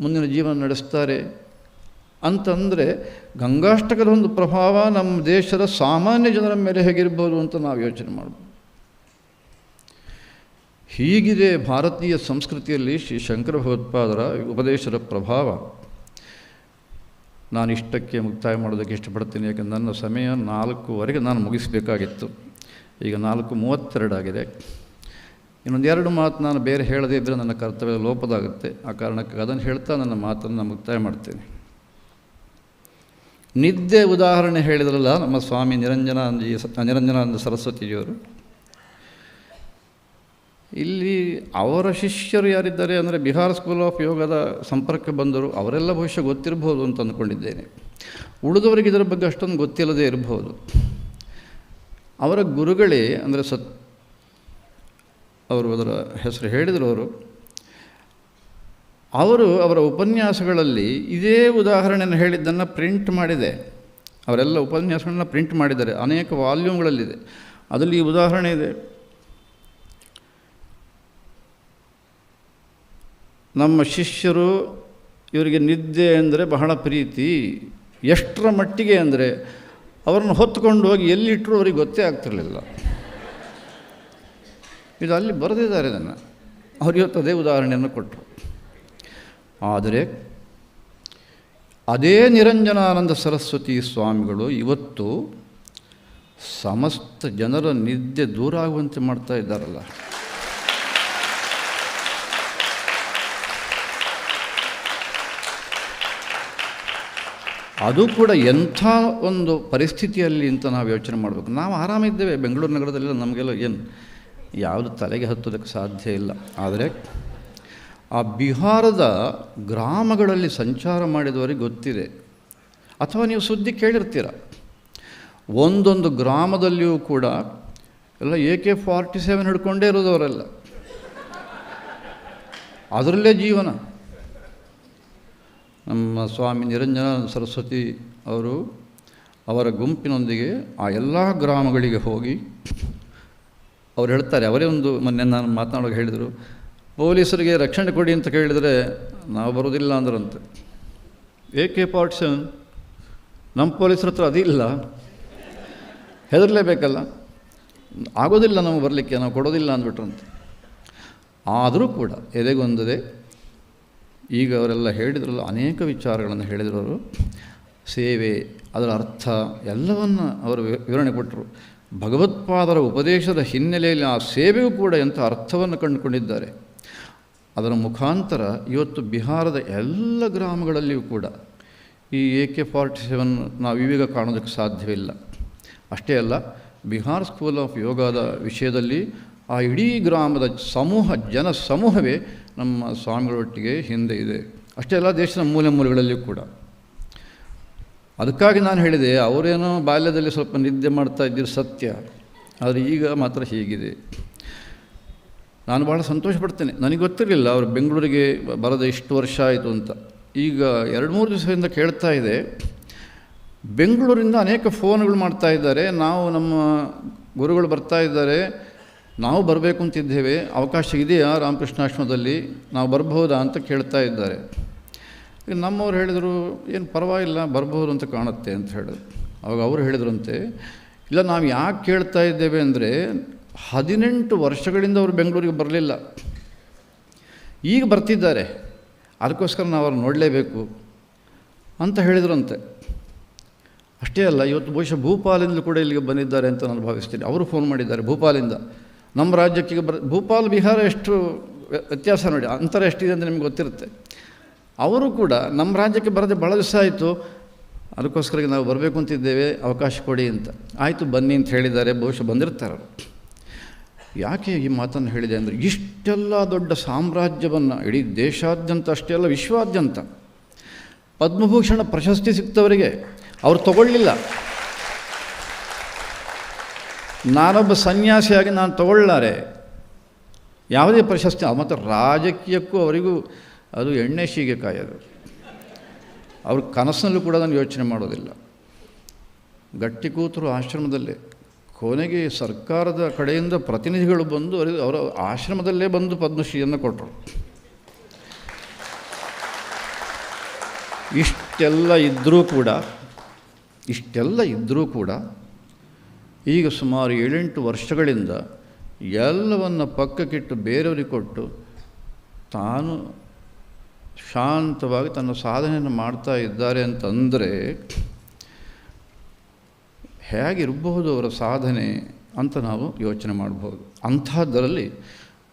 ಮುಂದಿನ ಜೀವನ ನಡೆಸ್ತಾರೆ. ಅಂತಂದರೆ ಗಂಗಾಷ್ಟಕದ ಒಂದು ಪ್ರಭಾವ ನಮ್ಮ ದೇಶದ ಸಾಮಾನ್ಯ ಜನರ ಮೇಲೆ ಹೇಗಿರ್ಬೋದು ಅಂತ ನಾವು ಯೋಚನೆ ಮಾಡ್ಬೋದು. ಹೀಗಿದೆ ಭಾರತೀಯ ಸಂಸ್ಕೃತಿಯಲ್ಲಿ ಶ್ರೀ ಶಂಕರ ಭಗವತ್ಪಾದರ ಉಪದೇಶದ ಪ್ರಭಾವ. ನಾನು ಇಷ್ಟಕ್ಕೆ ಮುಕ್ತಾಯ ಮಾಡೋದಕ್ಕೆ ಇಷ್ಟಪಡ್ತೀನಿ, ಯಾಕೆಂದರೆ ನನ್ನ ಸಮಯ 4:15 ನಾನು ಮುಗಿಸಬೇಕಾಗಿತ್ತು. ಈಗ 4:32 ಆಗಿದೆ. ಇನ್ನೊಂದು 2 ಮಾತು ನಾನು ಬೇರೆ ಹೇಳದೇ ಇದ್ದರೆ ನನ್ನ ಕರ್ತವ್ಯ ಲೋಪದಾಗುತ್ತೆ. ಆ ಕಾರಣಕ್ಕೆ ಅದನ್ನು ಹೇಳ್ತಾ ನನ್ನ ಮಾತನ್ನು ಮುಕ್ತಾಯ ಮಾಡ್ತೇನೆ. ನಿದ್ದೆ ಉದಾಹರಣೆ ಹೇಳಿದ್ರಲ್ಲ ನಮ್ಮ ಸ್ವಾಮಿ ನಿರಂಜನಾನಂದ ಸರಸ್ವತಿಜಿಯವರು. ಇಲ್ಲಿ ಅವರ ಶಿಷ್ಯರು ಯಾರಿದ್ದಾರೆ ಅಂದರೆ ಬಿಹಾರ್ ಸ್ಕೂಲ್ ಆಫ್ ಯೋಗದ ಸಂಪರ್ಕ ಬಂದರು. ಅವರೆಲ್ಲ ಬಹುಶಃ ಗೊತ್ತಿರಬಹುದು ಅಂತ ಅಂದ್ಕೊಂಡಿದ್ದೇನೆ. ಉಳಿದವರಿಗೆ ಇದರ ಬಗ್ಗೆ ಅಷ್ಟೊಂದು ಗೊತ್ತಿಲ್ಲದೆ ಇರಬಹುದು. ಅವರ ಗುರುಗಳೇ ಅಂದರೆ ಅವರು ಅದರ ಹೆಸರು ಹೇಳಿದರು. ಅವರು ಅವರ ಉಪನ್ಯಾಸಗಳಲ್ಲಿ ಇದೇ ಉದಾಹರಣೆಯನ್ನು ಹೇಳಿದ್ದನ್ನು ಪ್ರಿಂಟ್ ಮಾಡಿದೆ. ಅವರೆಲ್ಲ ಉಪನ್ಯಾಸಗಳನ್ನ ಪ್ರಿಂಟ್ ಮಾಡಿದ್ದಾರೆ, ಅನೇಕ ವಾಲ್ಯೂಮ್ಗಳಲ್ಲಿದೆ. ಅದರಲ್ಲಿ ಈ ಉದಾಹರಣೆ ಇದೆ. ನಮ್ಮ ಶಿಷ್ಯರು ಇವರಿಗೆ ನಿದ್ದೆ ಅಂದರೆ ಬಹಳ ಪ್ರೀತಿ. ಎಷ್ಟರ ಮಟ್ಟಿಗೆ ಅಂದರೆ ಅವರನ್ನು ಹೊತ್ತುಕೊಂಡು ಹೋಗಿ ಎಲ್ಲಿಟ್ಟರು ಅವರಿಗೆ ಗೊತ್ತೇ ಆಗ್ತಿರಲಿಲ್ಲ. ಇದು ಅಲ್ಲಿ ಬರೆದಿದ್ದಾರೆ. ಇದನ್ನು ಅವ್ರು ಇವತ್ತು ಅದೇ ಉದಾಹರಣೆಯನ್ನು ಕೊಟ್ಟರು. ಆದರೆ ಅದೇ ನಿರಂಜನಾನಂದ ಸರಸ್ವತಿ ಸ್ವಾಮಿಗಳು ಇವತ್ತು ಸಮಸ್ತ ಜನರ ನಿದ್ದೆ ದೂರ ಆಗುವಂತೆ ಮಾಡ್ತಾ ಇದ್ದಾರಲ್ಲ. ಅದು ಕೂಡ ಎಂಥ ಒಂದು ಪರಿಸ್ಥಿತಿಯಲ್ಲಿ ಅಂತ ನಾವು ಯೋಚನೆ ಮಾಡಬೇಕು. ನಾವು ಆರಾಮಿದ್ದೇವೆ ಬೆಂಗಳೂರು ನಗರದಲ್ಲೆಲ್ಲ, ನಮಗೆಲ್ಲ ಏನು ಯಾವುದು ತಲೆಗೆ ಹತ್ತೋದಕ್ಕೆ ಸಾಧ್ಯ ಇಲ್ಲ. ಆದರೆ ಆ ಬಿಹಾರದ ಗ್ರಾಮಗಳಲ್ಲಿ ಸಂಚಾರ ಮಾಡಿದವರಿಗೆ ಗೊತ್ತಿದೆ, ಅಥವಾ ನೀವು ಸುದ್ದಿ ಕೇಳಿರ್ತೀರ. ಒಂದೊಂದು ಗ್ರಾಮದಲ್ಲಿಯೂ ಕೂಡ ಎಲ್ಲ AK-47 ಹಿಡ್ಕೊಂಡೇ ಇರೋದವರೆಲ್ಲ, ಅದರಲ್ಲೇ ಜೀವನ. ನಮ್ಮ ಸ್ವಾಮಿ ನಿರಂಜನಾನಂದ ಸರಸ್ವತಿ ಅವರು ಅವರ ಗುಂಪಿನೊಂದಿಗೆ ಆ ಎಲ್ಲ ಗ್ರಾಮಗಳಿಗೆ ಹೋಗಿ ಅವ್ರು ಹೇಳ್ತಾರೆ. ಅವರೇ ಒಂದು ಮೊನ್ನೆ ನಾನು ಮಾತನಾಡುವಾಗ ಹೇಳಿದರು, ಪೊಲೀಸರಿಗೆ ರಕ್ಷಣೆ ಕೊಡಿ ಅಂತ ಕೇಳಿದರೆ ನಾವು ಬರೋದಿಲ್ಲ ಅಂದ್ರಂತೆ. AK-47 ನಮ್ಮ ಪೊಲೀಸರ ಹತ್ರ ಅದಿಲ್ಲ, ಹೆದರಲೇಬೇಕಲ್ಲ, ಆಗೋದಿಲ್ಲ ನಾವು ಬರಲಿಕ್ಕೆ, ನಾವು ಕೊಡೋದಿಲ್ಲ ಅಂದ್ಬಿಟ್ರಂತೆ. ಆದರೂ ಕೂಡ ಎದೆಗೊಂದದೆ ಈಗ ಅವರೆಲ್ಲ ಹೇಳಿದ್ರಲ್ಲ, ಅನೇಕ ವಿಚಾರಗಳನ್ನು ಹೇಳಿದರು. ಸೇವೆ, ಅದರ ಅರ್ಥ ಎಲ್ಲವನ್ನು ಅವರು ವಿವರಣೆ ಕೊಟ್ಟರು. ಭಗವತ್ಪಾದರ ಉಪದೇಶದ ಹಿನ್ನೆಲೆಯಲ್ಲಿ ಆ ಸೇವೆಯೂ ಕೂಡ ಎಂಥ ಅರ್ಥವನ್ನು ಕಂಡುಕೊಂಡಿದ್ದಾರೆ. ಅದರ ಮುಖಾಂತರ ಇವತ್ತು ಬಿಹಾರದ ಎಲ್ಲ ಗ್ರಾಮಗಳಲ್ಲಿಯೂ ಕೂಡ ಈ AK-47 ನಾವು ಇವೀಗ ಕಾಣೋದಕ್ಕೆ ಸಾಧ್ಯವಿಲ್ಲ. ಅಷ್ಟೇ ಅಲ್ಲ, ಬಿಹಾರ್ ಸ್ಕೂಲ್ ಆಫ್ ಯೋಗದ ವಿಷಯದಲ್ಲಿ ಆ ಇಡೀ ಗ್ರಾಮದ ಜನ ಸಮೂಹವೇ ನಮ್ಮ ಸ್ವಾಮಿಗಳೊಟ್ಟಿಗೆ ಹಿಂದೆ ಇದೆ. ಅಷ್ಟೇ ಅಲ್ಲ, ದೇಶದ ಮೂಲೆ ಮೂಲೆಗಳಲ್ಲಿಯೂ ಕೂಡ. ಅದಕ್ಕಾಗಿ ನಾನು ಹೇಳಿದೆ, ಅವರೇನೋ ಬಾಲ್ಯದಲ್ಲಿ ಸ್ವಲ್ಪ ನಿದ್ದೆ ಮಾಡ್ತಾ ಇದ್ದಿದ್ದು ಸತ್ಯ, ಆದರೆ ಈಗ ಮಾತ್ರ ಹೀಗಿದೆ. ನಾನು ಭಾಳ ಸಂತೋಷಪಡ್ತೇನೆ. ನನಗೆ ಗೊತ್ತಿರಲಿಲ್ಲ ಅವರು ಬೆಂಗಳೂರಿಗೆ ಬರೋದು ಇಷ್ಟು ವರ್ಷ ಆಯಿತು ಅಂತ. ಈಗ 2-3 ದಿವಸದಿಂದ ಕೇಳ್ತಾ ಇದೆ, ಬೆಂಗಳೂರಿಂದ ಅನೇಕ ಫೋನ್ಗಳು ಮಾಡ್ತಾ ಇದ್ದಾರೆ. ನಾವು ನಮ್ಮ ಗುರುಗಳು ಬರ್ತಾ ಇದ್ದಾರೆ, ನಾವು ಬರಬೇಕು ಅಂತಿದ್ದೇವೆ, ಅವಕಾಶ ಇದೆಯಾ ರಾಮಕೃಷ್ಣಾಶ್ರಮದಲ್ಲಿ, ನಾವು ಬರ್ಬಹುದಾ ಅಂತ ಕೇಳ್ತಾ ಇದ್ದಾರೆ. ಈಗ ನಮ್ಮವ್ರು ಹೇಳಿದರು, ಏನು ಪರವಾಗಿಲ್ಲ, ಬರ್ಬೋದು ಅಂತ ಕಾಣುತ್ತೆ ಅಂತ ಹೇಳಿದ್ರು. ಅವಾಗ ಅವರು ಹೇಳಿದ್ರಂತೆ, ಇಲ್ಲ ನಾವು ಯಾಕೆ ಕೇಳ್ತಾ ಇದ್ದೇವೆ ಅಂದರೆ 18 ವರ್ಷಗಳಿಂದ ಅವರು ಬೆಂಗಳೂರಿಗೆ ಬರಲಿಲ್ಲ, ಈಗ ಬರ್ತಿದ್ದಾರೆ, ಅದಕ್ಕೋಸ್ಕರ ನಾವು ಅವ್ರು ನೋಡಲೇಬೇಕು ಅಂತ ಹೇಳಿದ್ರಂತೆ. ಅಷ್ಟೇ ಅಲ್ಲ, ಇವತ್ತು ಬಹುಶಃ ಭೂಪಾಲಿಂದಲೂ ಕೂಡ ಇಲ್ಲಿಗೆ ಬಂದಿದ್ದಾರೆ ಅಂತ ನಾನು ಭಾವಿಸ್ತೀನಿ. ಅವರು ಫೋನ್ ಮಾಡಿದ್ದಾರೆ ಭೂಪಾಲಿಂದ. ನಮ್ಮ ರಾಜ್ಯಕ್ಕೆ ಭೂಪಾಲ್ ಬಿಹಾರ ಎಷ್ಟು ವ್ಯತ್ಯಾಸ ನೋಡಿ, ಅಂತರ ಎಷ್ಟಿದೆ ಅಂತ ನಿಮ್ಗೆ ಗೊತ್ತಿರುತ್ತೆ. ಅವರು ಕೂಡ ನಮ್ಮ ರಾಜ್ಯಕ್ಕೆ ಬರದೆ ಭಾಳ ದಿವಸ ಆಯಿತು, ಅದಕ್ಕೋಸ್ಕರ ನಾವು ಬರಬೇಕು ಅಂತಿದ್ದೇವೆ, ಅವಕಾಶ ಕೊಡಿ ಅಂತ. ಆಯಿತು ಬನ್ನಿ ಅಂತ ಹೇಳಿದ್ದಾರೆ, ಬಹುಶಃ ಬಂದಿರ್ತಾರೆ ಅವರು. ಯಾಕೆ ಈ ಮಾತನ್ನು ಹೇಳಿದೆ ಅಂದರೆ, ಇಷ್ಟೆಲ್ಲ ದೊಡ್ಡ ಸಾಮ್ರಾಜ್ಯವನ್ನು ಇಡೀ ದೇಶಾದ್ಯಂತ ಅಷ್ಟೇ ಅಲ್ಲ ವಿಶ್ವಾದ್ಯಂತ ಪದ್ಮಭೂಷಣ ಪ್ರಶಸ್ತಿ ಸಿಗ್ತವರಿಗೆ ಅವರು ತಗೊಳ್ಳಿಲ್ಲ. ನಾನೊಬ್ಬ ಸನ್ಯಾಸಿಯಾಗಿ ನಾನು ತಗೊಳ್ಳಾರೆ ಯಾವುದೇ ಪ್ರಶಸ್ತಿ, ಮತ್ತು ರಾಜಕೀಯಕ್ಕೂ ಅವರಿಗೂ ಅದು ಎಣ್ಣೆ ಶೀಗೆಕಾಯಿ. ಅದು ಅವ್ರ ಕನಸಿನಲ್ಲೂ ಕೂಡ ನಾನು ಯೋಚನೆ ಮಾಡೋದಿಲ್ಲ. ಗಟ್ಟಿ ಕೂತರು ಆಶ್ರಮದಲ್ಲೇ. ಕೊನೆಗೆ ಸರ್ಕಾರದ ಕಡೆಯಿಂದ ಪ್ರತಿನಿಧಿಗಳು ಬಂದು ಅವರ ಆಶ್ರಮದಲ್ಲೇ ಬಂದು ಪದ್ಮಶ್ರೀಯನ್ನು ಕೊಟ್ಟರು. ಇಷ್ಟೆಲ್ಲ ಇದ್ದರೂ ಕೂಡ ಈಗ ಸುಮಾರು 7-8 ವರ್ಷಗಳಿಂದ ಎಲ್ಲವನ್ನು ಪಕ್ಕಕ್ಕಿಟ್ಟು ಬೇರೆಯವರಿಗೆ ಕೊಟ್ಟು ತಾನು ಶಾಂತವಾಗಿ ತನ್ನ ಸಾಧನೆಯನ್ನು ಮಾಡ್ತಾ ಇದ್ದಾರೆ ಅಂತಂದರೆ ಹೇಗಿರಬಹುದು ಅವರ ಸಾಧನೆ ಅಂತ ನಾವು ಯೋಚನೆ ಮಾಡ್ಬೋದು. ಅಂಥದ್ದರಲ್ಲಿ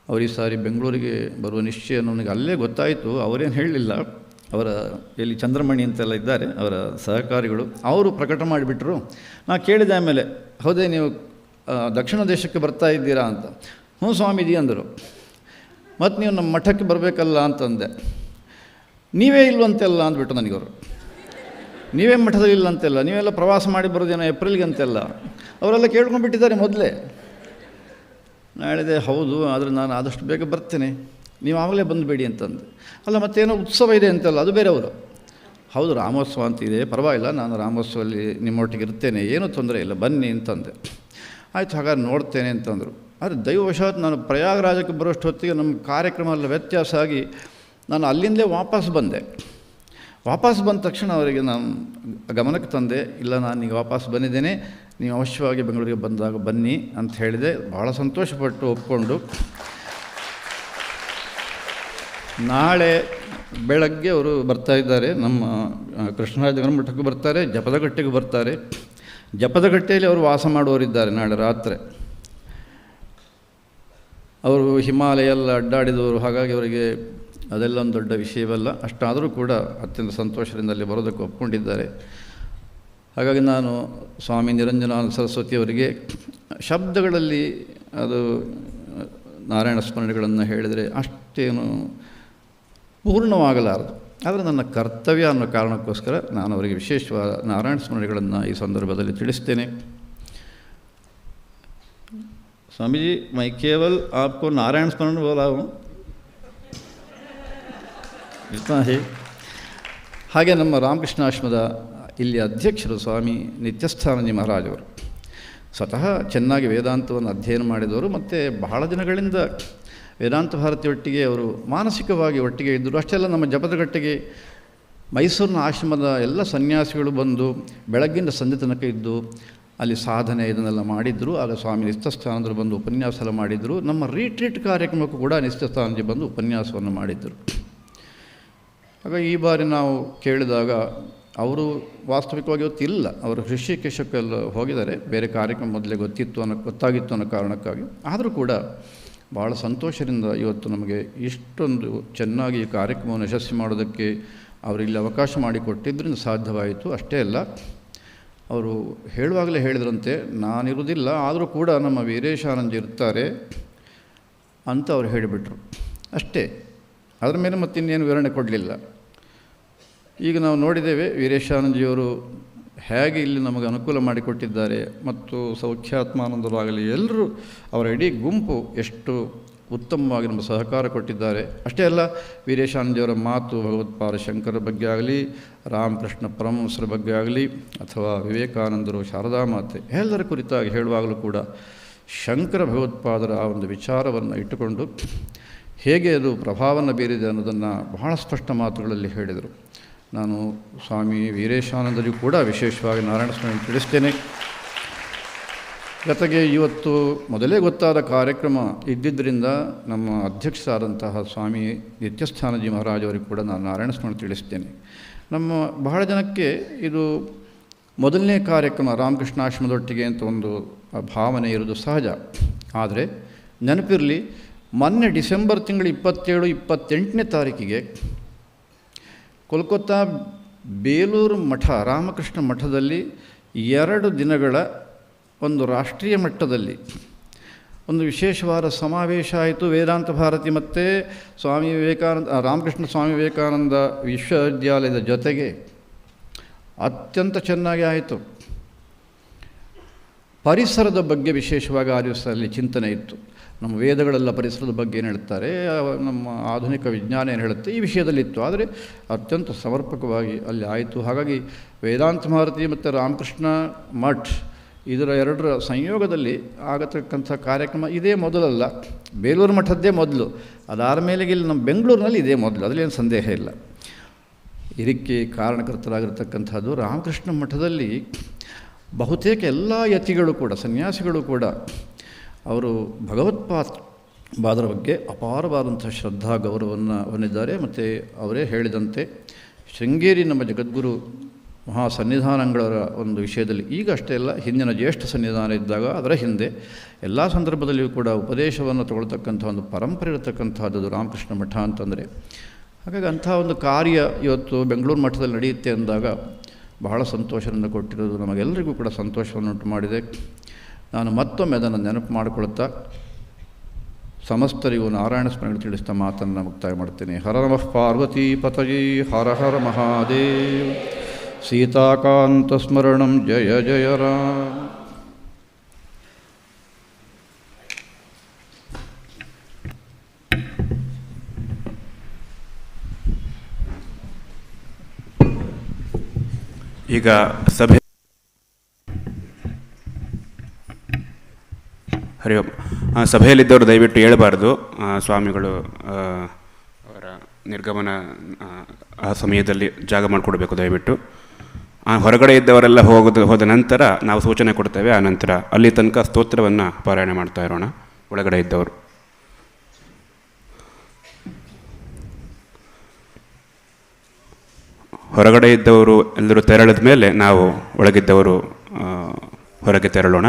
ಅವರು ಈ ಸಾರಿ ಬೆಂಗಳೂರಿಗೆ ಬರುವ ನಿಶ್ಚಯ ನನಗೆ ಅಲ್ಲೇ ಗೊತ್ತಾಯಿತು. ಅವರೇನು ಹೇಳಲಿಲ್ಲ, ಅವರ ಎಲ್ಲಿ ಚಂದ್ರಮಣಿ ಅಂತೆಲ್ಲ ಇದ್ದಾರೆ ಅವರ ಸಹಕಾರಿಗಳು, ಅವರು ಪ್ರಕಟ ಮಾಡಿಬಿಟ್ರು. ನಾ ಕೇಳಿದೆ ಆಮೇಲೆ, ಹೌದೇ ನೀವು ದಕ್ಷಿಣ ದೇಶಕ್ಕೆ ಬರ್ತಾ ಇದ್ದೀರಾ ಅಂತ. ಹ್ಞೂ ಸ್ವಾಮೀಜಿ ಅಂದರು. ಮತ್ತು ನೀವು ನಮ್ಮ ಮಠಕ್ಕೆ ಬರಬೇಕಲ್ಲ ಅಂತಂದೆ. ನೀವೇ ಇಲ್ವಂತೆಲ್ಲ ಅಂದ್ಬಿಟ್ಟು ನನಗವರು. ನೀವೇ ಮಠದಲ್ಲಿ ಇಲ್ಲ ಅಂತೆಲ್ಲ, ನೀವೆಲ್ಲ ಪ್ರವಾಸ ಮಾಡಿ ಬರೋದೇನೋ ಏಪ್ರಿಲ್ಗೆ ಅಂತೆಲ್ಲ ಅವರೆಲ್ಲ ಕೇಳ್ಕೊಂಡ್ಬಿಟ್ಟಿದ್ದಾರೆ ಮೊದಲೇ. ನಾನು ಹೇಳಿದೆ ಹೌದು, ಆದರೆ ನಾನು ಆದಷ್ಟು ಬೇಗ ಬರ್ತೇನೆ, ನೀವು ಆವಾಗಲೇ ಬಂದುಬೇಡಿ ಅಂತಂದೆ. ಅಲ್ಲ ಮತ್ತೇನೋ ಉತ್ಸವ ಇದೆ ಅಂತೆಲ್ಲ, ಅದು ಬೇರೆ ಅವರು. ಹೌದು ರಾಮೋತ್ಸವ ಅಂತಿದೆ, ಪರವಾಗಿಲ್ಲ, ನಾನು ರಾಮೋತ್ಸವದಲ್ಲಿ ನಿಮ್ಮೊಟ್ಟಿಗೆ ಇರ್ತೇನೆ, ಏನೂ ತೊಂದರೆ ಇಲ್ಲ, ಬನ್ನಿ ಅಂತಂದೆ. ಆಯಿತು ಹಾಗಾದ್ರೆ ನೋಡ್ತೇನೆ ಅಂತಂದರು. ಆದರೆ ದೈವವಶಾತ್ ನಾನು ಪ್ರಯಾಗರಾಜಕ್ಕೆ ಬರೋಷ್ಟು ಹೊತ್ತಿಗೆ ನಮ್ಮ ಕಾರ್ಯಕ್ರಮ ಎಲ್ಲ ವ್ಯತ್ಯಾಸ ಆಗಿ ನಾನು ಅಲ್ಲಿಂದಲೇ ವಾಪಸ್ ಬಂದೆ. ವಾಪಸ್ ಬಂದ ತಕ್ಷಣ ಅವರಿಗೆ ನಾನು ಗಮನಕ್ಕೆ ತಂದೆ, ಇಲ್ಲ ನಾನೀಗ ವಾಪಸ್ ಬಂದಿದ್ದೇನೆ, ನೀವು ಅವಶ್ಯವಾಗಿ ಬೆಂಗಳೂರಿಗೆ ಬಂದಾಗ ಬನ್ನಿ ಅಂತ ಹೇಳಿದೆ. ಭಾಳ ಸಂತೋಷಪಟ್ಟು ಒಪ್ಕೊಂಡು ನಾಳೆ ಬೆಳಗ್ಗೆ ಅವರು ಬರ್ತಾ ಇದ್ದಾರೆ, ನಮ್ಮ ಕೃಷ್ಣರಾಜ ಮಠಕ್ಕೆ ಬರ್ತಾರೆ, ಜಪದಗಟ್ಟೆಗೆ ಬರ್ತಾರೆ. ಜಪದಗಟ್ಟೆಯಲ್ಲಿ ಅವರು ವಾಸ ಮಾಡುವವರಿದ್ದಾರೆ ನಾಳೆ ರಾತ್ರಿ. ಅವರು ಹಿಮಾಲಯ ಎಲ್ಲ ಅಡ್ಡಾಡಿದವರು, ಹಾಗಾಗಿ ಅವರಿಗೆ ಅದೆಲ್ಲ ಒಂದು ದೊಡ್ಡ ವಿಷಯವಲ್ಲ. ಅಷ್ಟಾದರೂ ಕೂಡ ಅತ್ಯಂತ ಸಂತೋಷದಿಂದ ಅಲ್ಲಿ ಬರೋದಕ್ಕೆ ಒಪ್ಕೊಂಡಿದ್ದಾರೆ. ಹಾಗಾಗಿ ನಾನು ಸ್ವಾಮಿ ನಿರಂಜನಾನಂದ ಸರಸ್ವತಿ ಅವರಿಗೆ ಶಬ್ದಗಳಲ್ಲಿ ಅದು ನಾರಾಯಣ ಸ್ಮರಣೆಗಳನ್ನು ಹೇಳಿದರೆ ಅಷ್ಟೇನು ಪೂರ್ಣವಾಗಲಾರದು. ಆದರೆ ನನ್ನ ಕರ್ತವ್ಯ ಅನ್ನೋ ಕಾರಣಕ್ಕೋಸ್ಕರ ನಾನು ಅವರಿಗೆ ವಿಶೇಷವಾದ ನಾರಾಯಣ ಸ್ಮರಣೆಗಳನ್ನು ಈ ಸಂದರ್ಭದಲ್ಲಿ ತಿಳಿಸ್ತೇನೆ. स्वामी जी, मैं केवल आपको नारायण स्मरण बोला हूँ, इतना है. ಹಾಗೆ ನಮ್ಮ ರಾಮಕೃಷ್ಣಾಶ್ರಮದ ಇಲ್ಲಿ ಅಧ್ಯಕ್ಷರು ಸ್ವಾಮಿ ನಿತ್ಯಸ್ಥಾನಂದ ಮಹಾರಾಜವರು ಸ್ವತಃ ಚೆನ್ನಾಗಿ ವೇದಾಂತವನ್ನು ಅಧ್ಯಯನ ಮಾಡಿದವರು ಮತ್ತು ಬಹಳ ದಿನಗಳಿಂದ ವೇದಾಂತ ಭಾರತಿ ಒಟ್ಟಿಗೆ ಅವರು ಮಾನಸಿಕವಾಗಿ ಒಟ್ಟಿಗೆ ಇದ್ದರು. ಅಷ್ಟೆಲ್ಲ ನಮ್ಮ ಜಪದಗಟ್ಟೆಗೆ ಮೈಸೂರಿನ ಆಶ್ರಮದ ಎಲ್ಲ ಸನ್ಯಾಸಿಗಳು ಬಂದು ಬೆಳಗ್ಗಿಂದ ಸಂಜೆ ತನಕ ಇದ್ದು ಅಲ್ಲಿ ಸಾಧನೆ ಇದನ್ನೆಲ್ಲ ಮಾಡಿದ್ದರು. ಆಗ ಸ್ವಾಮಿ ನಿತ್ಯಸ್ಥಾನಂದರು ಬಂದು ಉಪನ್ಯಾಸ ಎಲ್ಲ ಮಾಡಿದರು. ನಮ್ಮ ರೀಟ್ರೀಟ್ ಕಾರ್ಯಕ್ರಮಕ್ಕೂ ಕೂಡ ನಿತ್ಯಸ್ಥಾನಂಜಿ ಬಂದು ಉಪನ್ಯಾಸವನ್ನು ಮಾಡಿದ್ದರು. ಹಾಗಾಗಿ ಈ ಬಾರಿ ನಾವು ಕೇಳಿದಾಗ ಅವರು ವಾಸ್ತವಿಕವಾಗಿ ಗೊತ್ತಿಲ್ಲ, ಅವರು ಋಷಿಕೇಶಕ್ಕೆಲ್ಲ ಹೋಗಿದ್ದಾರೆ, ಬೇರೆ ಕಾರ್ಯಕ್ರಮ ಮೊದಲೇ ಗೊತ್ತಾಗಿತ್ತು ಅನ್ನೋ ಕಾರಣಕ್ಕಾಗಿ. ಆದರೂ ಕೂಡ ಭಾಳ ಸಂತೋಷದಿಂದ ಇವತ್ತು ನಮಗೆ ಇಷ್ಟೊಂದು ಚೆನ್ನಾಗಿ ಈ ಕಾರ್ಯಕ್ರಮವನ್ನು ಯಶಸ್ವಿ ಮಾಡೋದಕ್ಕೆ ಅವರಿಲ್ಲಿ ಅವಕಾಶ ಮಾಡಿಕೊಟ್ಟಿದ್ದರಿಂದ ಸಾಧ್ಯವಾಯಿತು. ಅಷ್ಟೇ ಅಲ್ಲ, ಅವರು ಹೇಳುವಾಗಲೇ ಹೇಳಿದ್ರಂತೆ, ನಾನಿರುವುದಿಲ್ಲ ಆದರೂ ಕೂಡ ನಮ್ಮ ವೀರೇಶಾನಂದ ಇರ್ತಾರೆ ಅಂತ ಅವರು ಹೇಳಿಬಿಟ್ರು. ಅಷ್ಟೇ, ಅದರ ಮೇಲೆ ಮತ್ತಿನ್ನೇನು ವಿವರಣೆ ಕೊಡಲಿಲ್ಲ. ಈಗ ನಾವು ನೋಡಿದ್ದೇವೆ ವೀರೇಶಾನಂದಜಿಯವರು ಹೇಗೆ ಇಲ್ಲಿ ನಮಗೆ ಅನುಕೂಲ ಮಾಡಿಕೊಟ್ಟಿದ್ದಾರೆ ಮತ್ತು ಸೌಖ್ಯಾತ್ಮಾನಂದರಾಗಲಿ ಎಲ್ಲರೂ ಅವರ ಇಡೀ ಗುಂಪು ಎಷ್ಟು ಉತ್ತಮವಾಗಿ ನಮ್ಮ ಸಹಕಾರ ಕೊಟ್ಟಿದ್ದಾರೆ. ಅಷ್ಟೇ ಅಲ್ಲ, ವೀರೇಶಾನಂದಜಿಯವರ ಮಾತು ಭಗವತ್ಪಾದ ಶಂಕರ ಬಗ್ಗೆ ಆಗಲಿ, ರಾಮಕೃಷ್ಣ ಪರಮಹಂಸರ ಬಗ್ಗೆ ಆಗಲಿ, ಅಥವಾ ವಿವೇಕಾನಂದರು, ಶಾರದಾ ಮಾತೆ ಎಲ್ಲರ ಕುರಿತಾಗಿ ಹೇಳುವಾಗಲೂ ಕೂಡ ಶಂಕರ ಭಗವತ್ಪಾದರ ಆ ಒಂದು ವಿಚಾರವನ್ನು ಇಟ್ಟುಕೊಂಡು ಹೇಗೆ ಅದು ಪ್ರಭಾವವನ್ನು ಬೀರಿದೆ ಅನ್ನೋದನ್ನು ಬಹಳ ಸ್ಪಷ್ಟ ಮಾತುಗಳಲ್ಲಿ ಹೇಳಿದರು. ನಾನು ಸ್ವಾಮಿ ವೀರೇಶಾನಂದರಿಗೂ ಕೂಡ ವಿಶೇಷವಾಗಿ ನಾರಾಯಣ ಸ್ಮರಣೆ ತಿಳಿಸ್ತೇನೆ. ಜೊತೆಗೆ ಇವತ್ತು ಮೊದಲೇ ಗೊತ್ತಾದ ಕಾರ್ಯಕ್ರಮ ಇದ್ದಿದ್ದರಿಂದ ನಮ್ಮ ಅಧ್ಯಕ್ಷರಾದಂತಹ ಸ್ವಾಮಿ ನಿತ್ಯಸ್ಥಾನಜಿ ಮಹಾರಾಜವರಿಗೆ ಕೂಡ ನಾನು ನಾರಾಯಣ ಸ್ಮರಣೆ ತಿಳಿಸ್ತೇನೆ. ನಮ್ಮ ಬಹಳ ಜನಕ್ಕೆ ಇದು ಮೊದಲನೇ ಕಾರ್ಯಕ್ರಮ ರಾಮಕೃಷ್ಣಾಶ್ರಮದೊಟ್ಟಿಗೆ ಅಂತ ಒಂದು ಭಾವನೆ ಇರೋದು ಸಹಜ. ಆದರೆ ನೆನಪಿರಲಿ, ಮೊನ್ನೆ ಡಿಸೆಂಬರ್ ತಿಂಗಳು 27-28ನೇ ತಾರೀಕಿಗೆ ಕೋಲ್ಕತ್ತಾ ಬೇಲೂರು ಮಠ ರಾಮಕೃಷ್ಣ ಮಠದಲ್ಲಿ 2 ದಿನಗಳ ಒಂದು ರಾಷ್ಟ್ರೀಯ ಮಟ್ಟದಲ್ಲಿ ಒಂದು ವಿಶೇಷವಾದ ಸಮಾವೇಶ ಆಯಿತು. ವೇದಾಂತ ಭಾರತಿ ಮತ್ತು ಸ್ವಾಮಿ ವಿವೇಕಾನಂದ ರಾಮಕೃಷ್ಣ ಸ್ವಾಮಿ ವಿವೇಕಾನಂದ ವಿಶ್ವವಿದ್ಯಾಲಯದ ಜೊತೆಗೆ ಅತ್ಯಂತ ಚೆನ್ನಾಗಿ ಆಯಿತು. ಪರಿಸರದ ಬಗ್ಗೆ ವಿಶೇಷವಾಗಿ ಆ ದಿವಸದಲ್ಲಿ ಚಿಂತನೆ ಇತ್ತು. ನಮ್ಮ ವೇದಗಳೆಲ್ಲ ಪರಿಸರದ ಬಗ್ಗೆ ಏನು ಹೇಳ್ತಾರೆ, ನಮ್ಮ ಆಧುನಿಕ ವಿಜ್ಞಾನ ಏನು ಹೇಳುತ್ತೆ, ಈ ವಿಷಯದಲ್ಲಿತ್ತು. ಆದರೆ ಅತ್ಯಂತ ಸಮರ್ಪಕವಾಗಿ ಅಲ್ಲಿ ಆಯಿತು. ಹಾಗಾಗಿ ವೇದಾಂತ ಭಾರತಿ ಮತ್ತು ರಾಮಕೃಷ್ಣ ಮಠ್ ಇದರ 2ರ ಸಂಯೋಗದಲ್ಲಿ ಆಗತಕ್ಕಂಥ ಕಾರ್ಯಕ್ರಮ ಇದೇ ಮೊದಲಲ್ಲ, ಬೇಲೂರು ಮಠದ್ದೇ ಮೊದಲು. ಅದಾದ ಮೇಲೆ ಇಲ್ಲಿ ನಮ್ಮ ಬೆಂಗಳೂರಿನಲ್ಲಿ ಇದೇ ಮೊದಲು, ಅದರಲ್ಲೇನು ಸಂದೇಹ ಇಲ್ಲ. ಇದಕ್ಕೆ ಕಾರಣಕರ್ತರಾಗಿರ್ತಕ್ಕಂಥದ್ದು ರಾಮಕೃಷ್ಣ ಮಠದಲ್ಲಿ ಬಹುತೇಕ ಎಲ್ಲ ಯತಿಗಳು ಕೂಡ ಸನ್ಯಾಸಿಗಳು ಕೂಡ ಅವರು ಭಗವತ್ಪಾದರ ಬಗ್ಗೆ ಅಪಾರವಾದಂಥ ಶ್ರದ್ಧಾ ಗೌರವವನ್ನು ಹೊಂದಿದ್ದಾರೆ. ಮತ್ತು ಅವರೇ ಹೇಳಿದಂತೆ ಶೃಂಗೇರಿ ನಮ್ಮ ಜಗದ್ಗುರು ಮಹಾ ಸನ್ನಿಧಾನಗಳ ಒಂದು ವಿಷಯದಲ್ಲಿ ಈಗ ಅಷ್ಟೇ ಅಲ್ಲ, ಹಿಂದಿನ ಜ್ಯೇಷ್ಠ ಸನ್ನಿಧಾನ ಇದ್ದಾಗ ಅದರ ಹಿಂದೆ ಎಲ್ಲ ಸಂದರ್ಭದಲ್ಲಿಯೂ ಕೂಡ ಉಪದೇಶವನ್ನು ತಗೊಳ್ತಕ್ಕಂಥ ಒಂದು ಪರಂಪರೆ ಇರತಕ್ಕಂಥದ್ದು ರಾಮಕೃಷ್ಣ ಮಠ ಅಂತಂದರೆ. ಹಾಗಾಗಿ ಅಂಥ ಒಂದು ಕಾರ್ಯ ಇವತ್ತು ಬೆಂಗಳೂರು ಮಠದಲ್ಲಿ ನಡೆಯುತ್ತೆ ಅಂದಾಗ ಬಹಳ ಸಂತೋಷವನ್ನು ಕೊಟ್ಟಿರೋದು ನಮಗೆಲ್ಲರಿಗೂ ಕೂಡ ಸಂತೋಷವನ್ನುಂಟು ಮಾಡಿದೆ. ನಾನು ಮತ್ತೊಮ್ಮೆ ಅದನ್ನು ನೆನಪು ಮಾಡಿಕೊಳ್ತಾ ಸಮಸ್ತರಿಗೂ ನಾರಾಯಣ ಸ್ಮರಣೆ ತಿಳಿಸ್ತಾ ಮಾತನ್ನು ಮುಕ್ತಾಯ ಮಾಡ್ತೇನೆ. ಹರ ನಮಃ ಪಾರ್ವತೀ ಪತಯೇ ಹರ ಹರ ಮಹಾದೇವ್. ಸೀತಾಕಾಂತ ಸ್ಮರಣಂ ಜಯ ಜಯ ರಾಮ. ಈಗ ಹರಿ ಓಂ. ಸಭೆಯಲ್ಲಿದ್ದವರು ದಯವಿಟ್ಟು ಹೇಳಬಾರ್ದು. ಸ್ವಾಮಿಗಳು ಅವರ ನಿರ್ಗಮನ ಆ ಸಮಯದಲ್ಲಿ ಜಾಗ ಮಾಡಿಕೊಡ್ಬೇಕು ದಯವಿಟ್ಟು. ಹೊರಗಡೆ ಇದ್ದವರೆಲ್ಲ ಹೋದ ನಂತರ ನಾವು ಸೂಚನೆ ಕೊಡ್ತೇವೆ. ಆ ನಂತರ ಅಲ್ಲಿ ತನಕ ಸ್ತೋತ್ರವನ್ನು ಪಾರಾಯಣ ಮಾಡ್ತಾ ಇರೋಣ ಒಳಗಡೆ ಇದ್ದವರು. ಹೊರಗಡೆ ಇದ್ದವರು ಎಲ್ಲರೂ ತೆರಳಿದ ಮೇಲೆ ನಾವು ಒಳಗಿದ್ದವರು ಹೊರಗೆ ತೆರಳೋಣ.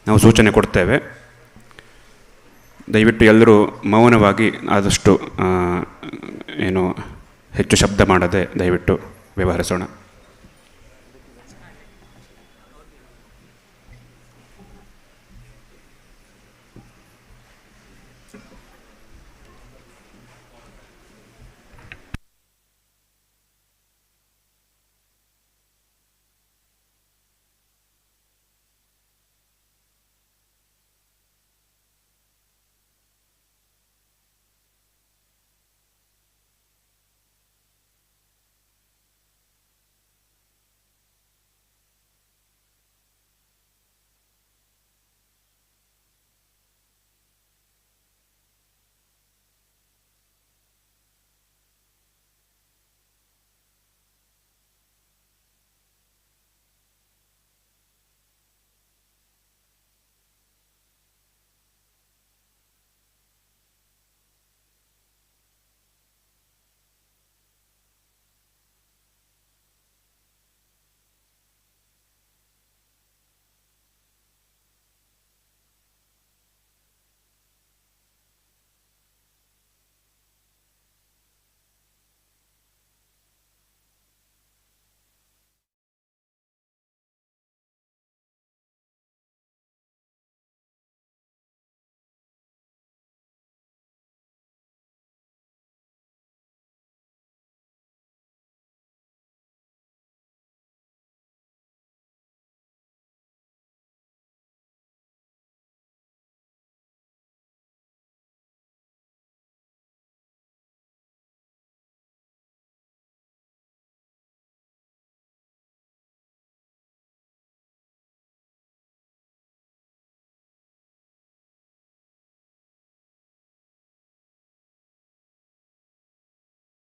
ನಾವು ಸೂಚನೆ ಕೊಡ್ತೇವೆ. ದಯವಿಟ್ಟು ಎಲ್ಲರೂ ಮೌನವಾಗಿ ಆದಷ್ಟು ಹೆಚ್ಚು ಶಬ್ದ ಮಾಡದೆ ದಯವಿಟ್ಟು ವ್ಯವಹರಿಸೋಣ.